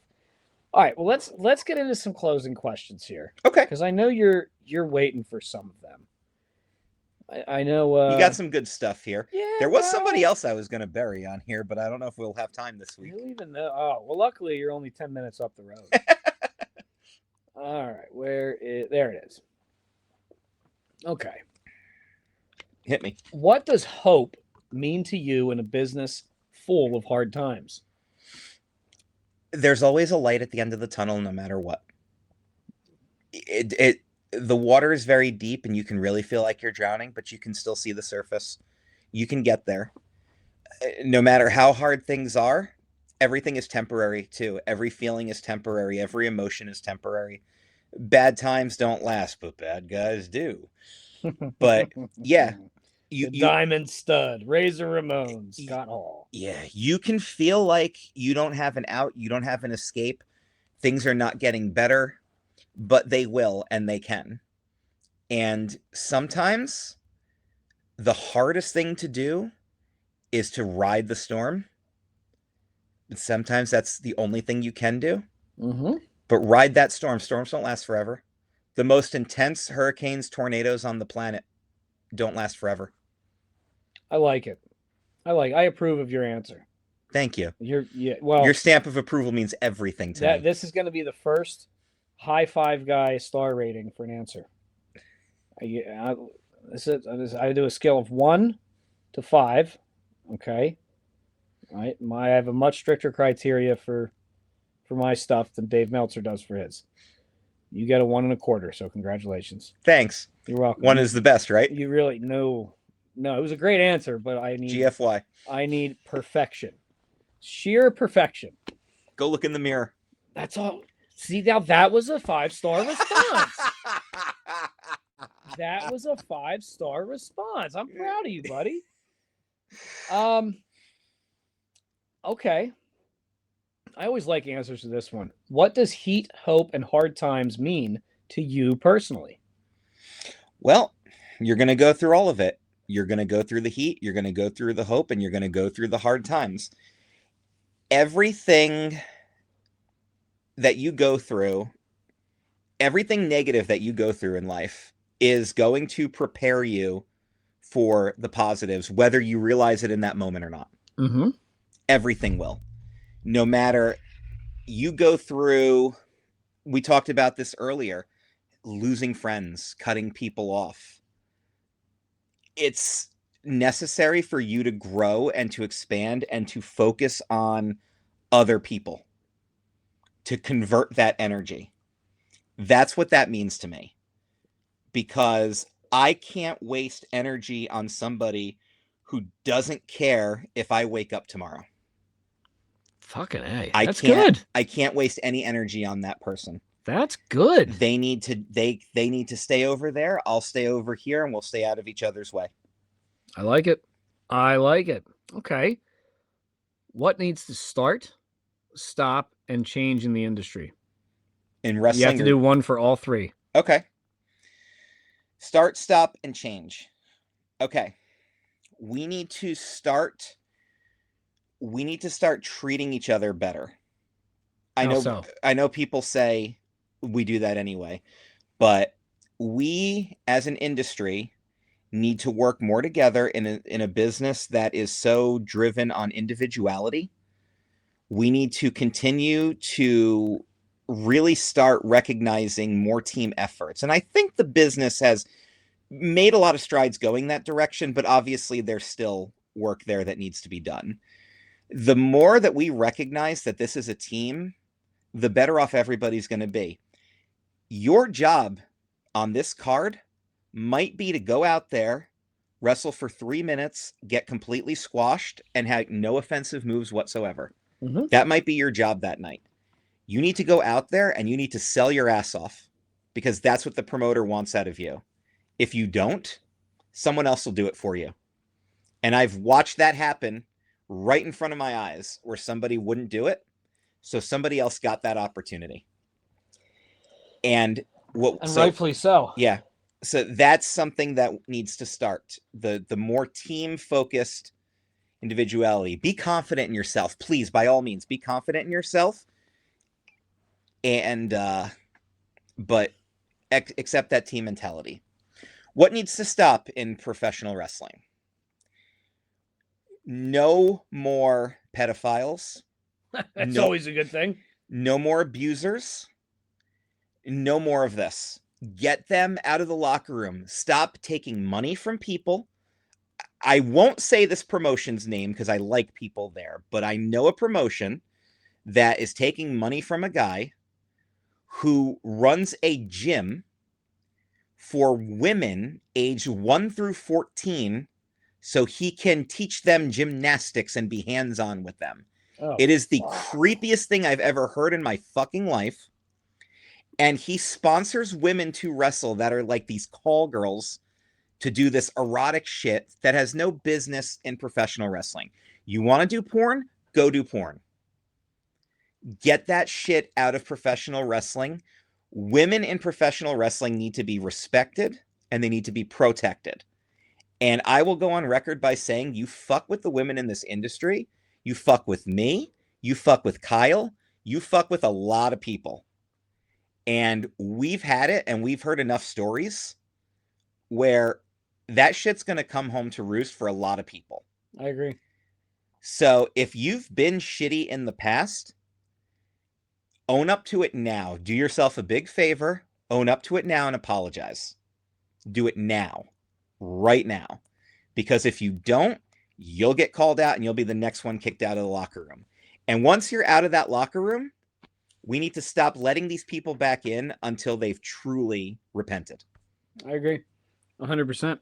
All right, well let's get into some closing questions here. Okay. Because I know you're waiting for some of them. I know you got some good stuff here. Yeah. There was somebody else I was going to bury on here, but I don't know if we'll have time this week. You even know. Oh, well, luckily you're only 10 minutes up the road. All right, there it is. Okay. Hit me. What does hope mean to you in a business full of hard times? There's always a light at the end of the tunnel, no matter what. The water is very deep and you can really feel like you're drowning, but you can still see the surface. You can get there. No matter how hard things are, everything is temporary too. Every feeling is temporary. Every emotion is temporary. Bad times don't last, but bad guys do. But yeah, you Diamond Stud, Razor Ramon, Scott Hall. Yeah, you can feel like you don't have an out, you don't have an escape. Things are not getting better, but they will, and they can. And sometimes the hardest thing to do is to ride the storm. But sometimes that's the only thing you can do. Mm-hmm. But ride that storm. Storms don't last forever. The most intense hurricanes, tornadoes on the planet don't last forever. I like it. I approve of your answer. Thank you. Your stamp of approval means everything to me. This is going to be the first high five guy star rating for an answer. I do a scale of 1 to 5. Okay. All right. I have a much stricter criteria for my stuff than Dave Meltzer does for his. You got a 1 1/4, so congratulations. Thanks. You're welcome. 1 is the best, right? You really no, it was a great answer, but I need GFY. I need perfection, sheer perfection. Go look in the mirror. That's all. See, now that was a 5-star response. That was a 5-star response. I'm proud of you, buddy. Okay. I always like answers to this one. What does heat, hope, and hard times mean to you personally? Well, you're going to go through all of it. You're going to go through the heat, you're going to go through the hope, and you're going to go through the hard times. Everything that you go through, everything negative that you go through in life is going to prepare you for the positives, whether you realize it in that moment or not. Mm-hmm. Everything will. No matter, you go through, we talked about this earlier, losing friends, cutting people off. It's necessary for you to grow and to expand and to focus on other people, to convert that energy. That's what that means to me. Because I can't waste energy on somebody who doesn't care if I wake up tomorrow. Fucking A. That's good. I can't waste any energy on that person. That's good. They need to stay over there. I'll stay over here, and we'll stay out of each other's way. I like it. Okay. What needs to start, stop, and change in the industry? In wrestling, you have to do one for all 3. Okay. Start, stop, and change. Okay. We need to start treating each other better. I know people say we do that anyway, but we as an industry need to work more together in a business that is so driven on individuality. We need to continue to really start recognizing more team efforts. And I think the business has made a lot of strides going that direction, but obviously there's still work there that needs to be done. The more that we recognize that this is a team, the better off everybody's going to be. Your job on this card might be to go out there, wrestle for 3 minutes, get completely squashed, and have no offensive moves whatsoever. Mm-hmm. That might be your job that night. You need to go out there and you need to sell your ass off, because that's what the promoter wants out of you. If you don't, someone else will do it for you. And I've watched that happen right in front of my eyes, where somebody wouldn't do it, so somebody else got that opportunity. And rightfully so. Yeah. So that's something that needs to start. The more team-focused individuality. Be confident in yourself. Please, by all means, be confident in yourself. And but accept that team mentality. What needs to stop in professional wrestling? No more pedophiles. That's always a good thing. No more abusers. No more of this. Get them out of the locker room. Stop taking money from people. I won't say this promotion's name because I like people there, but I know a promotion that is taking money from a guy who runs a gym for women aged 1 through 14 so he can teach them gymnastics and be hands-on with them. Oh, it is the creepiest thing I've ever heard in my fucking life. And he sponsors women to wrestle that are like these call girls to do this erotic shit that has no business in professional wrestling. You want to do porn? Go do porn. Get that shit out of professional wrestling. Women in professional wrestling need to be respected and they need to be protected. And I will go on record by saying, you fuck with the women in this industry, you fuck with me, you fuck with Kyle, you fuck with a lot of people. And we've had it, and we've heard enough stories where that shit's going to come home to roost for a lot of people. I agree. So if you've been shitty in the past, own up to it now. Do yourself a big favor. Own up to it now and apologize. Do it now. Right now. Because if you don't, you'll get called out and you'll be the next one kicked out of the locker room. And once you're out of that locker room, we need to stop letting these people back in until they've truly repented. I agree. 100%.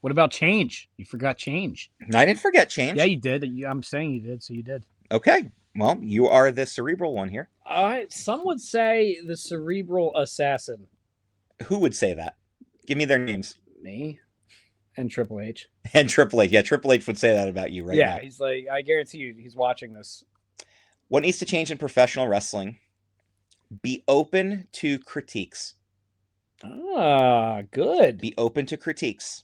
What about change? You forgot change. I didn't forget change. Yeah, you did. I'm saying you did, so you did. Okay. Well, you are the cerebral one here. Some would say the cerebral assassin. Who would say that? Give me their names. Me and Triple H. And Triple H. Yeah, Triple H would say that about you right now. Yeah, he's like, I guarantee you he's watching this. What needs to change in professional wrestling? Be open to critiques. Good. Be open to critiques.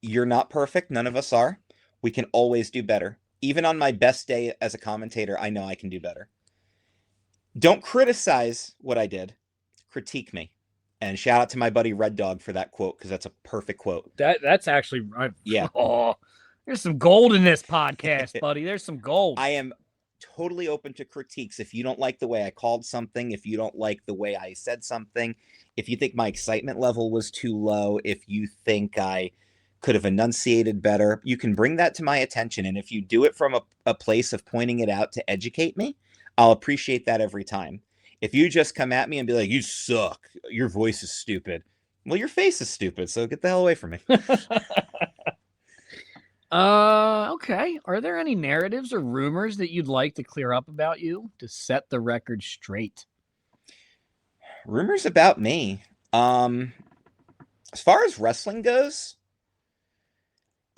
You're not perfect. None of us are. We can always do better. Even on my best day as a commentator, I know I can do better. Don't criticize what I did. Critique me. And shout out to my buddy Red Dog for that quote, because that's a perfect quote. That's actually... Yeah. Oh, there's some gold in this podcast, buddy. There's some gold. I am totally open to critiques. If you don't like the way I called something, if you don't like the way I said something, if you think my excitement level was too low, if you think I could have enunciated better, you can bring that to my attention. And if you do it from a place of pointing it out to educate me, I'll appreciate that every time. If you just come at me and be like, you suck, your voice is stupid. Well, your face is stupid, so get the hell away from me. Okay. Are there any narratives or rumors that you'd like to clear up about you to set the record straight? Rumors about me. As far as wrestling goes,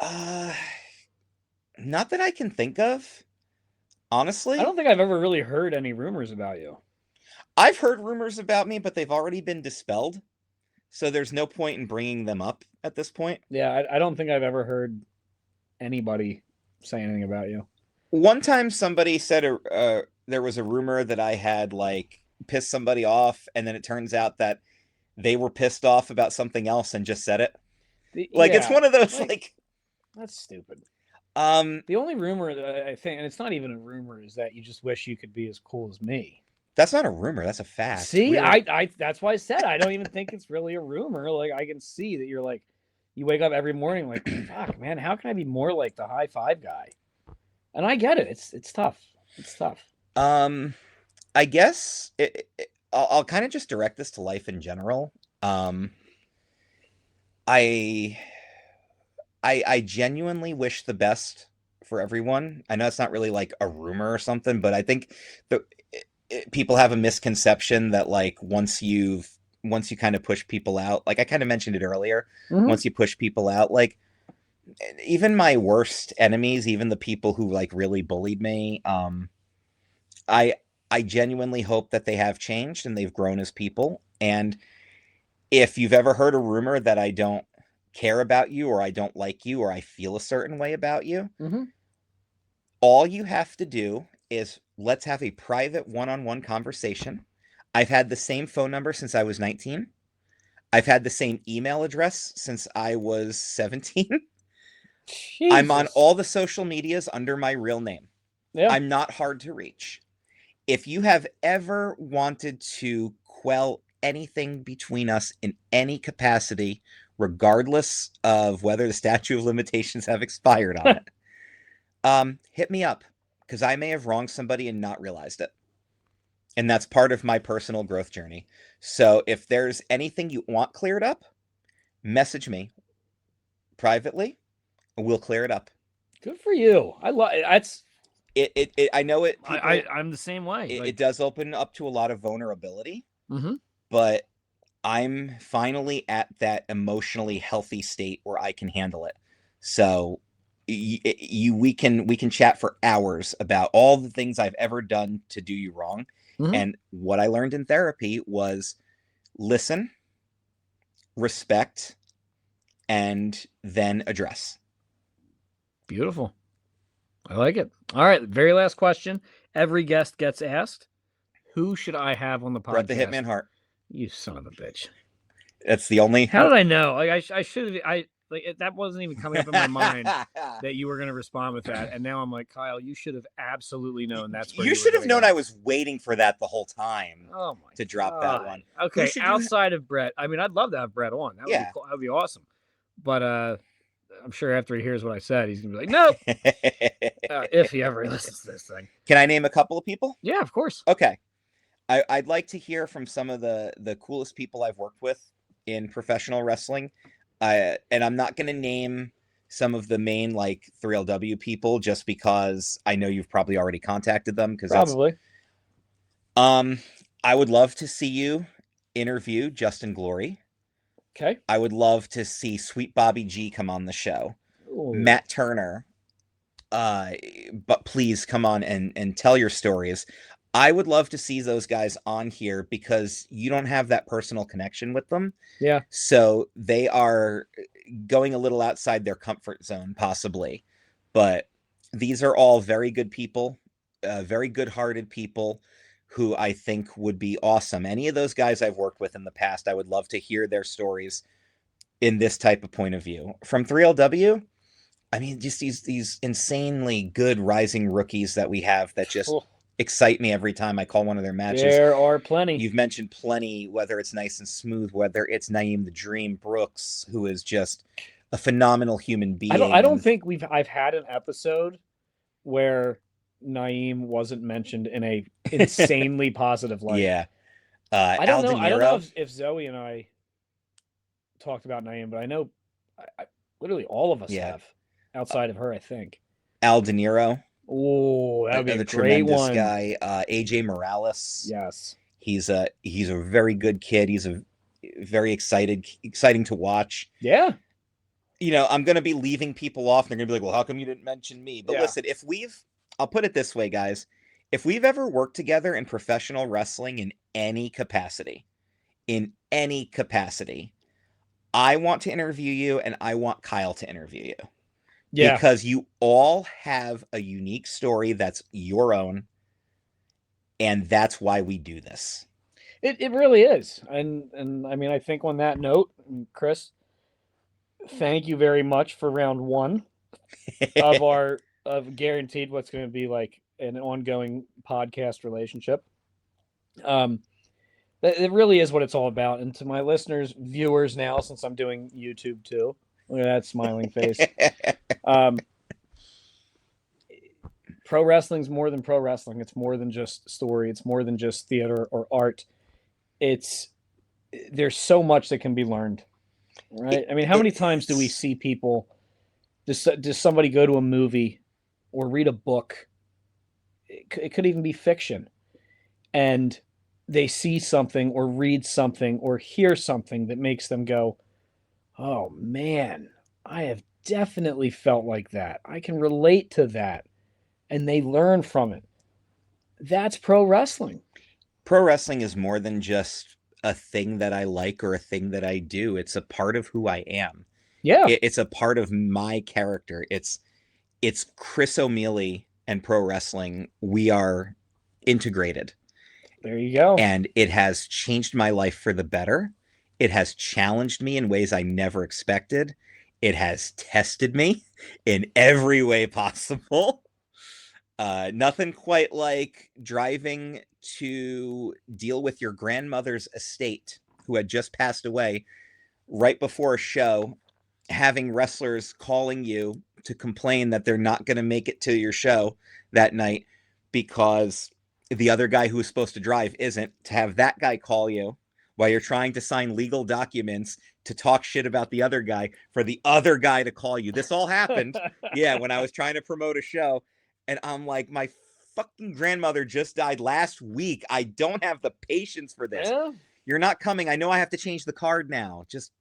not that I can think of. Honestly, I don't think I've ever really heard any rumors about you. I've heard rumors about me, but they've already been dispelled. So there's no point in bringing them up at this point. Yeah, I don't think I've ever heard anybody say anything about you. One time somebody said there was a rumor that I had like pissed somebody off, and then it turns out that they were pissed off about something else and just said it. Like, it's one of those like that's stupid. The only rumor that I think, and it's not even a rumor, is that you just wish you could be as cool as me. That's not a rumor. That's a fact. See, I that's why I said I don't even think it's really a rumor. Like, I can see that you're like, you wake up every morning like, fuck, man, how can I be more like the high five guy? And I get it. It's tough. It's tough. I guess I'll kind of just direct this to life in general. I genuinely wish the best for everyone. I know it's not really like a rumor or something, but I think people have a misconception that like once you kind of push people out, like I kind of mentioned it earlier, once you push people out, like even my worst enemies, even the people who like really bullied me, I genuinely hope that they have changed and they've grown as people. And if you've ever heard a rumor that I don't care about you, or I don't like you, or I feel a certain way about you, all you have to do is let's have a private one-on-one conversation. I've had the same phone number since I was 19. I've had the same email address since I was 17. Jesus. I'm on all the social medias under my real name. Yeah. I'm not hard to reach. If you have ever wanted to quell anything between us in any capacity, regardless of whether the statute of limitations have expired on it, hit me up, because I may have wronged somebody and not realized it. And that's part of my personal growth journey. So if there's anything you want cleared up, message me privately, and we'll clear it up. Good for you. I love it. That's it. I know it. People, I'm the same way. It does open up to a lot of vulnerability, but I'm finally at that emotionally healthy state where I can handle it. So we can chat for hours about all the things I've ever done to do you wrong. And what I learned in therapy was listen, respect, and then address. Beautiful. I like it. All right. Very last question. Every guest gets asked, who should I have on the podcast? Bret the Hitman Hart. You son of a bitch. That's the only. How did I know? Like, I should have. That wasn't even coming up in my mind that you were going to respond with that. And now I'm like, Kyle, you should have absolutely known that's where you should have known. I was waiting for that the whole time. Oh my to drop that one. Okay, outside of Bret, I mean, I'd love to have Bret on. That would be cool. That would be awesome. But I'm sure after he hears what I said, he's gonna be like, nope. If he ever listens to this thing. Can I name a couple of people? Yeah, of course. Okay. I'd like to hear from some of the coolest people I've worked with in professional wrestling. And I'm not going to name some of the main like 3LW people just because I know you've probably already contacted them. Probably. I would love to see you interview Justin Glory. Okay. I would love to see Sweet Bobby G come on the show. Ooh. Matt Turner. But please come on and tell your stories. I would love to see those guys on here because you don't have that personal connection with them. Yeah. So they are going a little outside their comfort zone, possibly. But these are all very good people, very good-hearted people who I think would be awesome. Any of those guys I've worked with in the past, I would love to hear their stories in this type of point of view. From 3LW, I mean, just these insanely good rising rookies that we have that just excite me every time I call one of their matches. There are plenty. You've mentioned plenty, whether it's Nice and Smooth, whether it's Naeem the Dream Brooks, who is just a phenomenal human being. I don't think I've had an episode where Naeem wasn't mentioned in a insanely positive light. Yeah. I don't know if Zoe and I talked about Naeem, but I know literally all of us have outside of her, I think. Al De Niro. Oh, that would be a great one. Guy. AJ Morales. Yes. He's a very good kid. He's a very exciting to watch. Yeah. You know, I'm going to be leaving people off. And they're going to be like, well, how come you didn't mention me? But listen, I'll put it this way, guys. If we've ever worked together in professional wrestling in any capacity, I want to interview you, and I want Kyle to interview you. Yeah. Because you all have a unique story that's your own, and that's why we do this. It really is. And I mean, I think on that note, Chris, thank you very much for round 1 of guaranteed what's going to be like an ongoing podcast relationship. It really is what it's all about. And to my listeners, viewers now, since I'm doing YouTube too, look at that smiling face. Pro wrestling's more than pro wrestling. It's more than just story. It's more than just theater or art. There's so much that can be learned, right? I mean, how many times do we see people? Does somebody go to a movie or read a book? It could even be fiction, and they see something or read something or hear something that makes them go, "Oh man, I have definitely felt like that. I can relate to that," and they learn from it. That's pro wrestling. Pro wrestling is more than just a thing that I like or a thing that I do. It's a part of who I am. Yeah. It's a part of my character. It's Chris O'Mealy and pro wrestling. We are integrated. There you go. And it has changed my life for the better. It has challenged me in ways I never expected. It has tested me in every way possible. Nothing quite like driving to deal with your grandmother's estate, who had just passed away, right before a show, having wrestlers calling you to complain that they're not going to make it to your show that night because the other guy who was supposed to drive isn't, to have that guy call you while you're trying to sign legal documents to talk shit about the other guy, for the other guy to call you. This all happened, when I was trying to promote a show, and I'm like, my fucking grandmother just died last week. I don't have the patience for this. Yeah. You're not coming. I know I have to change the card now. Just,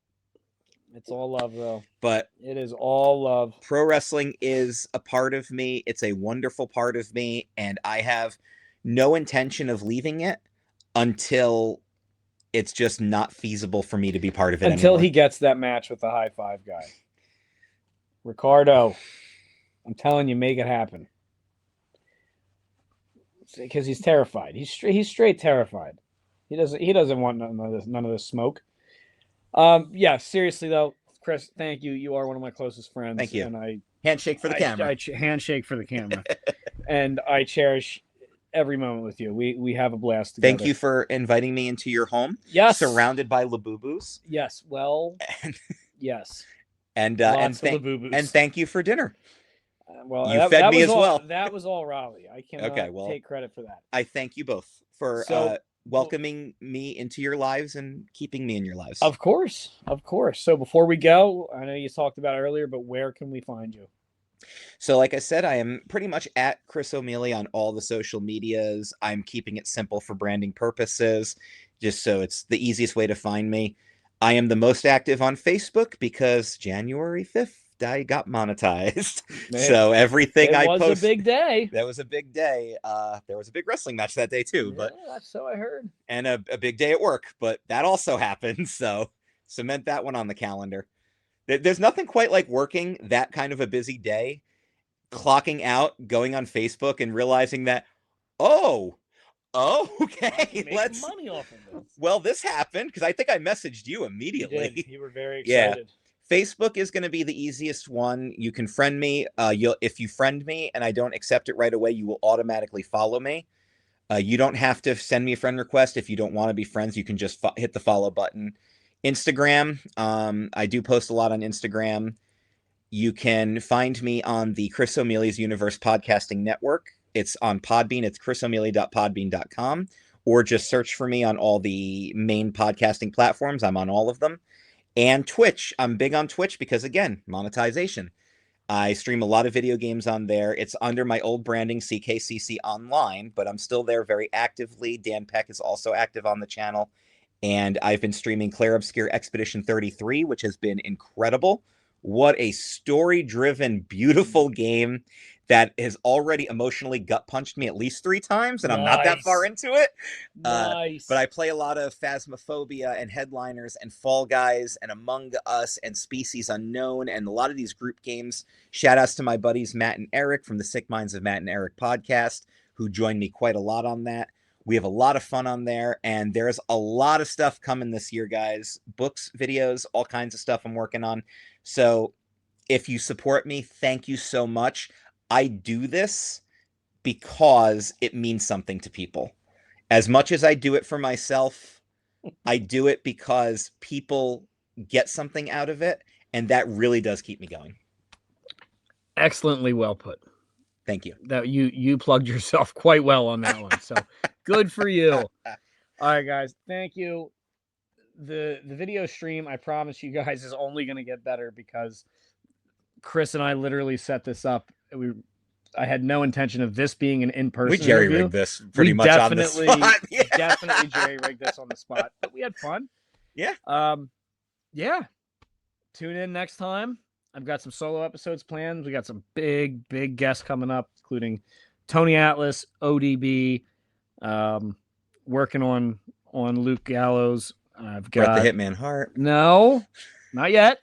it's all love, though. But it is all love. Pro wrestling is a part of me. It's a wonderful part of me, and I have no intention of leaving it until it's just not feasible for me to be part of it until anymore. He gets that match with the high five guy. Ricardo, I'm telling you, make it happen. Because he's terrified. He's straight terrified. He doesn't want none of this smoke. Yeah, seriously though, Chris, thank you. You are one of my closest friends. Thank you. And I handshake for the camera. Handshake for the camera. And I cherish every moment with you. We have a blast together. Thank you for inviting me into your home. Yes. Surrounded by Labubus. Yes. Well, yes. And thank you for dinner. Well, you fed me as well. That was all Raleigh. I cannot take credit for that. I thank you both for welcoming me into your lives and keeping me in your lives. Of course. So before we go, I know you talked about it earlier, but where can we find you? So like I said, I am pretty much at Chris O'Mealy on all the social medias. I'm keeping it simple for branding purposes, just so it's the easiest way to find me. I am the most active on Facebook because January 5th, I got monetized. Man, so everything I post. It was a big day. That was a big day. There was a big wrestling match that day too. Yeah, that's so I heard. And a big day at work, but that also happened. So cement that one on the calendar. There's nothing quite like working that kind of a busy day, clocking out, going on Facebook, and realizing that, okay, let's make money off of this. Well, this happened because I think I messaged you immediately. You did. You were very excited. Yeah. Facebook is going to be the easiest one. You can friend me. If you friend me and I don't accept it right away, you will automatically follow me. You don't have to send me a friend request. If you don't want to be friends, you can just hit the follow button. Instagram, I do post a lot on Instagram. You can find me on the Chris O'Mealy's Universe Podcasting Network. It's on Podbean. It's chrisomealy.podbean.com, or just search for me on all the main podcasting platforms. I'm on all of them. And Twitch. I'm big on Twitch because, again, monetization. I stream a lot of video games on there. It's under my old branding, CKCC Online, but I'm still there very actively. Dan Peck is also active on the channel. And I've been streaming Claire Obscure Expedition 33, which has been incredible. What a story-driven, beautiful game that has already emotionally gut punched me at least 3 times, and I'm not that far into it. Nice. But I play a lot of Phasmophobia and Headliners and Fall Guys and Among Us and Species Unknown and a lot of these group games. Shout outs to my buddies Matt and Eric from the Sick Minds of Matt and Eric podcast, who joined me quite a lot on that. We have a lot of fun on there, and there's a lot of stuff coming this year, guys. Books, videos, all kinds of stuff I'm working on. So if you support me, thank you so much. I do this because it means something to people. As much as I do it for myself, I do it because people get something out of it, and that really does keep me going. Excellently well put. Thank you. That you plugged yourself quite well on that one. So good for you. All right, guys. Thank you. The video stream, I promise you guys, is only going to get better because Chris and I literally set this up. I had no intention of this being an in-person We jerry-rigged this pretty much on the spot. Yeah. Definitely jerry-rigged this on the spot, but we had fun. Yeah. Yeah. Tune in next time. I've got some solo episodes planned. We got some big guests coming up, including Tony Atlas, ODB, working on Luke Gallows. I've got Bret the Hitman Hart. No, not yet.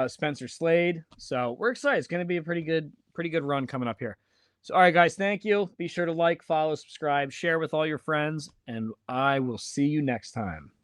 Spencer Slade. So we're excited. It's going to be a pretty good run coming up here. So, all right, guys, thank you. Be sure to like, follow, subscribe, share with all your friends, and I will see you next time.